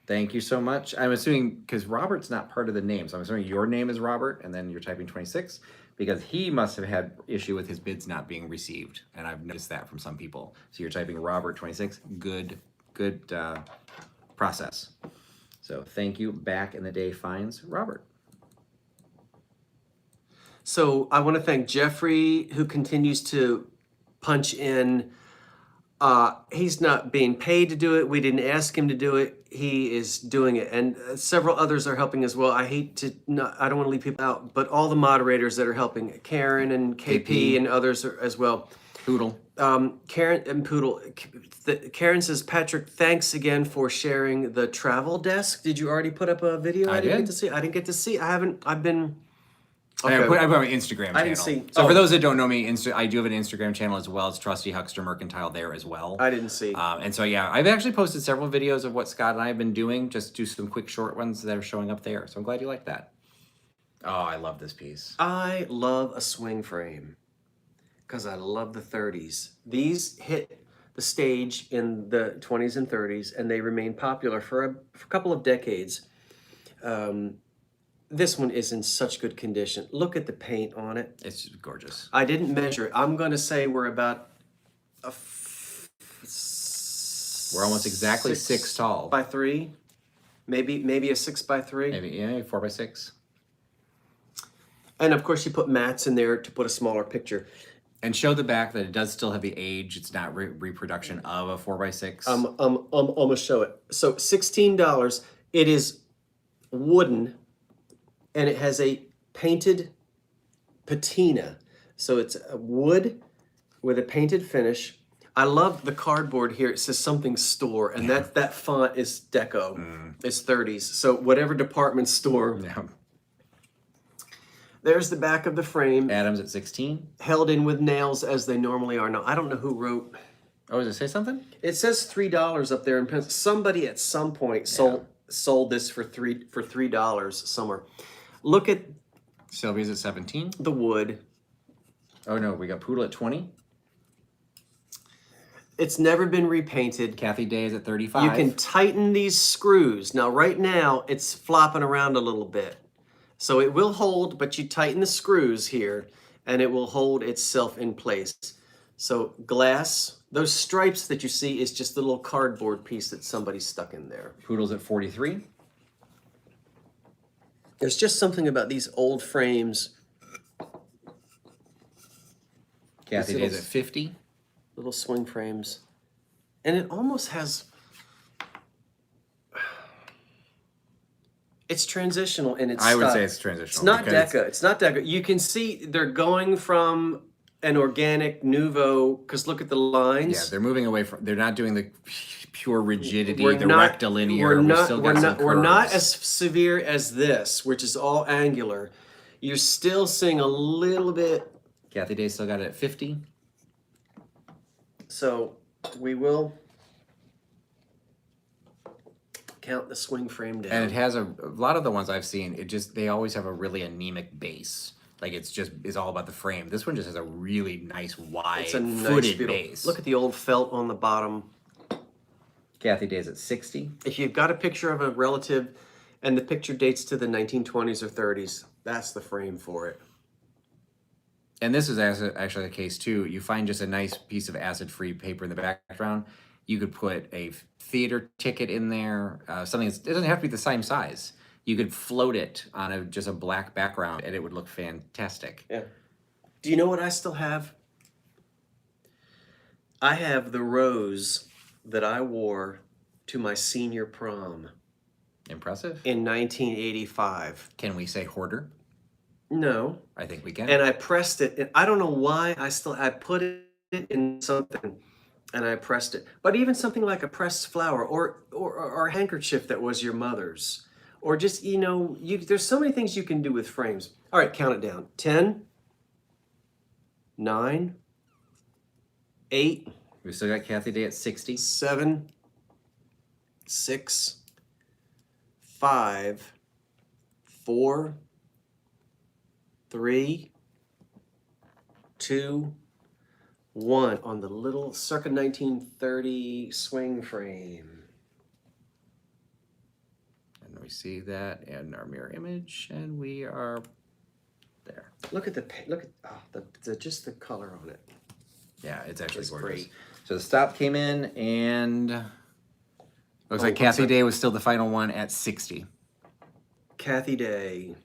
Thank you so much. I'm assuming because Robert's not part of the name, so I'm assuming your name is Robert, and then you're typing 26 because he must have had issue with his bids not being received, and I've noticed that from some people. So you're typing Robert 26. Good process. So thank you. Back in the day, fines Robert. So I want to thank Jeffrey, who continues to punch in. He's not being paid to do it. We didn't ask him to do it. He is doing it. And several others are helping as well. I don't want to leave people out, but all the moderators that are helping, Karen and KP and others as well. Poodle. Karen and Poodle. Karen says, Patrick, thanks again for sharing the travel desk. Did you already put up a video? I didn't get to see. I've been... Okay. I put my Instagram channel. I didn't see. So for those that don't know me, I do have an Instagram channel as well. It's Trusty Huckster Mercantile there as well. I didn't see. And so, yeah, I've actually posted several videos of what Scott and I have been doing. Just do some quick short ones that are showing up there. So I'm glad you like that. Oh, I love this piece. I love a swing frame because I love the 30s. These hit the stage in the 20s and 30s, and they remain popular for a couple of decades. This one is in such good condition. Look at the paint on it. It's just gorgeous. I didn't measure it. I'm going to say we're about We're almost exactly 6 tall. by 3, maybe a 6 by 3. Maybe 4 by 6. And of course, you put mats in there to put a smaller picture. And show the back that it does still have the age. It's not reproduction of a 4 by 6. I'm gonna show it. So $16. It is wooden, and it has a painted patina. So it's a wood with a painted finish. I love the cardboard here. It says something store, and that font is Deco. It's 30s. So whatever department store. Yeah. There's the back of the frame, Adams at 16. held in with nails as they normally are. Now, I don't know who wrote. Oh, does it say something? It says $3 up there in pencil. Somebody at some point sold this for $3 somewhere. Look at Sylvia's at 17. the wood. Oh no, we got Poodle at 20. It's never been repainted. Kathy Day is at 35. You can tighten these screws. Now, right now, it's flopping around a little bit. So it will hold, but you tighten the screws here, and it will hold itself in place. So glass, those stripes that you see is just the little cardboard piece that somebody stuck in there. Poodle's at 43. There's just something about these old frames. Kathy These Day's little- at 50. Little swing frames. And it almost has... It's transitional in its I would style. say it's transitional. It's not because Deco. It's not Deco. You can see they're going from an organic nouveau, because look at the lines. Yeah, they're moving away from. They're not doing the pure rigidity, We're the not- rectilinear. We're not, still we're got not, some we're not curves. as severe as this, which is all angular. You're still seeing a little bit. Kathy Day still got it at 50. So we will count the swing frame down. And it has a lot of the ones I've seen. They always have a really anemic base. Like it's all about the frame. This one just has a really nice wide It's a nice, footed beautiful- base. Look at the old felt on the bottom. Kathy Day's at 60. If you've got a picture of a relative and the picture dates to the 1920s or 30s, that's the frame for it. And this is actually the case too. You find just a nice piece of acid-free paper in the background. You could put a theater ticket in there. Something it doesn't have to be the same size. You could float it on just a black background, and it would look fantastic. Yeah. Do you know what I still have? I have the rose that I wore to my senior prom Impressive. in 1985. Can we say hoarder? No. I think we can. And I pressed it. And I don't know why I put it in something and I pressed it. But even something like a pressed flower or a handkerchief that was your mother's. Or just, there's so many things you can do with frames. All right, count it down. 10, 9, 8, We still got Kathy Day at 60. 7, 6, 5, 4, 3, 2, 1 on the little circa 1930 swing frame. And we see that in our mirror image, and we are there. Look at just the color on it. Yeah, it's actually It's gorgeous. great. So the stop came in, and looks like what's Kathy that? Day was still the final one at 60. Kathy Day.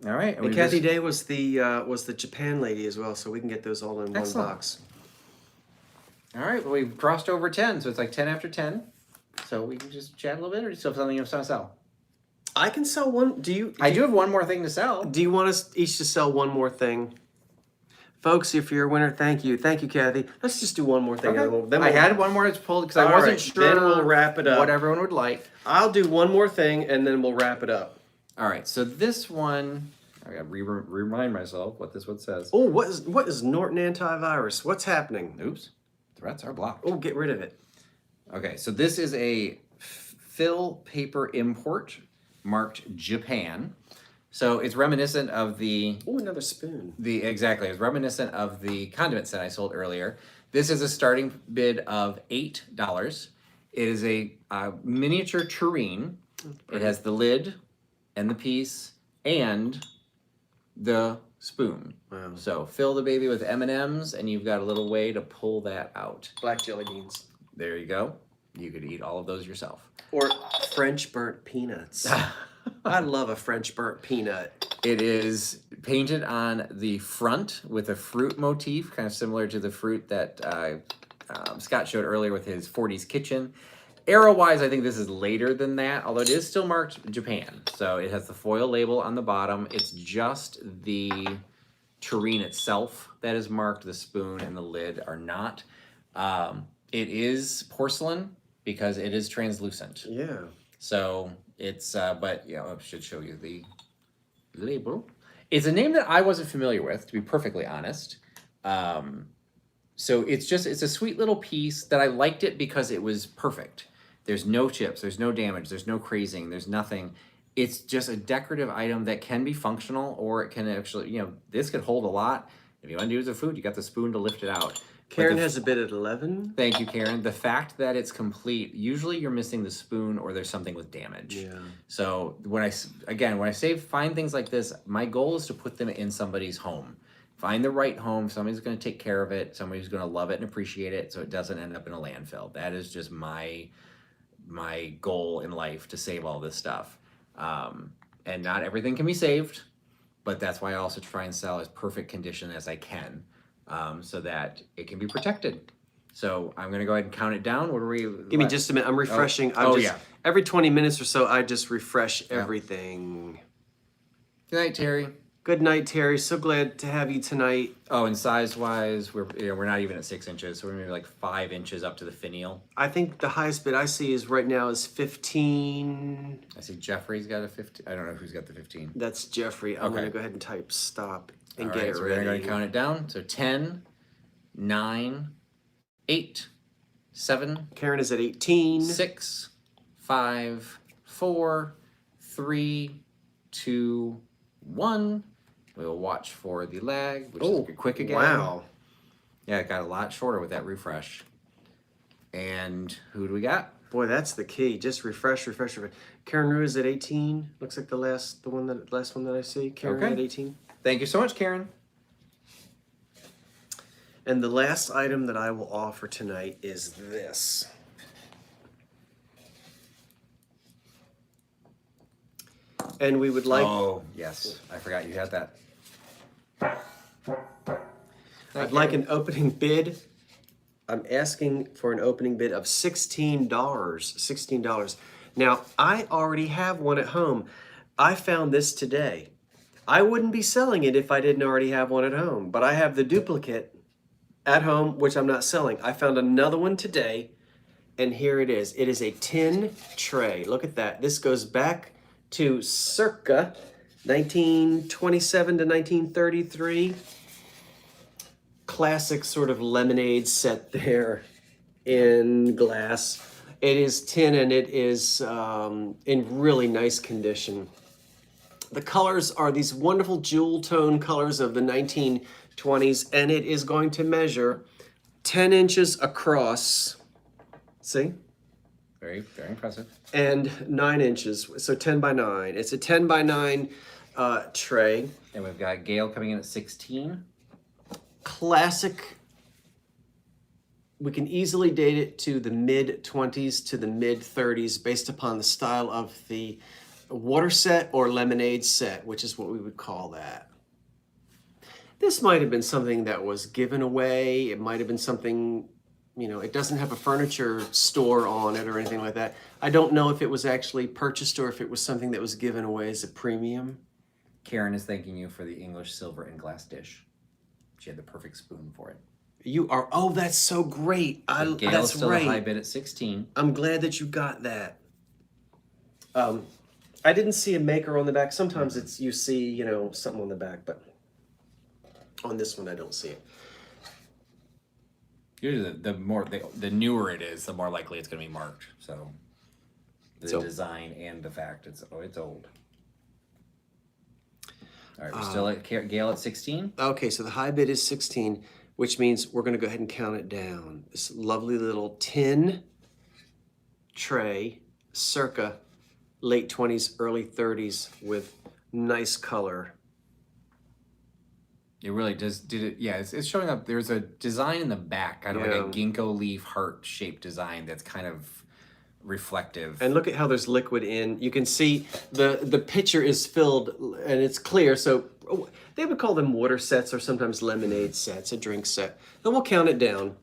All right. And Kathy Day was the Japan lady as well, so we can get those all in Excellent. one box. All right. Well, we've crossed over 10, so it's like 10 after 10. So we can just chat a little bit, or do you still have something you want to sell? I can sell one. I do have one more thing to sell. Do you want us each to sell one more thing? Folks, if you're a winner, thank you. Thank you, Kathy. Let's just do one more thing. Okay. Then I had one more that's pulled because I All wasn't right, sure then we'll wrap it up. what everyone would like. I'll do one more thing, and then we'll wrap it up. All right. So this one, I got to remind myself what this one says. Oh, what is Norton antivirus? What's happening? Oops. Threats are blocked. Oh, get rid of it. Okay, so this is a fill paper import marked Japan. So it's reminiscent of the Oh, another spoon. exactly. It's reminiscent of the condiment set I sold earlier. This is a starting bid of $8. It is a miniature terrine. It has the lid and the piece and the spoon. Wow. So fill the baby with M&Ms, and you've got a little way to pull that out. Black jelly beans. There you go. You could eat all of those yourself. Or French burnt peanuts. I love a French burnt peanut. It is painted on the front with a fruit motif, kind of similar to the fruit that Scott showed earlier with his 40s kitchen. Arrow-wise, I think this is later than that, although it is still marked Japan. So it has the foil label on the bottom. It's just the terrine itself that is marked. The spoon and the lid are not. It is porcelain because it is translucent. Yeah. So it's, but yeah, I should show you the label. It's a name that I wasn't familiar with, to be perfectly honest. So it's a sweet little piece that I liked it because it was perfect. There's no chips, there's no damage, there's no crazing, there's nothing. It's just a decorative item that can be functional, or it can actually, this could hold a lot. If you want to use a food, you got the spoon to lift it out. Karen has a bid at 11. Thank you, Karen. The fact that it's complete, usually you're missing the spoon or there's something with damage. Yeah. So when I say find things like this, my goal is to put them in somebody's home. Find the right home, somebody's going to take care of it, somebody who's going to love it and appreciate it so it doesn't end up in a landfill. That is just my goal in life, to save all this stuff. And not everything can be saved, but that's why I also try and sell as perfect condition as I can, so that it can be protected. So I'm going to go ahead and count it down. What are we? Give me just a minute. I'm refreshing. Yeah. Every 20 minutes or so, I just refresh everything. Good night, Terry. Good night, Terry. So glad to have you tonight. Oh, and size-wise, we're not even at 6 inches, so we're maybe like 5 inches up to the finial. I think the highest bid I see is right now is 15. I see Jeffrey's got a 15. I don't know who's got the 15. That's Jeffrey. I'm going to go ahead and type stop and All get right, it so ready. we're going to count it down. So 10, 9, 8, 7, Karen is at 18. 6, 5, 4, 3, 2, 1. We'll watch for the lag, which is quick again. Wow. Yeah, it got a lot shorter with that refresh. And who do we got? Boy, that's the key. Just refresh. Karen Rue is at 18. Looks like the last one that I see. Karen Okay. at 18. Thank you so much, Karen. And the last item that I will offer tonight is this. And we would like... Oh, yes. I forgot you had that. I'd like an opening bid. I'm asking for an opening bid of $16. $16. Now, I already have one at home. I found this today. I wouldn't be selling it if I didn't already have one at home, but I have the duplicate at home, which I'm not selling. I found another one today, and here it is. It is a tin tray. Look at that. This goes back to circa 1927 to 1933. Classic sort of lemonade set there in glass. It is tin, and it is in really nice condition. The colors are these wonderful jewel tone colors of the 1920s, and it is going to measure 10 inches across. See? Very, very impressive. And 9 inches, so 10 by 9. It's a 10 by 9 tray. And we've got Gail coming in at 16. Classic. We can easily date it to the mid-20s to the mid-30s based upon the style of the water set or lemonade set, which is what we would call that. This might have been something that was given away. It might have been something, it doesn't have a furniture store on it or anything like that. I don't know if it was actually purchased or if it was something that was given away as a premium. Karen is thanking you for the English silver and glass dish. She had the perfect spoon for it. You are, that's so great. So Gail's That's still right. a high bid at 16. I'm glad that you got that. I didn't see a maker on the back. Sometimes you see, something on the back, but on this one I don't see it. Usually the newer it is, the more likely it's going to be marked. So the design and the fact it's old. All right, we're still at Gail at 16. Okay, so the high bid is 16, which means we're going to go ahead and count it down. This lovely little tin tray, circa late 20s, early 30s, with nice color. It really does. Did it? Yeah, it's showing up. There's a design in the back, kind of like a ginkgo leaf heart shaped design that's kind of reflective. And look at how there's liquid in. You can see the pitcher is filled and it's clear. So they would call them water sets or sometimes lemonade sets, a drink set. And we'll count it down.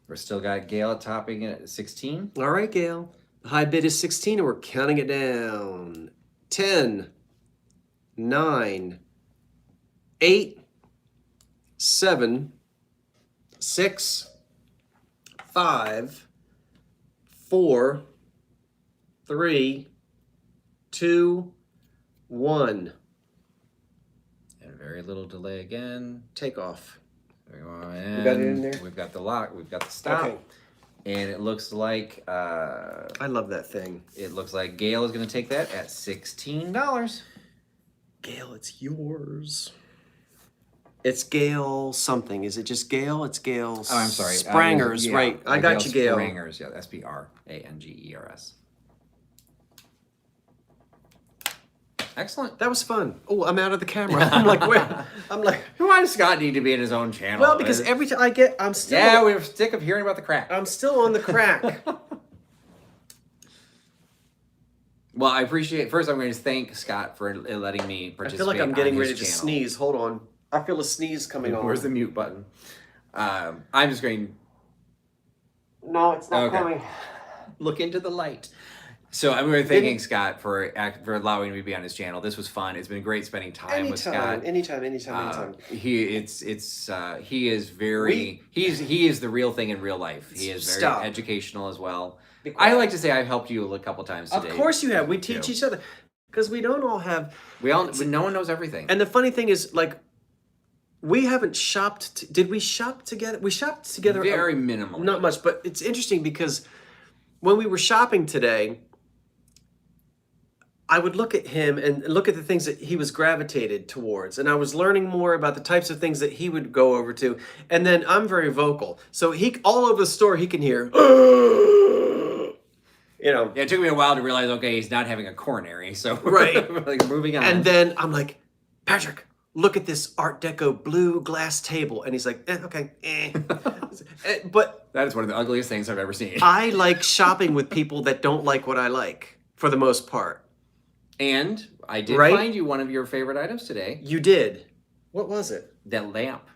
We're still got Gail topping it at 16. All right, Gail. The high bid is 16 and we're counting it down. 10, 9, 8, 7, 6, 5, 4, 3, 2, 1. And very little delay again. Take off. And You got it in there? We've got the lock. We've got the stop. Okay. And it looks like I love that thing. it looks like Gail is going to take that at $16. Gail, it's yours. It's Gail something. Is it just Gail? It's Gail. Oh, I'm sorry. Sprangers, Yeah, right. I got you, Gail. Sprangers, yeah. Sprangers. Excellent. That was fun. Oh, I'm out of the camera. I'm like, where? I'm like, Why does Scott need to be in his own channel? well, because every time I'm still. Yeah, we're sick of hearing about the crack. I'm still on the crack. Well, I appreciate. First, I'm going to thank Scott for letting me I participate. feel like I'm getting on his ready to channel. sneeze. Hold on. I feel a sneeze coming on. Where's the mute button? I'm just going No, it's not Okay. coming. look into the light. So I'm really thanking Scott for allowing me to be on his channel. This was fun. It's been great spending time with Scott. Anytime. He is very he is the real thing in real life. He is very Stop. educational as well. Be quiet. I like to say I've helped you a couple times today. Of course you have. We too. teach each other because we don't all have. No one knows everything. And the funny thing is, like, we haven't shopped. Did we shop together? We shopped together. Very minimal. Not much, but it's interesting because when we were shopping today, I would look at him and look at the things that he was gravitated towards. And I was learning more about the types of things that he would go over to. And then I'm very vocal. So all over the store, he can hear, Yeah, it took me a while to realize, okay, he's not having a coronary. So Right. like moving on. And then I'm like, Patrick, look at this Art Deco blue glass table. And he's like, okay. But that is one of the ugliest things I've ever seen. I like shopping with people that don't like what I like, for the most part. And I did Right? find you one of your favorite items today. You did. What was it? That lamp.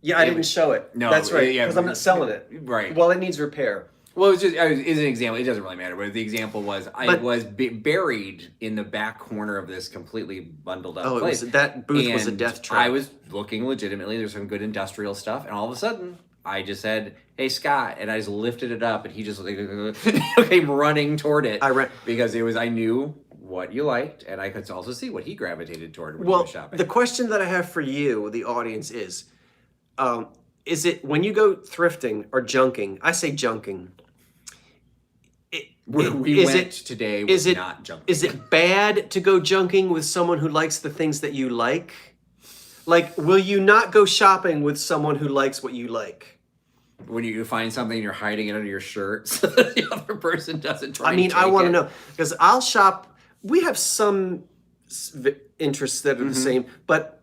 Yeah, I didn't show it. No, That's right, yeah, because I'm not selling it. Right. Well, it needs repair. Well, it's just is an example. It doesn't really matter. But the example was I was buried in the back corner of this completely bundled up place. That booth was a And death trap. I was looking legitimately. There's some good industrial stuff, and all of a sudden, I just said, "Hey, Scott," and I just lifted it up, and he just came running toward it. Because I knew what you liked, and I could also see what he gravitated toward when he was shopping. The question that I have for you, the audience, is it when you go thrifting or junking? I say junking. Today was not junking. Is it bad to go junking with someone who likes the things that you like? Like, will you not go shopping with someone who likes what you like? When you find something, you're hiding it under your shirt so that the other person doesn't try. I want to know because I'll shop. We have some interests that are the same, but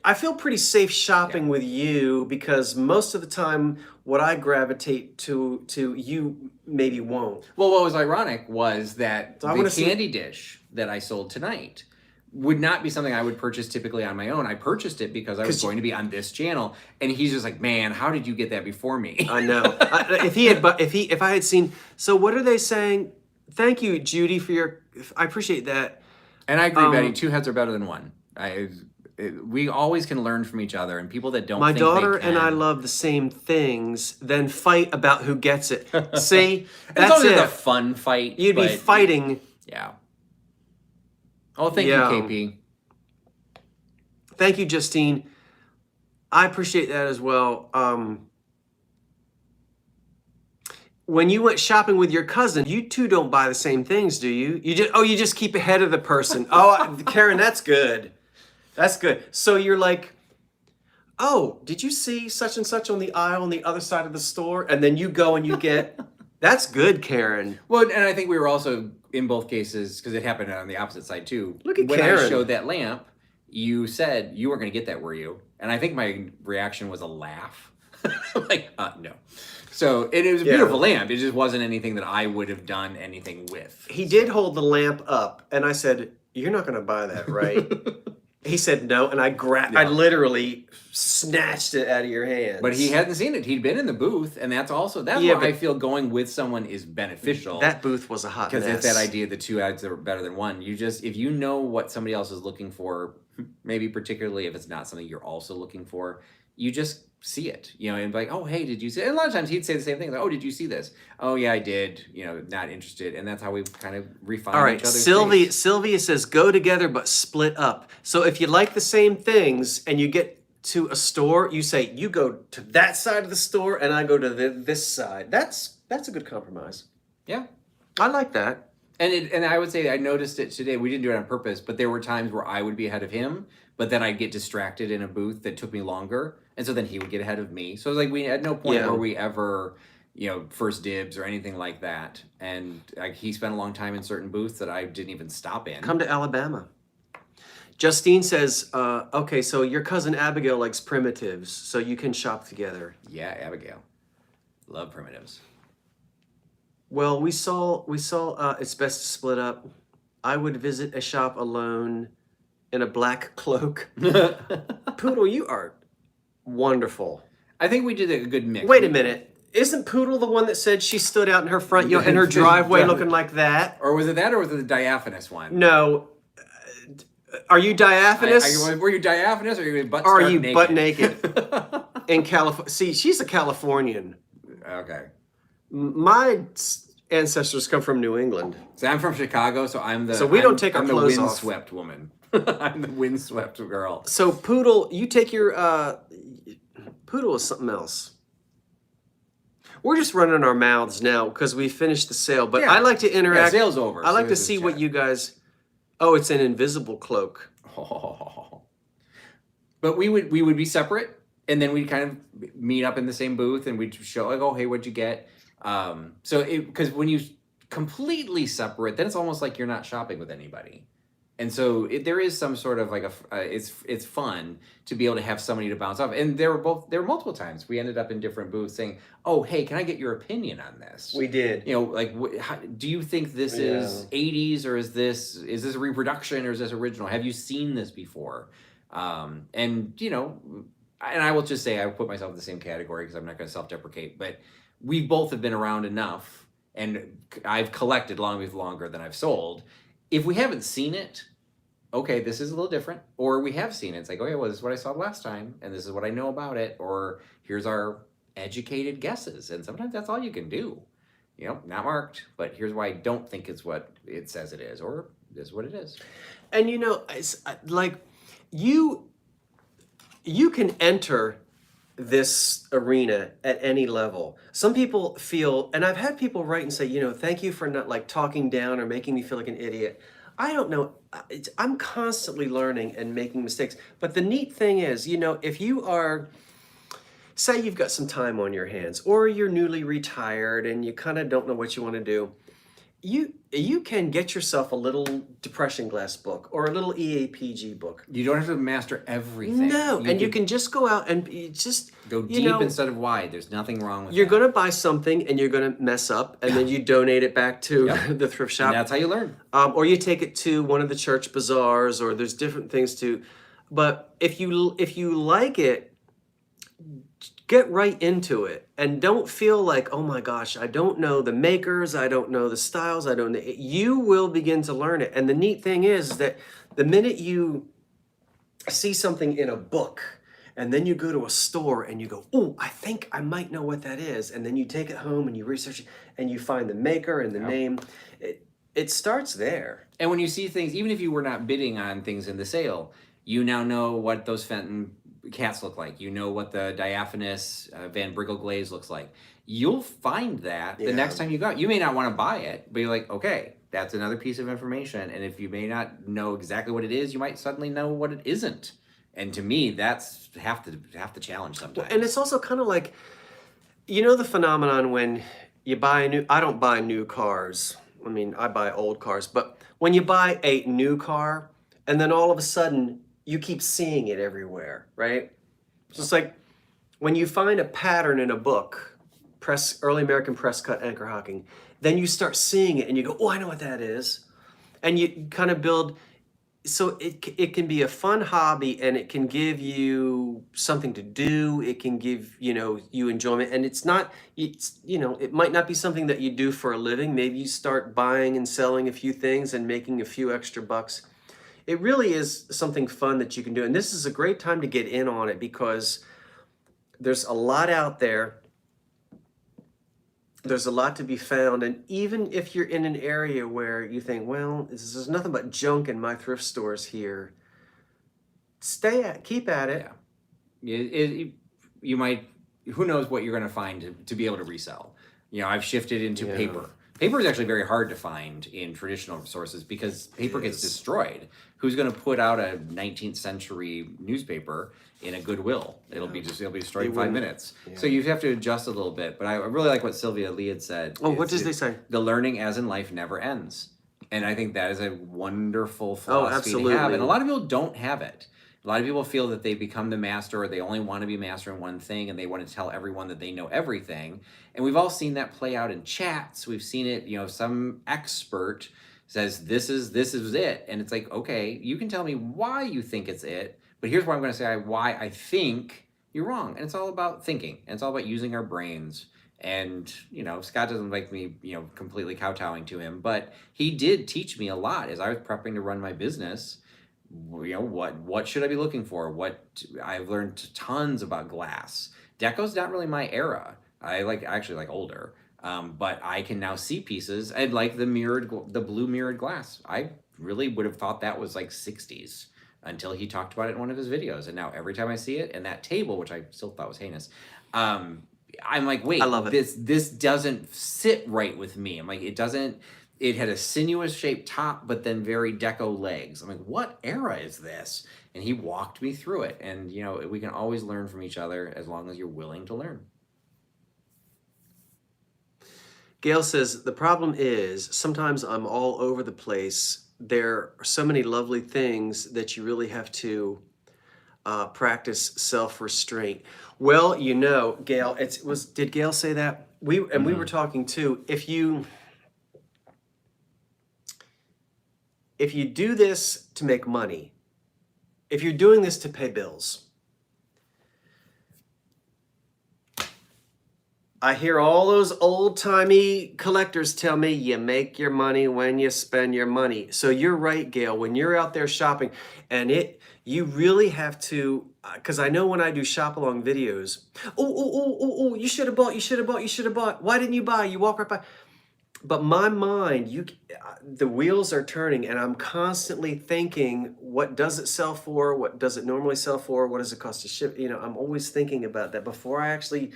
I feel pretty safe shopping with you because most of the time, what I gravitate to you maybe won't. Well, what was ironic was that So I the wanna see- candy dish that I sold tonight would not be something I would purchase typically on my own. I purchased it because I was going to be on this channel, and he's just like, "Man, how did you get that before me?" I know. If I had seen. So what are they saying? Thank you, Judy, for your. I appreciate that. And I agree, Betty. Two heads are better than one. We always can learn from each other, and people that don't. My think daughter they and I can- love the same things, then fight about who gets it. See, It's that's always it. a fun fight. You'd be but- fighting. Yeah. Oh, thank Yeah. you, KP. Thank you, Justine. I appreciate that as well. When you went shopping with your cousin, you two don't buy the same things, do you? You just keep ahead of the person. Karen, that's good. That's good. So you're like, oh, did you see such and such on the aisle on the other side of the store? And then you go and you get, that's good, Karen. Well, and I think we were also in both cases because it happened on the opposite side too. Look at when I Karen. showed that lamp, you said you weren't going to get that, were you? And I think my reaction was a laugh. Like, no. So it was a beautiful lamp. It just wasn't anything that I would have done anything with. He did hold the lamp up, and I said, "You're not going to buy that, right?" He said no, and I literally snatched it out of your hands. But he hadn't seen it. He'd been in the booth, and that's where I feel going with someone is beneficial. That booth was a hot mess. Because it's that idea that two ads are better than one. If you know what somebody else is looking for, maybe particularly if it's not something you're also looking for, you just see it, and be like, oh, hey, did you see it? And a lot of times he'd say the same thing, like, oh, did you see this? Oh, yeah, I did, not interested. And that's how we kind of refine All right, each other's Sylvia says, go together but split up. So if you like the same things and you get to a store, you say, you go to that side of the store and I go to this side. That's a good compromise. Yeah. I like that. And I would say I noticed it today. We didn't do it on purpose, but there were times where I would be ahead of him, but then I'd get distracted in a booth that took me longer. And so then he would get ahead of me. So it was like we at no point were we ever, first dibs or anything like that. And he spent a long time in certain booths that I didn't even stop in. Come to Alabama. Justine says, okay, so your cousin Abigail likes primitives, so you can shop together. Yeah, Abigail. Love primitives. Well, we saw it's best to split up. I would visit a shop alone in a black cloak. Poodle, you are wonderful. I think we did a good mix. Wait a minute. Isn't Poodle the one that said she stood out in her front in her driveway looking like that? Or was it that, or was it the diaphanous one? No. Are you diaphanous? Were you diaphanous, or are you butt Are stark you naked? butt naked? In California. See, she's a Californian. Okay. My ancestors come from New England. So I'm from Chicago, so I'm the. So we don't take our clothes off. I'm the windswept woman. I'm the windswept girl. So Poodle, you take your Poodle is something else. We're just running our mouths now because we finished the sale, but I like to interact. Yeah, sale's over. I like to see what you guys. Oh, it's an invisible cloak. Oh. But we would be separate, and then we'd kind of meet up in the same booth, and we'd show like, oh, hey, what'd you get? Because when you completely separate, then it's almost like you're not shopping with anybody. And so there is some sort of like it's fun to be able to have somebody to bounce off. And there were multiple times we ended up in different booths saying, oh, hey, can I get your opinion on this? We did. Do you think this is 80s, or is this a reproduction, or is this original? Have you seen this before? And I will just say I put myself in the same category because I'm not going to self-deprecate, but we both have been around enough, and I've collected longer than I've sold. If we haven't seen it, okay, this is a little different. Or we have seen it. It's like, okay, well, this is what I saw last time, and this is what I know about it. Or here's our educated guesses. And sometimes that's all you can do. Not marked, but here's why I don't think it's what it says it is, or this is what it is. And it's like you can enter this arena at any level. Some people feel, and I've had people write and say, thank you for not like talking down or making me feel like an idiot. I don't know. I'm constantly learning and making mistakes. But the neat thing is, if you are, say you've got some time on your hands, or you're newly retired and you kind of don't know what you want to do, you can get yourself a little depression glass book or a little EAPG book. You don't have to master everything. No, you can just go out and just go deep instead of wide. There's nothing wrong with that. You're going to buy something and you're going to mess up, and then you donate it back to the thrift shop. And that's how you learn. Or you take it to one of the church bazaars, or there's different things too. But if you like it, get right into it, and don't feel like, oh my gosh, I don't know the makers, I don't know the styles, I don't know. You will begin to learn it. And the neat thing is that the minute you see something in a book, and then you go to a store and you go, oh, I think I might know what that is. And then you take it home and you research it and you find the maker and the name. It starts there. And when you see things, even if you were not bidding on things in the sale, you now know what those Fenton cats look like. You know what the diaphanous Van Briggle glaze looks like. You'll find that the next time you go out. You may not want to buy it, but you're like, okay, that's another piece of information. And if you may not know exactly what it is, you might suddenly know what it isn't. And to me, that's half the challenge sometimes. And it's also kind of like, the phenomenon when you buy I don't buy new cars. I mean, I buy old cars. But when you buy a new car, and then all of a sudden you keep seeing it everywhere, right? So it's like when you find a pattern in a book, early American press cut anchor hocking, then you start seeing it and you go, oh, I know what that is. And you kind of build, so it can be a fun hobby, and it can give you something to do. It can give, you enjoyment, and it's it might not be something that you do for a living. Maybe you start buying and selling a few things and making a few extra bucks. It really is something fun that you can do. And this is a great time to get in on it because there's a lot out there. There's a lot to be found. And even if you're in an area where you think, well, there's nothing but junk in my thrift stores here, keep at it. Yeah. You might, who knows what you're going to find to be able to resell. I've shifted into paper. Paper is actually very hard to find in traditional sources because paper gets destroyed. Who's going to put out a 19th century newspaper in a Goodwill? It'll be destroyed in 5 minutes. Yeah. So you have to adjust a little bit. But I really like what Sylvia Lee had said. Oh, what does they say? The learning as in life never ends. And I think that is a wonderful philosophy to have. And a lot of people don't have it. A lot of people feel that they become the master, or they only want to be master in one thing, and they want to tell everyone that they know everything. And we've all seen that play out in chats. We've seen it, some expert says, this is it. And it's like, okay, you can tell me why you think it's it, but here's what I'm going to say, why I think you're wrong. And it's all about thinking. And it's all about using our brains. And, Scott doesn't like me, completely kowtowing to him, but he did teach me a lot as I was prepping to run my business. What should I be looking for? I've learned tons about glass. Deco's not really my era. I actually like older, but I can now see pieces. I like the blue mirrored glass. I really would have thought that was like 60s until he talked about it in one of his videos. And now every time I see it, and that table, which I still thought was heinous, I'm like, wait, I love it. This doesn't sit right with me. I'm like, it doesn't. It had a sinuous shaped top, but then very Deco legs. I'm like, what era is this? And he walked me through it. And, we can always learn from each other as long as you're willing to learn. Gail says, the problem is sometimes I'm all over the place. There are so many lovely things that you really have to practice self-restraint. Well, Gail, did Gail say that? We were talking too. If you do this to make money, if you're doing this to pay bills, I hear all those old-timey collectors tell me you make your money when you spend your money. So you're right, Gail, when you're out there shopping, and you really have to, because I know when I do shop-along videos, you should have bought. Why didn't you buy? You walk right by. But my mind, the wheels are turning, and I'm constantly thinking, what does it sell for? What does it normally sell for? What does it cost to ship? I'm always thinking about that before I actually,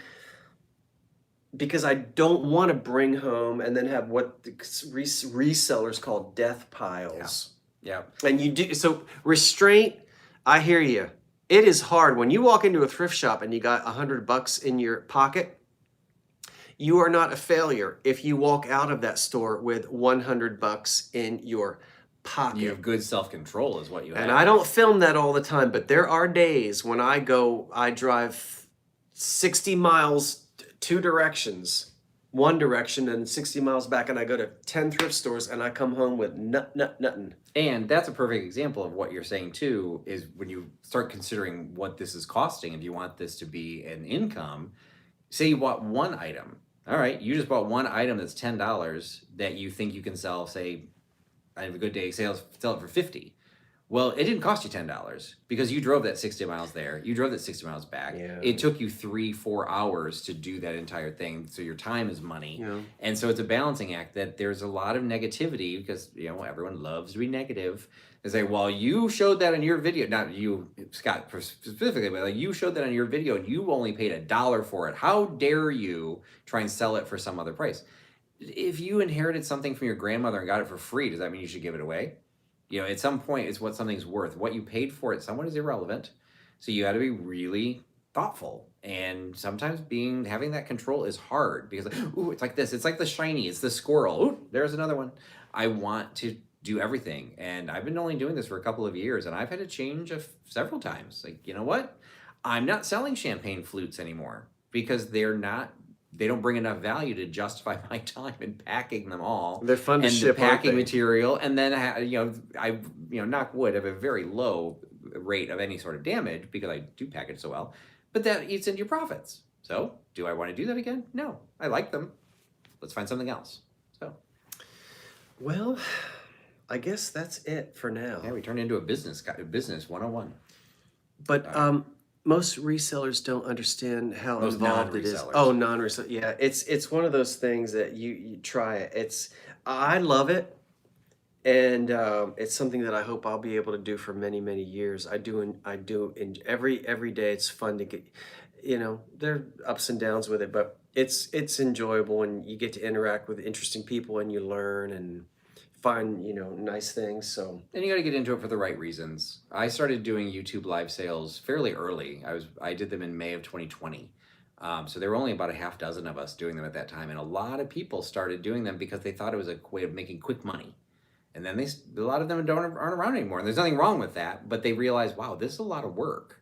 because I don't want to bring home and then have what the resellers call death piles. Yeah. And you do, so restraint, I hear you. It is hard. When you walk into a thrift shop and you got $100 in your pocket, you are not a failure if you walk out of that store with $100 in your pocket. You have good self-control is what you have. And I don't film that all the time, but there are days when I drive 60 miles, two directions, one direction, and 60 miles back, and I go to 10 thrift stores, and I come home with nothing. And that's a perfect example of what you're saying too, is when you start considering what this is costing, if you want this to be an income, say you bought one item. All right, you just bought one item that's $10 that you think you can sell, say, I have a good day, sell it for $50. Well, it didn't cost you $10 because you drove that 60 miles there. You drove that 60 miles back. Yeah. It took you 3-4 hours to do that entire thing. So your time is money. Yeah. And so it's a balancing act that there's a lot of negativity because, everyone loves to be negative. They say, well, you showed that in your video, not you, Scott, specifically, but like you showed that on your video and you only paid $1 for it. How dare you try and sell it for some other price? If you inherited something from your grandmother and got it for free, does that mean you should give it away? At some point, it's what something's worth. What you paid for it somewhat is irrelevant. So you got to be really thoughtful. And sometimes having that control is hard because, ooh, it's like this. It's like the shiny. It's the squirrel. Ooh, there's another one. I want to do everything. And I've been only doing this for a couple of years, and I've had to change several times. Like, you know what? I'm not selling champagne flutes anymore because they don't bring enough value to justify my time in packing them all. They're fun to and ship, the aren't packing they? material, and then knock wood, have a very low rate of any sort of damage because I do package so well. But that eats into your profits. So, do I want to do that again? No, I like them. Let's find something else. So, Well, I guess that's it for now. yeah, we turned into a business 101. But most resellers don't understand how Most involved it is. non-resellers. Oh, non-resellers. Yeah, it's one of those things that you try it. I love it, and it's something that I hope I'll be able to do for many, many years. I do, and every day it's fun to get. There are ups and downs with it, but it's enjoyable, and you get to interact with interesting people, and you learn and find nice things. So And you got to get into it for the right reasons. I started doing YouTube live sales fairly early. I did them in May of 2020. So there were only about a half dozen of us doing them at that time, and a lot of people started doing them because they thought it was a way of making quick money. And then a lot of them aren't around anymore, and there's nothing wrong with that. But they realized, wow, this is a lot of work.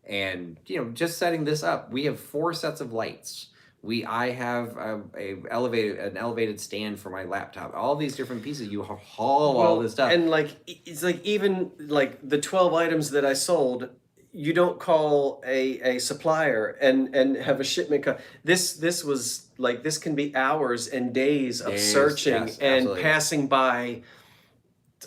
And just setting this up, we have 4 sets of lights. I have an elevated stand for my laptop. All these different pieces. You haul all this stuff. And it's like even like the 12 items that I sold, you don't call a supplier and have a shipment come. This was like, this can be hours and days of searching yes, and absolutely. passing by.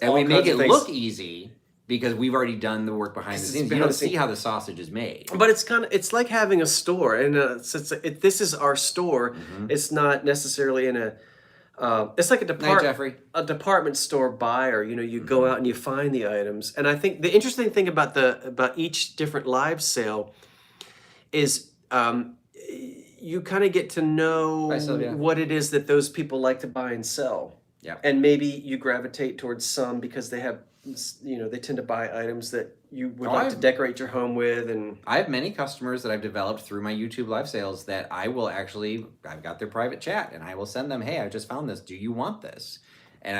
And all we make kinds it of things. look easy because we've already done the work behind the scenes. You behind don't the scenes. see how the sausage is made. But it's like having a store, and this is our store. It's not necessarily in a. It's like Night, Jeffrey. a department store buyer. You go out and you find the items, and I think the interesting thing about each different live sale is you kind of get to know Bye, Sylvia. what it is that those people like to buy and sell. Yeah. And maybe you gravitate towards some because they have, they tend to buy items that you would like to decorate your home with. And I have many customers that I've developed through my YouTube live sales that I've got their private chat, and I will send them, hey, I just found this. Do you want this? And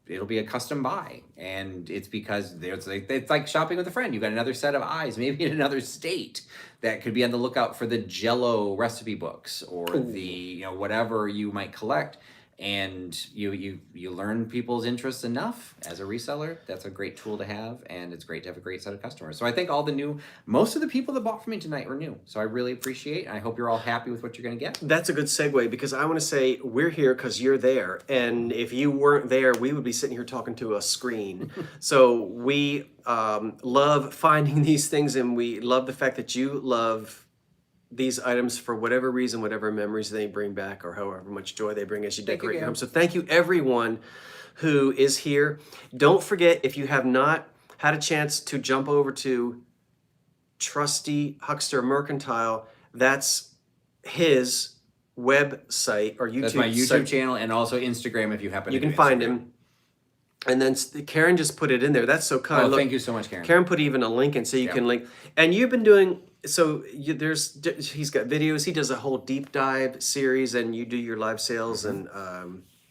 it'll be a custom buy. And it's because it's like shopping with a friend. You've got another set of eyes, maybe in another state, that could be on the lookout for the Jell-O recipe books or the, whatever you might collect. And you learn people's interests enough as a reseller. That's a great tool to have, and it's great to have a great set of customers. So I think most of the people that bought from me tonight were new. So I really appreciate it, and I hope you're all happy with what you're going to get. that's a good segue, because I want to say we're here because you're there. And if you weren't there, we would be sitting here talking to a screen. So we love finding these things, and we love the fact that you love these items for whatever reason, whatever memories they bring back, or however much joy they bring as you decorate your home. So thank you everyone who is here. Don't forget, if you have not had a chance to jump over to Trusty Huckster Mercantile, that's his website or YouTube. That's my YouTube site. channel, and also Instagram if you happen You to can do find Instagram. him. And then Karen just put it in there. That's so kind. Oh, Look, thank you so much, Karen. Karen put even a link in, so you Yeah. can link. And you've been doing he's got videos. He does a whole deep dive series, and you do your live sales and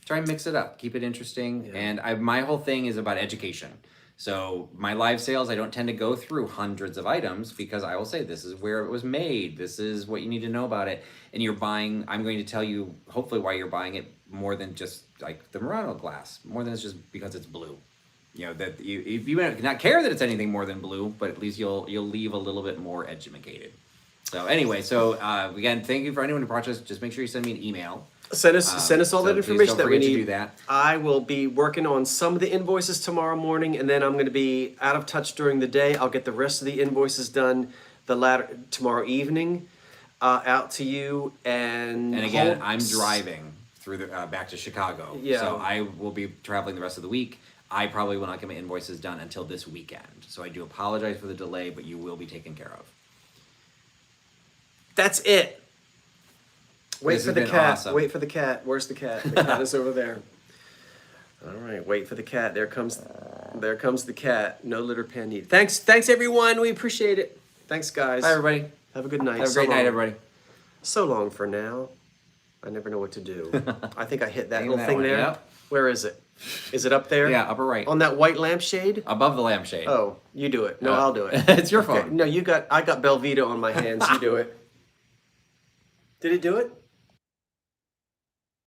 Try and mix it up, keep it interesting. And my whole thing is about education. So my live sales, I don't tend to go through hundreds of items, because I will say, this is where it was made. This is what you need to know about it. And I'm going to tell you hopefully why you're buying it, more than just like the Murano glass, more than it's just because it's blue. That you might not care that it's anything more than blue, but at least you'll leave a little bit more educated. So anyway, again, thank you for anyone who watched us. Just make sure you send me an email. send us all that please information don't that we forget to need. do that. I will be working on some of the invoices tomorrow morning, and then I'm going to be out of touch during the day. I'll get the rest of the invoices done tomorrow evening, out to you. And again, I'm driving through back to Chicago. Yeah. So I will be traveling the rest of the week. I probably will not get my invoices done until this weekend. So I do apologize for the delay, but you will be taken care of. That's it. Wait This for has the been cat. awesome. Wait for the cat. Where's the cat? The cat is over there. All right, wait for the cat. There comes the cat. No litter pen needed. Thanks everyone. We appreciate it. Thanks, guys. Bye, everybody. Have a good night. Have a So great night, long. everybody. So long for now. I never know what to do. I think I hit that Hang little that thing one, there. yep. Where is it? Is it up there? Yeah, upper right. On that white lampshade? Above the lampshade. Oh, you do it. No, I'll do it. It's your Okay. phone. No, I got Belvita on my hands. You do it. Did it do it?